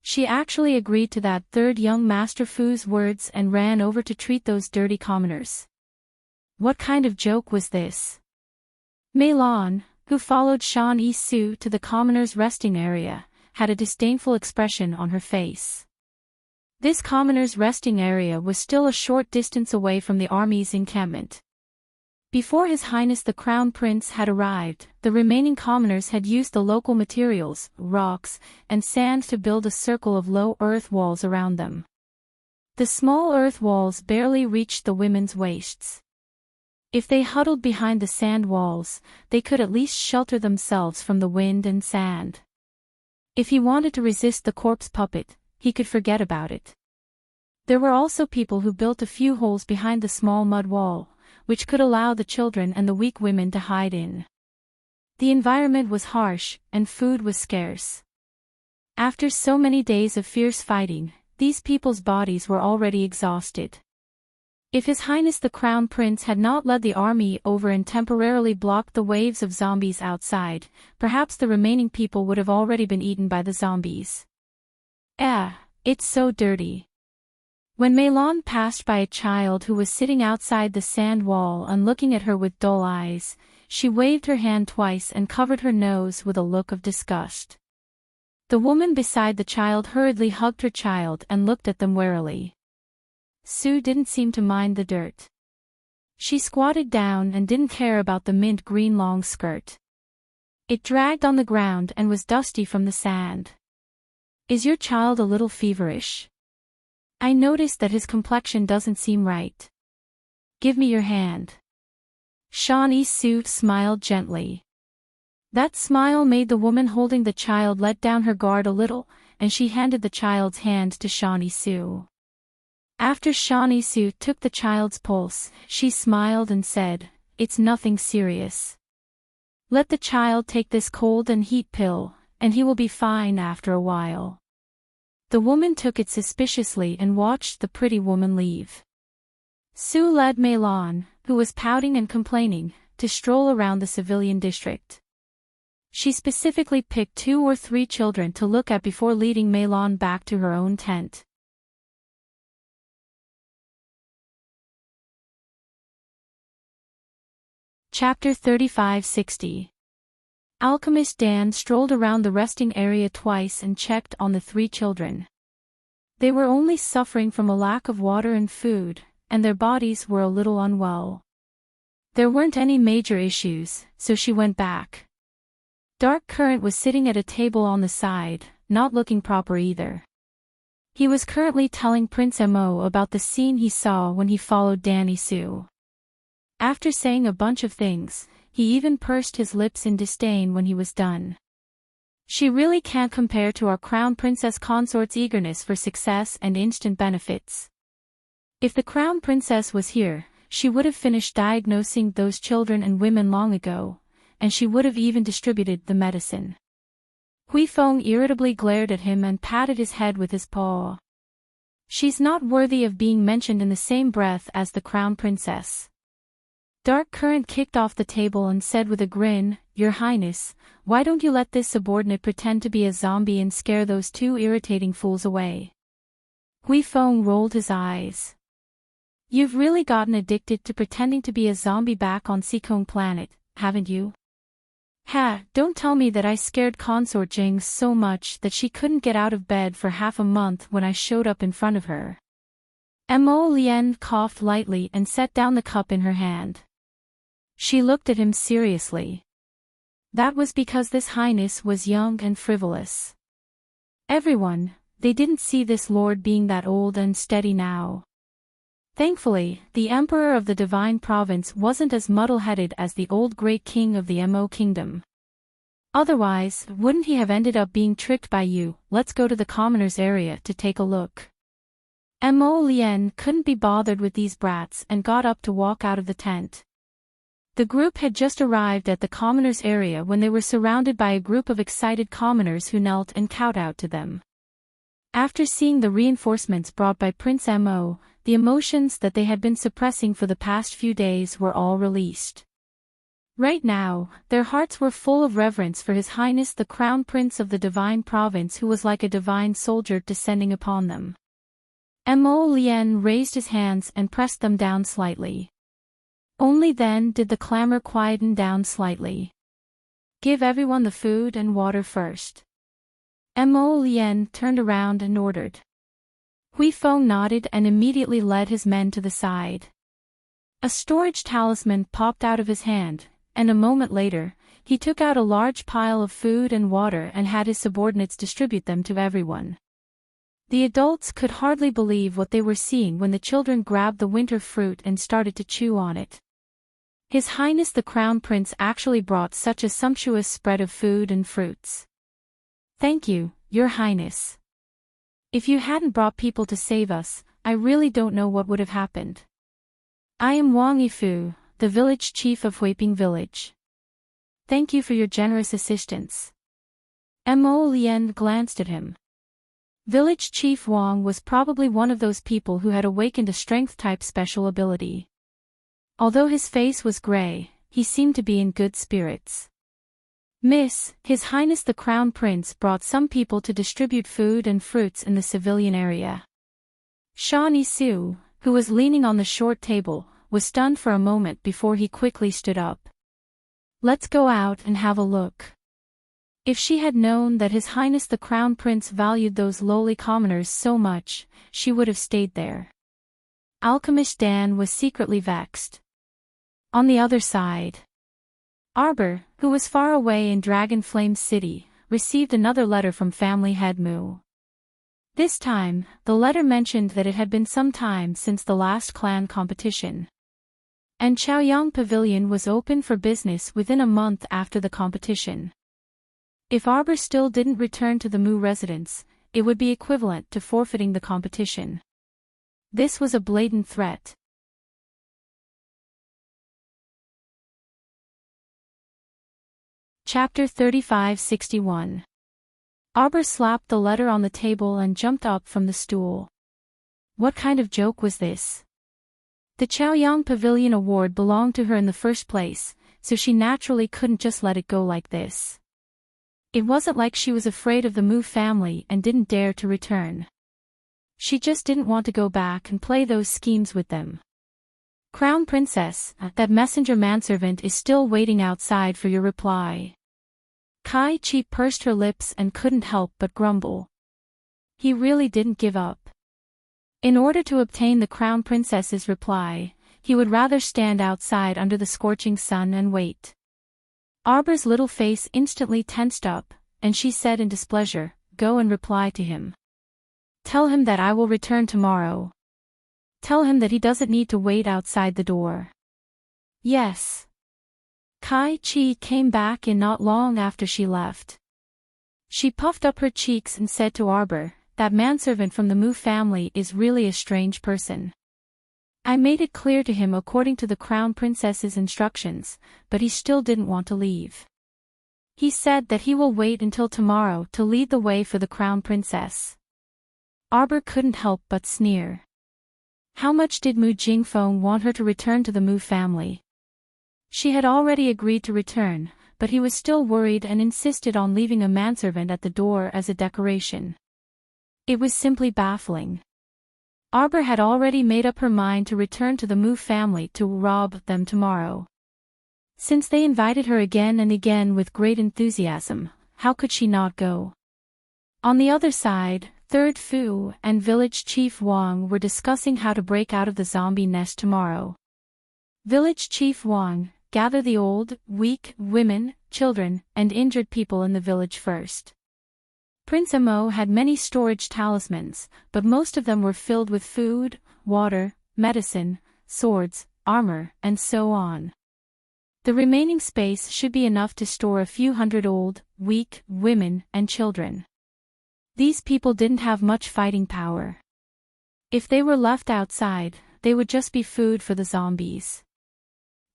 She actually agreed to that Third Young Master Fu's words and ran over to treat those dirty commoners. What kind of joke was this? Meilon, who followed Shan Yisu to the commoners' resting area, had a disdainful expression on her face. This commoners' resting area was still a short distance away from the army's encampment. Before His Highness the Crown Prince had arrived, the remaining commoners had used the local materials, rocks, and sand to build a circle of low earth walls around them. The small earth walls barely reached the women's waists. If they huddled behind the sand walls, they could at least shelter themselves from the wind and sand. If he wanted to resist the corpse puppet, he could forget about it. There were also people who built a few holes behind the small mud wall, which could allow the children and the weak women to hide in. The environment was harsh, and food was scarce. After so many days of fierce fighting, these people's bodies were already exhausted. If His Highness the Crown Prince had not led the army over and temporarily blocked the waves of zombies outside, perhaps the remaining people would have already been eaten by the zombies. It's so dirty. When Meilon passed by a child who was sitting outside the sand wall and looking at her with dull eyes, she waved her hand twice and covered her nose with a look of disgust. The woman beside the child hurriedly hugged her child and looked at them warily. Sue didn't seem to mind the dirt. She squatted down and didn't care about the mint green long skirt. It dragged on the ground and was dusty from the sand. Is your child a little feverish? I noticed that his complexion doesn't seem right. Give me your hand. Shan Yisu smiled gently. That smile made the woman holding the child let down her guard a little, and she handed the child's hand to Shan Yisu. After Shan Yisu took the child's pulse, she smiled and said, "It's nothing serious. Let the child take this cold and heat pill, and he will be fine after a while." The woman took it suspiciously and watched the pretty woman leave. Sue led Meilon, who was pouting and complaining, to stroll around the civilian district. She specifically picked 2 or 3 children to look at before leading Meilon back to her own tent. Chapter 3560. Alchemist Dan strolled around the resting area twice and checked on the 3 children. They were only suffering from a lack of water and food, and their bodies were a little unwell. There weren't any major issues, so she went back. Dark Current was sitting at a table on the side, not looking proper either. He was currently telling Prince Mo about the scene he saw when he followed Danny Sue. After saying a bunch of things, he even pursed his lips in disdain when he was done. She really can't compare to our Crown Princess Consort's eagerness for success and instant benefits. If the Crown Princess was here, she would have finished diagnosing those children and women long ago, and she would have even distributed the medicine. Hui Feng irritably glared at him and patted his head with his paw. She's not worthy of being mentioned in the same breath as the Crown Princess. Dark Current kicked off the table and said with a grin, "Your Highness, why don't you let this subordinate pretend to be a zombie and scare those two irritating fools away?" Hui Feng rolled his eyes. "You've really gotten addicted to pretending to be a zombie back on Seacone Planet, haven't you?" "Ha, don't tell me that I scared Consort Jing so much that she couldn't get out of bed for half a month when I showed up in front of her." Mo Lien coughed lightly and set down the cup in her hand. She looked at him seriously. That was because this highness was young and frivolous. Everyone, they didn't see this lord being that old and steady now. Thankfully, the emperor of the divine province wasn't as muddle-headed as the old great king of the Mo kingdom. Otherwise, wouldn't he have ended up being tricked by you? Let's go to the commoners area to take a look. Mo Lien couldn't be bothered with these brats and got up to walk out of the tent. The group had just arrived at the commoners area when they were surrounded by a group of excited commoners who knelt and kowtowed to them. After seeing the reinforcements brought by Prince Mo, the emotions that they had been suppressing for the past few days were all released. Right now, their hearts were full of reverence for His Highness the Crown Prince of the Divine Province, who was like a divine soldier descending upon them. Mo Lien raised his hands and pressed them down slightly. Only then did the clamor quieten down slightly. "Give everyone the food and water first." Mo Lien turned around and ordered. Hui Feng nodded and immediately led his men to the side. A storage talisman popped out of his hand, and a moment later, he took out a large pile of food and water and had his subordinates distribute them to everyone. The adults could hardly believe what they were seeing when the children grabbed the winter fruit and started to chew on it. His Highness the Crown Prince actually brought such a sumptuous spread of food and fruits. "Thank you, Your Highness. If you hadn't brought people to save us, I really don't know what would have happened. I am Wang Yifu, the village chief of Huiping Village. Thank you for your generous assistance." Mo Lien glanced at him. Village Chief Wang was probably one of those people who had awakened a strength-type special ability. Although his face was gray, he seemed to be in good spirits. "Miss, His Highness the Crown Prince brought some people to distribute food and fruits in the civilian area." Sha Nisu, who was leaning on the short table, was stunned for a moment before he quickly stood up. "Let's go out and have a look." If she had known that His Highness the Crown Prince valued those lowly commoners so much, she would have stayed there. Alchemist Dan was secretly vexed. On the other side, Arbor, who was far away in Dragon Flame City, received another letter from family head Mu. This time, the letter mentioned that it had been some time since the last clan competition. And Chaoyang Pavilion was open for business within a month after the competition. If Arbor still didn't return to the Mu residence, it would be equivalent to forfeiting the competition. This was a blatant threat. Chapter 3561. Arbor slapped the letter on the table and jumped up from the stool. What kind of joke was this? The Chaoyang Pavilion award belonged to her in the first place, so she naturally couldn't just let it go like this. It wasn't like she was afraid of the Mu family and didn't dare to return. She just didn't want to go back and play those schemes with them. "Crown Princess, that messenger manservant is still waiting outside for your reply." Kai Chi pursed her lips and couldn't help but grumble. He really didn't give up. In order to obtain the crown princess's reply, he would rather stand outside under the scorching sun and wait. Arbor's little face instantly tensed up, and she said in displeasure, "Go and reply to him. Tell him that I will return tomorrow. Tell him that he doesn't need to wait outside the door." "Yes." Kai Chi came back in not long after she left. She puffed up her cheeks and said to Arbor, "That manservant from the Mu family is really a strange person. I made it clear to him according to the crown princess's instructions, but he still didn't want to leave. He said that he will wait until tomorrow to lead the way for the crown princess." Arbor couldn't help but sneer. How much did Mu Jingfeng want her to return to the Mu family? She had already agreed to return, but he was still worried and insisted on leaving a manservant at the door as a decoration. It was simply baffling. Arbor had already made up her mind to return to the Mu family to rob them tomorrow. Since they invited her again and again with great enthusiasm, how could she not go? On the other side, Third Fu and Village Chief Wang were discussing how to break out of the zombie nest tomorrow. Village Chief Wang, gather the old, weak, women, children, and injured people in the village first. Prince Mo had many storage talismans, but most of them were filled with food, water, medicine, swords, armor, and so on. The remaining space should be enough to store a few hundred old, weak, women, and children. These people didn't have much fighting power. If they were left outside, they would just be food for the zombies.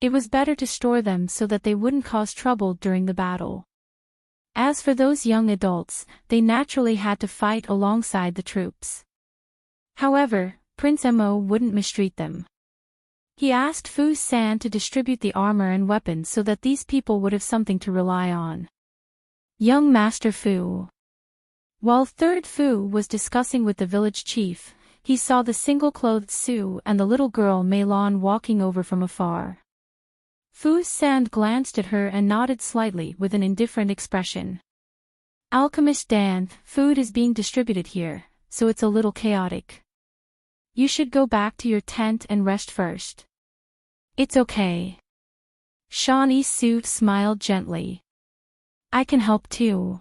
It was better to store them so that they wouldn't cause trouble during the battle. As for those young adults, they naturally had to fight alongside the troops. However, Prince Mo wouldn't mistreat them. He asked Fu San to distribute the armor and weapons so that these people would have something to rely on. Young Master Fu. While Third Fu was discussing with the village chief, he saw the single-clothed Su and the little girl Meilon walking over from afar. Fu San glanced at her and nodded slightly with an indifferent expression. "Alchemist Dan, food is being distributed here, so it's a little chaotic. You should go back to your tent and rest first." "It's okay." Shawnee Su smiled gently. "I can help too."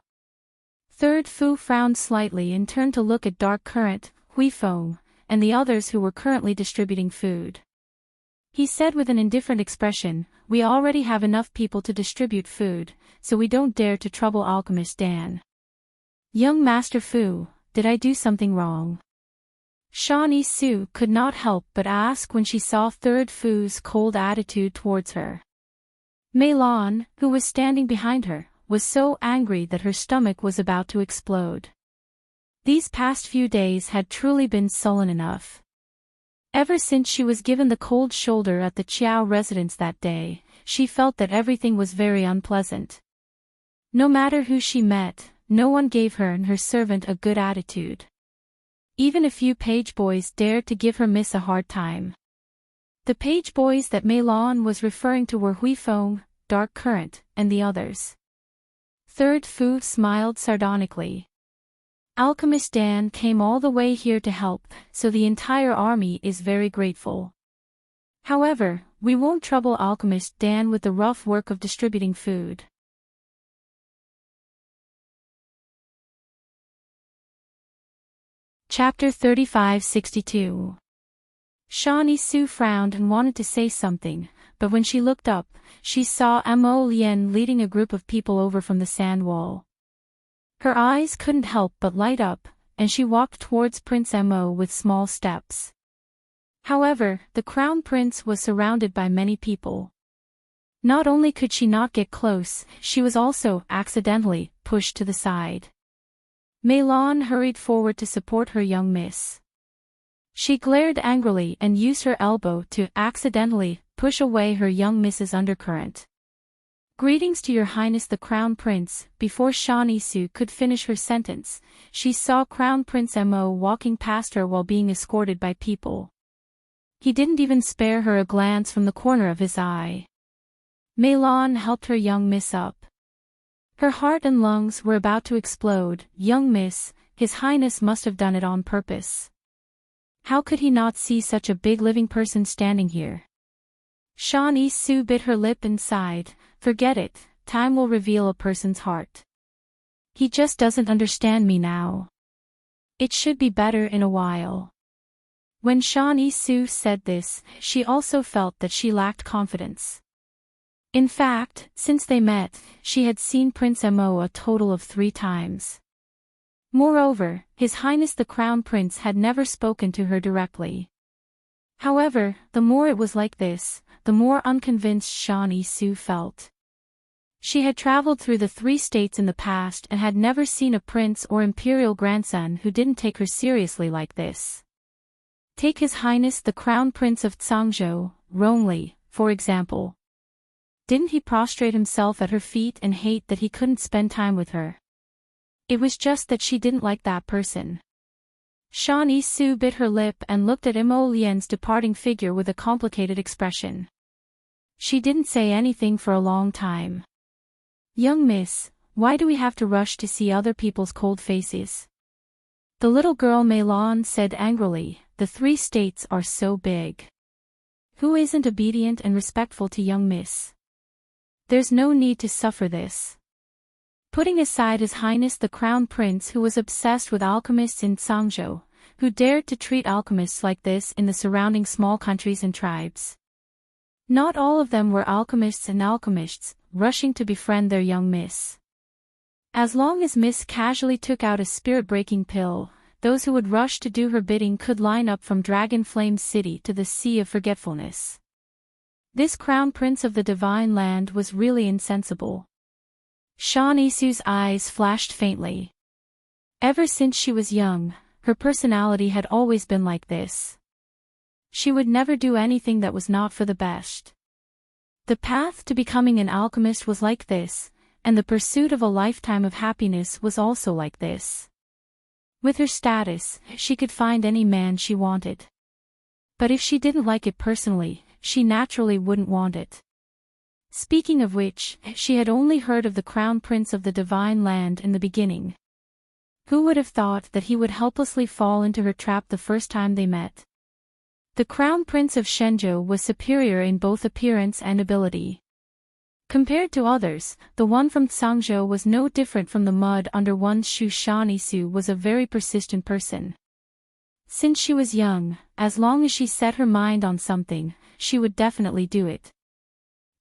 Third Fu frowned slightly and turned to look at Dark Current, Huifeng, and the others who were currently distributing food. He said with an indifferent expression, "We already have enough people to distribute food, so we don't dare to trouble Alchemist Dan." "Young Master Fu, did I do something wrong?" Shawnee Su could not help but ask when she saw Third Fu's cold attitude towards her. Meilon, who was standing behind her, was so angry that her stomach was about to explode. These past few days had truly been sullen enough. Ever since she was given the cold shoulder at the Chiao residence that day, she felt that everything was very unpleasant. No matter who she met, no one gave her and her servant a good attitude. Even a few page boys dared to give her miss a hard time. The page boys that Meilon was referring to were Huifeng, Dark Current, and the others. Third Fu smiled sardonically. "Alchemist Dan came all the way here to help, so the entire army is very grateful. However, we won't trouble Alchemist Dan with the rough work of distributing food." Chapter 3562. Shawnee Su frowned and wanted to say something, but when she looked up, she saw Mo Lien leading a group of people over from the sand wall. Her eyes couldn't help but light up, and she walked towards Prince Mo with small steps. However, the Crown Prince was surrounded by many people. Not only could she not get close, she was also accidentally pushed to the side. Meilon hurried forward to support her young miss. She glared angrily and used her elbow to accidentally push away her young miss's undercurrent. "Greetings to your highness the Crown Prince." Before Shawnee Su could finish her sentence, she saw Crown Prince Mo walking past her while being escorted by people. He didn't even spare her a glance from the corner of his eye. Meilon helped her young miss up. Her heart and lungs were about to explode. "Young miss, His Highness must have done it on purpose." How could he not see such a big living person standing here? Shan Yi-su bit her lip and sighed. Forget it, time will reveal a person's heart. He just doesn't understand me now. It should be better in a while. When Shan Yi-su said this, she also felt that she lacked confidence. In fact, since they met, she had seen Prince Mo a total of 3 times. Moreover, His Highness the Crown Prince had never spoken to her directly. However, the more it was like this, the more unconvinced Shan Yi-su felt. She had traveled through the 3 states in the past and had never seen a prince or imperial grandson who didn't take her seriously like this. Take His Highness the Crown Prince of Tsangzhou, Rongli, for example. Didn't he prostrate himself at her feet and hate that he couldn't spend time with her? It was just that she didn't like that person. Shan Yi-su bit her lip and looked at Mo Lian's departing figure with a complicated expression. She didn't say anything for a long time. Young miss, why do we have to rush to see other people's cold faces? The little girl Mei Lan said angrily, the 3 states are so big. Who isn't obedient and respectful to young miss? There's no need to suffer this. Putting aside His Highness the Crown Prince who was obsessed with alchemists in Tsangzhou, who dared to treat alchemists like this in the surrounding small countries and tribes. Not all of them were alchemists and alchemists, rushing to befriend their young miss. As long as Miss casually took out a spirit-breaking pill, those who would rush to do her bidding could line up from Dragon Flame City to the Sea of Forgetfulness. This Crown Prince of the Divine Land was really insensible. Shan Yi-su's eyes flashed faintly. Ever since she was young, her personality had always been like this. She would never do anything that was not for the best. The path to becoming an alchemist was like this, and the pursuit of a lifetime of happiness was also like this. With her status, she could find any man she wanted. But if she didn't like it personally, she naturally wouldn't want it. Speaking of which, she had only heard of the Crown Prince of the Divine Land in the beginning. Who would have thought that he would helplessly fall into her trap the first time they met? The Crown Prince of Shenzhou was superior in both appearance and ability. Compared to others, the one from Tsangzhou was no different from the mud under one's shoe. Shan Yi-su was a very persistent person. Since she was young, as long as she set her mind on something, she would definitely do it.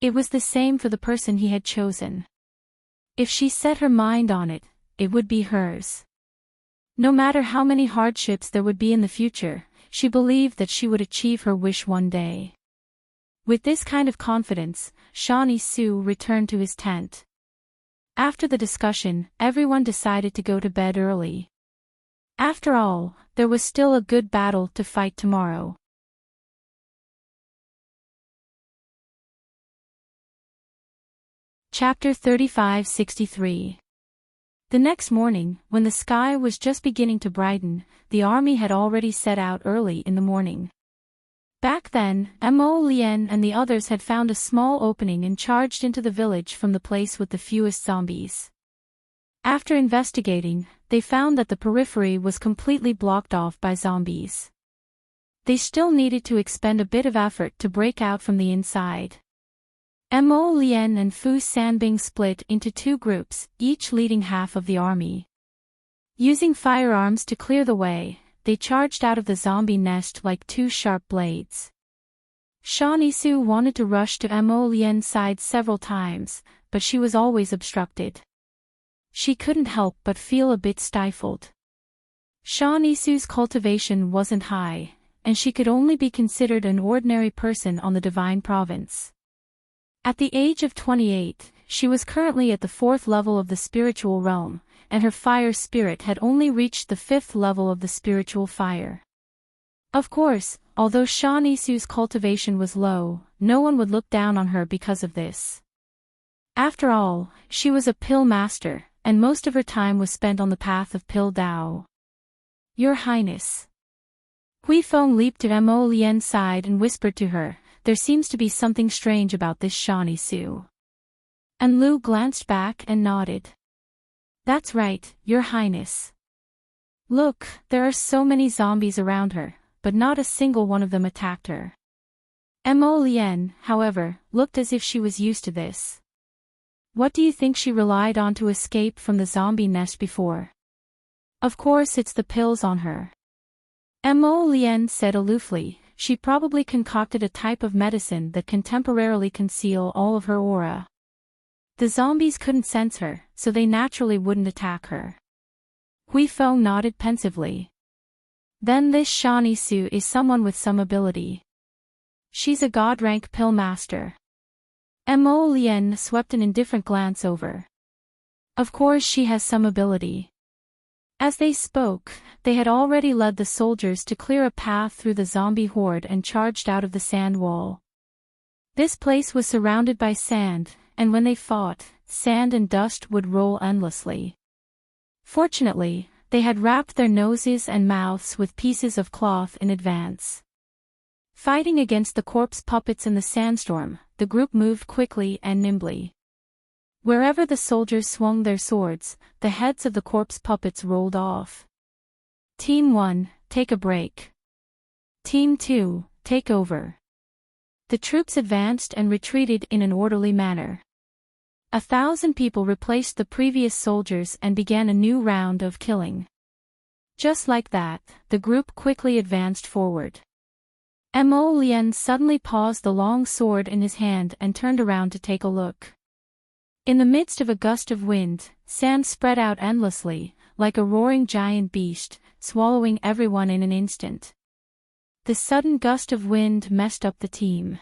It was the same for the person he had chosen. If she set her mind on it, it would be hers. No matter how many hardships there would be in the future, she believed that she would achieve her wish one day. With this kind of confidence, Shan Yi-su returned to his tent. After the discussion, everyone decided to go to bed early. After all, there was still a good battle to fight tomorrow. Chapter 3563. The next morning, when the sky was just beginning to brighten, the army had already set out early in the morning. Back then, Mo Lian and the others had found a small opening and charged into the village from the place with the fewest zombies. After investigating, they found that the periphery was completely blocked off by zombies. They still needed to expend a bit of effort to break out from the inside. Mo Lian and Fu Sanbing split into 2 groups, each leading half of the army. Using firearms to clear the way, they charged out of the zombie nest like 2 sharp blades. Shan Yi-su wanted to rush to Mo Lian's side several times, but she was always obstructed. She couldn't help but feel a bit stifled. Shan Yi-su's cultivation wasn't high, and she could only be considered an ordinary person on the Divine Province. At the age of 28, she was currently at the 4th level of the spiritual realm, and her fire spirit had only reached the 5th level of the spiritual fire. Of course, although Shan Yi-su's cultivation was low, no one would look down on her because of this. After all, she was a pill master, and most of her time was spent on the path of pill Dao. Your Highness. Hui Feng leaped to Mo Lian's side and whispered to her, there seems to be something strange about this Shan Yi-su. And Lu glanced back and nodded. That's right, Your Highness. Look, there are so many zombies around her, but not a single one of them attacked her. Mo Lien, however, looked as if she was used to this. What do you think she relied on to escape from the zombie nest before? Of course it's the pills on her. Mo Lien said aloofly. She probably concocted a type of medicine that can temporarily conceal all of her aura. The zombies couldn't sense her, so they naturally wouldn't attack her. Hui Feng nodded pensively. Then this Shani Su is someone with some ability. She's a god-rank pill master. Mo Lien swept an indifferent glance over. Of course she has some ability. As they spoke, they had already led the soldiers to clear a path through the zombie horde and charged out of the sand wall. This place was surrounded by sand, and when they fought, sand and dust would roll endlessly. Fortunately, they had wrapped their noses and mouths with pieces of cloth in advance. Fighting against the corpse puppets in the sandstorm, the group moved quickly and nimbly. Wherever the soldiers swung their swords, the heads of the corpse puppets rolled off. Team 1, take a break. Team 2, take over. The troops advanced and retreated in an orderly manner. 1,000 people replaced the previous soldiers and began a new round of killing. Just like that, the group quickly advanced forward. Mo Lien suddenly paused the long sword in his hand and turned around to take a look. In the midst of a gust of wind, sand spread out endlessly, like a roaring giant beast, swallowing everyone in an instant. The sudden gust of wind messed up the team.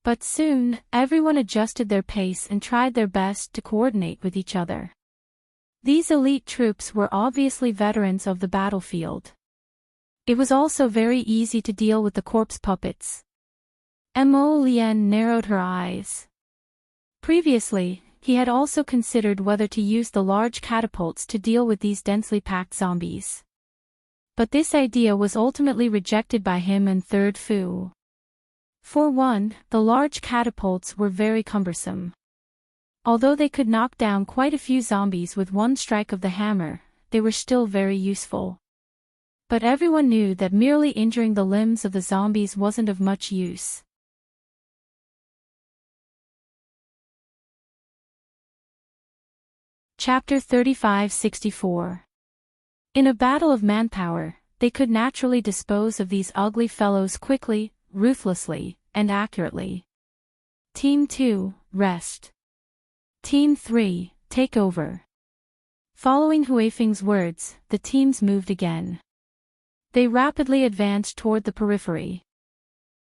But soon, everyone adjusted their pace and tried their best to coordinate with each other. These elite troops were obviously veterans of the battlefield. It was also very easy to deal with the corpse puppets. Mo Lien narrowed her eyes. Previously, he had also considered whether to use the large catapults to deal with these densely packed zombies. But this idea was ultimately rejected by him and Third Fu. For one, the large catapults were very cumbersome. Although they could knock down quite a few zombies with one strike of the hammer, they were still very useful. But everyone knew that merely injuring the limbs of the zombies wasn't of much use. Chapter 35-64. In a battle of manpower, they could naturally dispose of these ugly fellows quickly, ruthlessly, and accurately. Team 2, rest. Team 3, take over. Following Huifeng's words, the teams moved again. They rapidly advanced toward the periphery.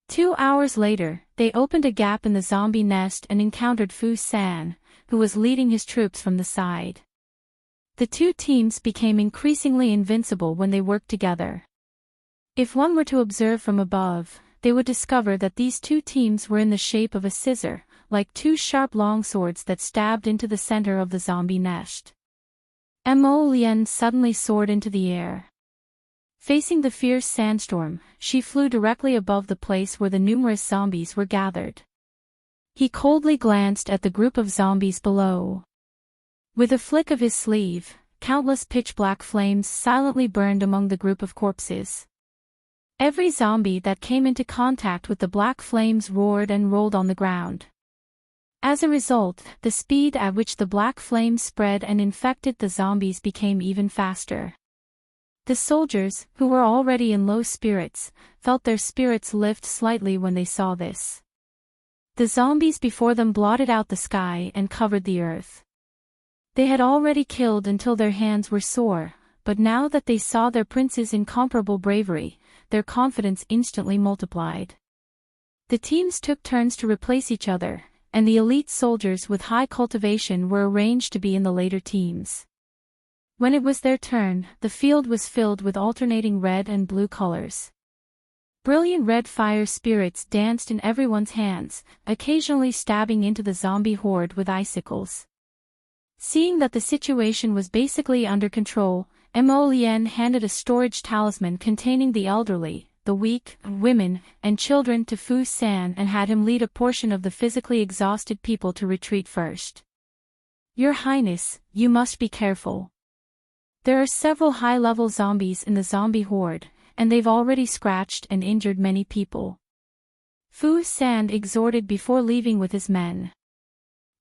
2 hours later, they opened a gap in the zombie nest and encountered Fu San, who was leading his troops from the side. The two teams became increasingly invincible when they worked together. If one were to observe from above, they would discover that these two teams were in the shape of a scissor, like two sharp longswords that stabbed into the center of the zombie nest. Mo Lien suddenly soared into the air. Facing the fierce sandstorm, she flew directly above the place where the numerous zombies were gathered. He coldly glanced at the group of zombies below. With a flick of his sleeve, countless pitch-black flames silently burned among the group of corpses. Every zombie that came into contact with the black flames roared and rolled on the ground. As a result, the speed at which the black flames spread and infected the zombies became even faster. The soldiers, who were already in low spirits, felt their spirits lift slightly when they saw this. The zombies before them blotted out the sky and covered the earth. They had already killed until their hands were sore, but now that they saw their prince's incomparable bravery, their confidence instantly multiplied. The teams took turns to replace each other, and the elite soldiers with high cultivation were arranged to be in the later teams. When it was their turn, the field was filled with alternating red and blue colors. Brilliant red fire spirits danced in everyone's hands, occasionally stabbing into the zombie horde with icicles. Seeing that the situation was basically under control, Mo Lien handed a storage talisman containing the elderly, the weak, women, and children to Fu San and had him lead a portion of the physically exhausted people to retreat first. Your Highness, you must be careful. There are several high-level zombies in the zombie horde, and they've already scratched and injured many people. Fu San exhorted before leaving with his men.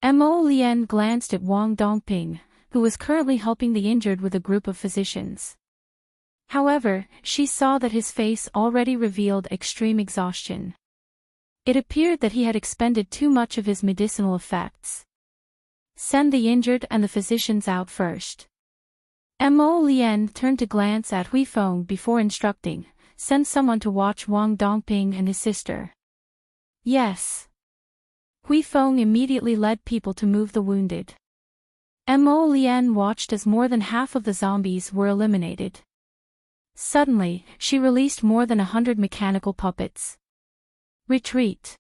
Mo Lian glanced at Wang Dongping, who was currently helping the injured with a group of physicians. However, she saw that his face already revealed extreme exhaustion. It appeared that he had expended too much of his medicinal effects. Send the injured and the physicians out first. Mo Lian turned to glance at Hui Feng before instructing, send someone to watch Wang Dongping and his sister. Yes. Hui Feng immediately led people to move the wounded. Mo Lian watched as more than half of the zombies were eliminated. Suddenly, she released more than 100 mechanical puppets. Retreat.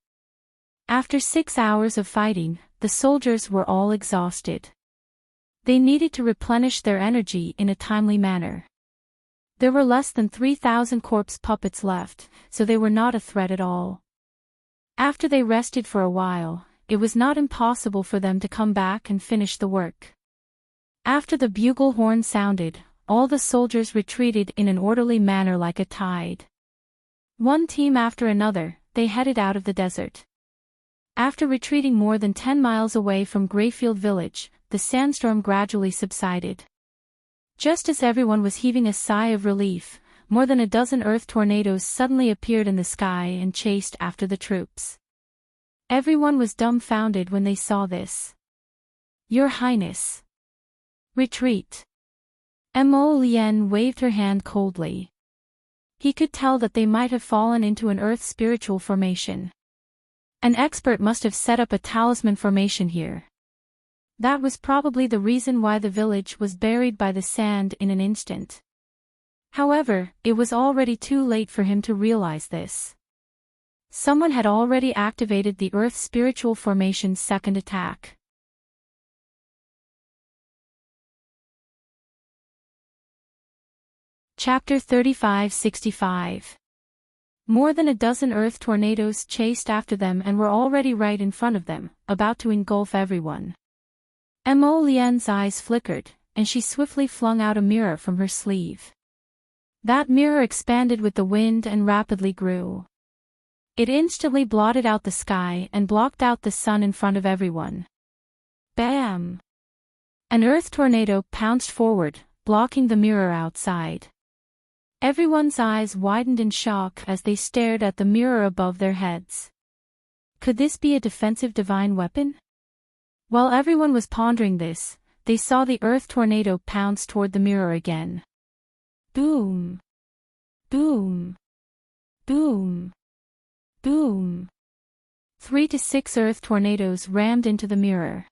After 6 hours of fighting, the soldiers were all exhausted. They needed to replenish their energy in a timely manner. There were less than 3,000 corpse puppets left, so they were not a threat at all. After they rested for a while, it was not impossible for them to come back and finish the work. After the bugle horn sounded, all the soldiers retreated in an orderly manner like a tide. One team after another, they headed out of the desert. After retreating more than 10 miles away from Greyfield village, the sandstorm gradually subsided. Just as everyone was heaving a sigh of relief, more than a dozen earth tornadoes suddenly appeared in the sky and chased after the troops. Everyone was dumbfounded when they saw this. Your Highness. Retreat. Mo Lian waved her hand coldly. He could tell that they might have fallen into an earth spiritual formation. An expert must have set up a talisman formation here. That was probably the reason why the village was buried by the sand in an instant. However, it was already too late for him to realize this. Someone had already activated the earth spiritual formation's second attack. Chapter 3565. More than a dozen earth tornadoes chased after them and were already right in front of them, about to engulf everyone. Mo Lian's eyes flickered, and she swiftly flung out a mirror from her sleeve. That mirror expanded with the wind and rapidly grew. It instantly blotted out the sky and blocked out the sun in front of everyone. Bam! An earth tornado pounced forward, blocking the mirror outside. Everyone's eyes widened in shock as they stared at the mirror above their heads. Could this be a defensive divine weapon? While everyone was pondering this, they saw the earth tornado pounce toward the mirror again. Boom! Boom! Boom! Boom! 3 to 6 earth tornadoes rammed into the mirror.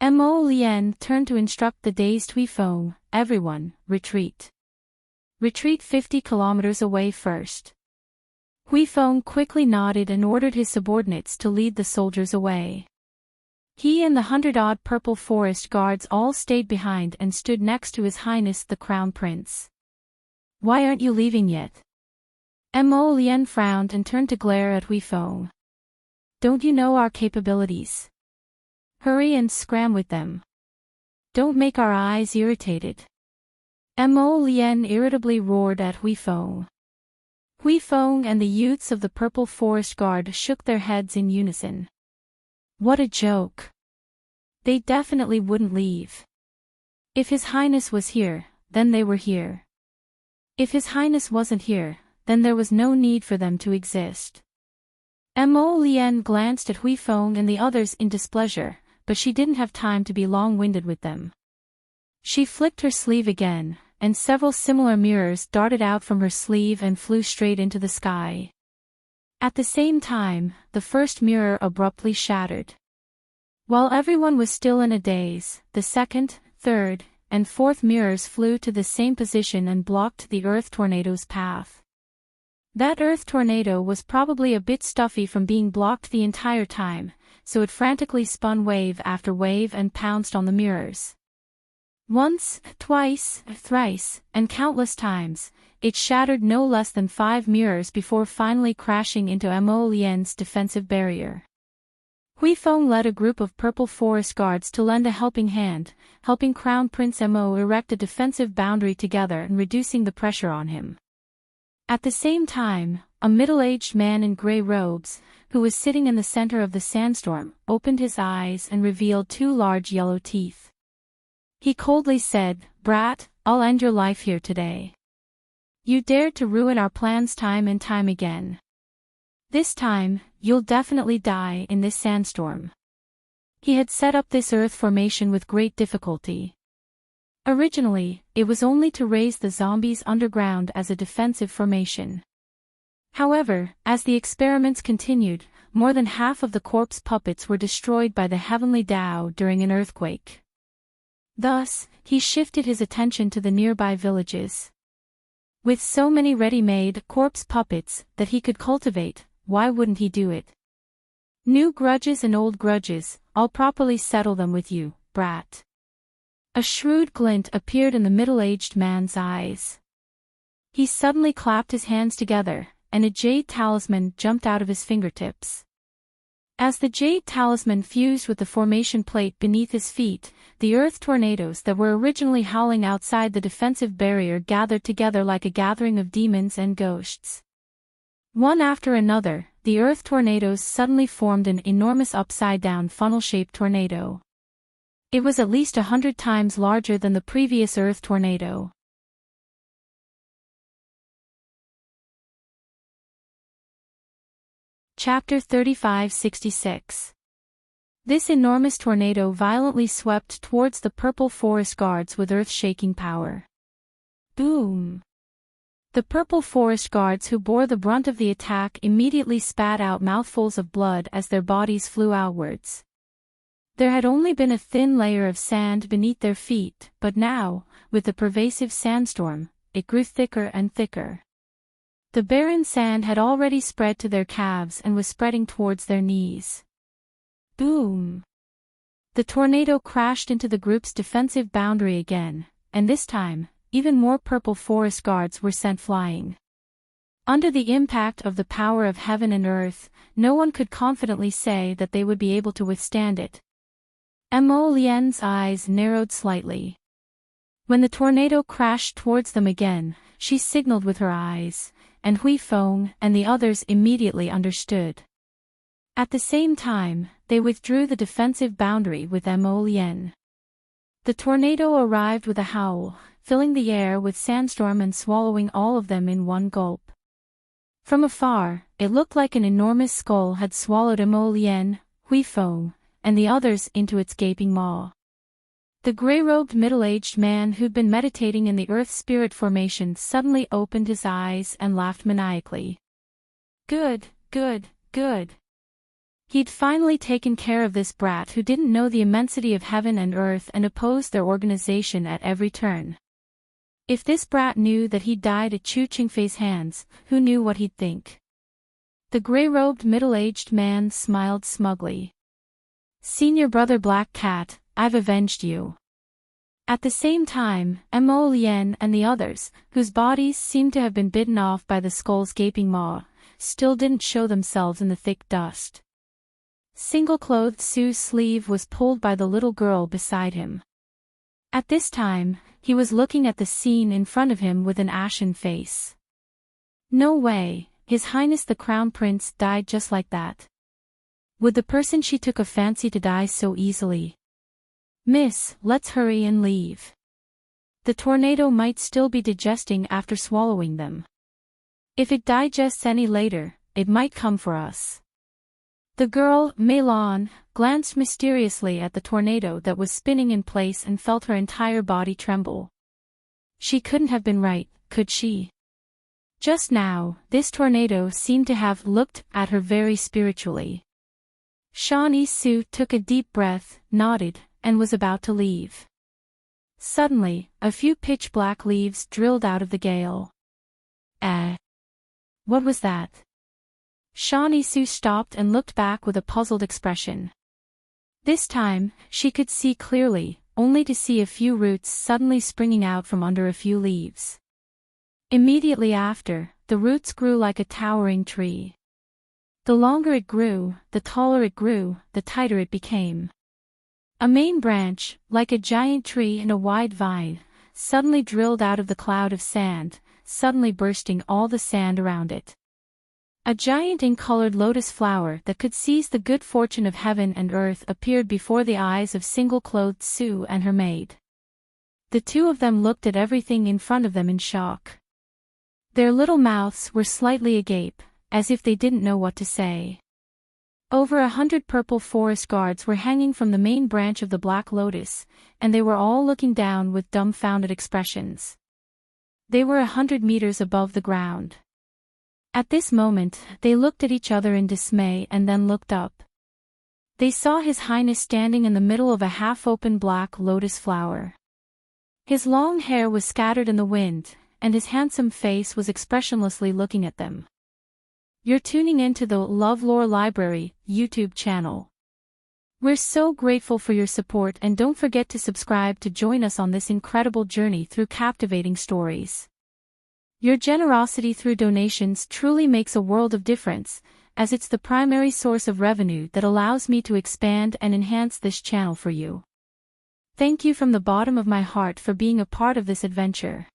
Mo Lian turned to instruct the dazed Hui Feng, everyone, retreat. Retreat 50 kilometers away first. Hui Feng quickly nodded and ordered his subordinates to lead the soldiers away. He and the 100-odd purple forest guards all stayed behind and stood next to His Highness the Crown Prince. Why aren't you leaving yet? Mo Lian frowned and turned to glare at Hui Feng. Don't you know our capabilities? Hurry and scram with them. Don't make our eyes irritated. Mo Lian irritably roared at Hui Feng. Hui Feng and the youths of the Purple Forest Guard shook their heads in unison. What a joke. They definitely wouldn't leave. If His Highness was here, then they were here. If His Highness wasn't here, then there was no need for them to exist. Mo Lian glanced at Hui Feng and the others in displeasure, but she didn't have time to be long-winded with them. She flicked her sleeve again, and several similar mirrors darted out from her sleeve and flew straight into the sky. At the same time, the first mirror abruptly shattered. While everyone was still in a daze, the second, third, and fourth mirrors flew to the same position and blocked the earth tornado's path. That earth tornado was probably a bit stuffy from being blocked the entire time, so it frantically spun wave after wave and pounced on the mirrors. Once, twice, thrice, and countless times, it shattered no less than 5 mirrors before finally crashing into Mo Lian's defensive barrier. Hui Feng led a group of Purple Forest Guards to lend a helping hand, helping Crown Prince Mo erect a defensive boundary together and reducing the pressure on him. At the same time, a middle-aged man in gray robes, who was sitting in the center of the sandstorm, opened his eyes and revealed two large yellow teeth. He coldly said, "Brat, I'll end your life here today. You dared to ruin our plans time and time again. This time, you'll definitely die in this sandstorm." He had set up this earth formation with great difficulty. Originally, it was only to raise the zombies underground as a defensive formation. However, as the experiments continued, more than half of the corpse puppets were destroyed by the heavenly Tao during an earthquake. Thus, he shifted his attention to the nearby villages. With so many ready-made corpse puppets that he could cultivate, why wouldn't he do it? New grudges and old grudges, I'll properly settle them with you, brat. A shrewd glint appeared in the middle-aged man's eyes. He suddenly clapped his hands together, and a jade talisman jumped out of his fingertips. As the jade talisman fused with the formation plate beneath his feet, the earth tornadoes that were originally howling outside the defensive barrier gathered together like a gathering of demons and ghosts. One after another, the earth tornadoes suddenly formed an enormous upside-down funnel-shaped tornado. It was at least 100 times larger than the previous earth tornado. Chapter 3566. This enormous tornado violently swept towards the purple forest guards with earth-shaking power. Boom! The purple forest guards who bore the brunt of the attack immediately spat out mouthfuls of blood as their bodies flew outwards. There had only been a thin layer of sand beneath their feet, but now, with the pervasive sandstorm, it grew thicker and thicker. The barren sand had already spread to their calves and was spreading towards their knees. Boom! The tornado crashed into the group's defensive boundary again, and this time, even more purple forest guards were sent flying. Under the impact of the power of heaven and earth, no one could confidently say that they would be able to withstand it. Mo Lien's eyes narrowed slightly. When the tornado crashed towards them again, she signaled with her eyes, and Hui Feng and the others immediately understood. At the same time, they withdrew the defensive boundary with Mo Lien. The tornado arrived with a howl, filling the air with sandstorm and swallowing all of them in one gulp. From afar, it looked like an enormous skull had swallowed Mo Lien, Hui Feng, and the others into its gaping maw. The gray-robed middle-aged man who'd been meditating in the earth spirit formation suddenly opened his eyes and laughed maniacally. Good, good, good. He'd finally taken care of this brat who didn't know the immensity of heaven and earth and opposed their organization at every turn. If this brat knew that he'd died at Chu Qingfei's hands, who knew what he'd think? The gray-robed middle-aged man smiled smugly. Senior brother Black Cat, I've avenged you. At the same time, Mo Lien and the others, whose bodies seemed to have been bitten off by the skull's gaping maw, still didn't show themselves in the thick dust. Single-clothed Sue's sleeve was pulled by the little girl beside him. At this time, he was looking at the scene in front of him with an ashen face. No way, His Highness the Crown Prince died just like that. Would the person she took a fancy to die so easily? Miss, let's hurry and leave. The tornado might still be digesting after swallowing them. If it digests any later, it might come for us. The girl, Meilon, glanced mysteriously at the tornado that was spinning in place and felt her entire body tremble. She couldn't have been right, could she? Just now, this tornado seemed to have looked at her very spiritually. Shan Yi-Su took a deep breath, nodded, and was about to leave. Suddenly, a few pitch-black leaves drilled out of the gale. What was that? Shan Yi-Su stopped and looked back with a puzzled expression. This time, she could see clearly, only to see a few roots suddenly springing out from under a few leaves. Immediately after, the roots grew like a towering tree. The longer it grew, the taller it grew, the tighter it became. A main branch, like a giant tree and a wide vine, suddenly drilled out of the cloud of sand, suddenly bursting all the sand around it. A giant ink-colored lotus flower that could seize the good fortune of heaven and earth appeared before the eyes of single-clothed Sue and her maid. The two of them looked at everything in front of them in shock. Their little mouths were slightly agape, as if they didn't know what to say. Over 100 purple forest guards were hanging from the main branch of the black lotus, and they were all looking down with dumbfounded expressions. They were 100 meters above the ground. At this moment, they looked at each other in dismay and then looked up. They saw His Highness standing in the middle of a half-open black lotus flower. His long hair was scattered in the wind, and his handsome face was expressionlessly looking at them. You're tuning into the LoveLore Library YouTube channel. We're so grateful for your support, and don't forget to subscribe to join us on this incredible journey through captivating stories. Your generosity through donations truly makes a world of difference, as it's the primary source of revenue that allows me to expand and enhance this channel for you. Thank you from the bottom of my heart for being a part of this adventure.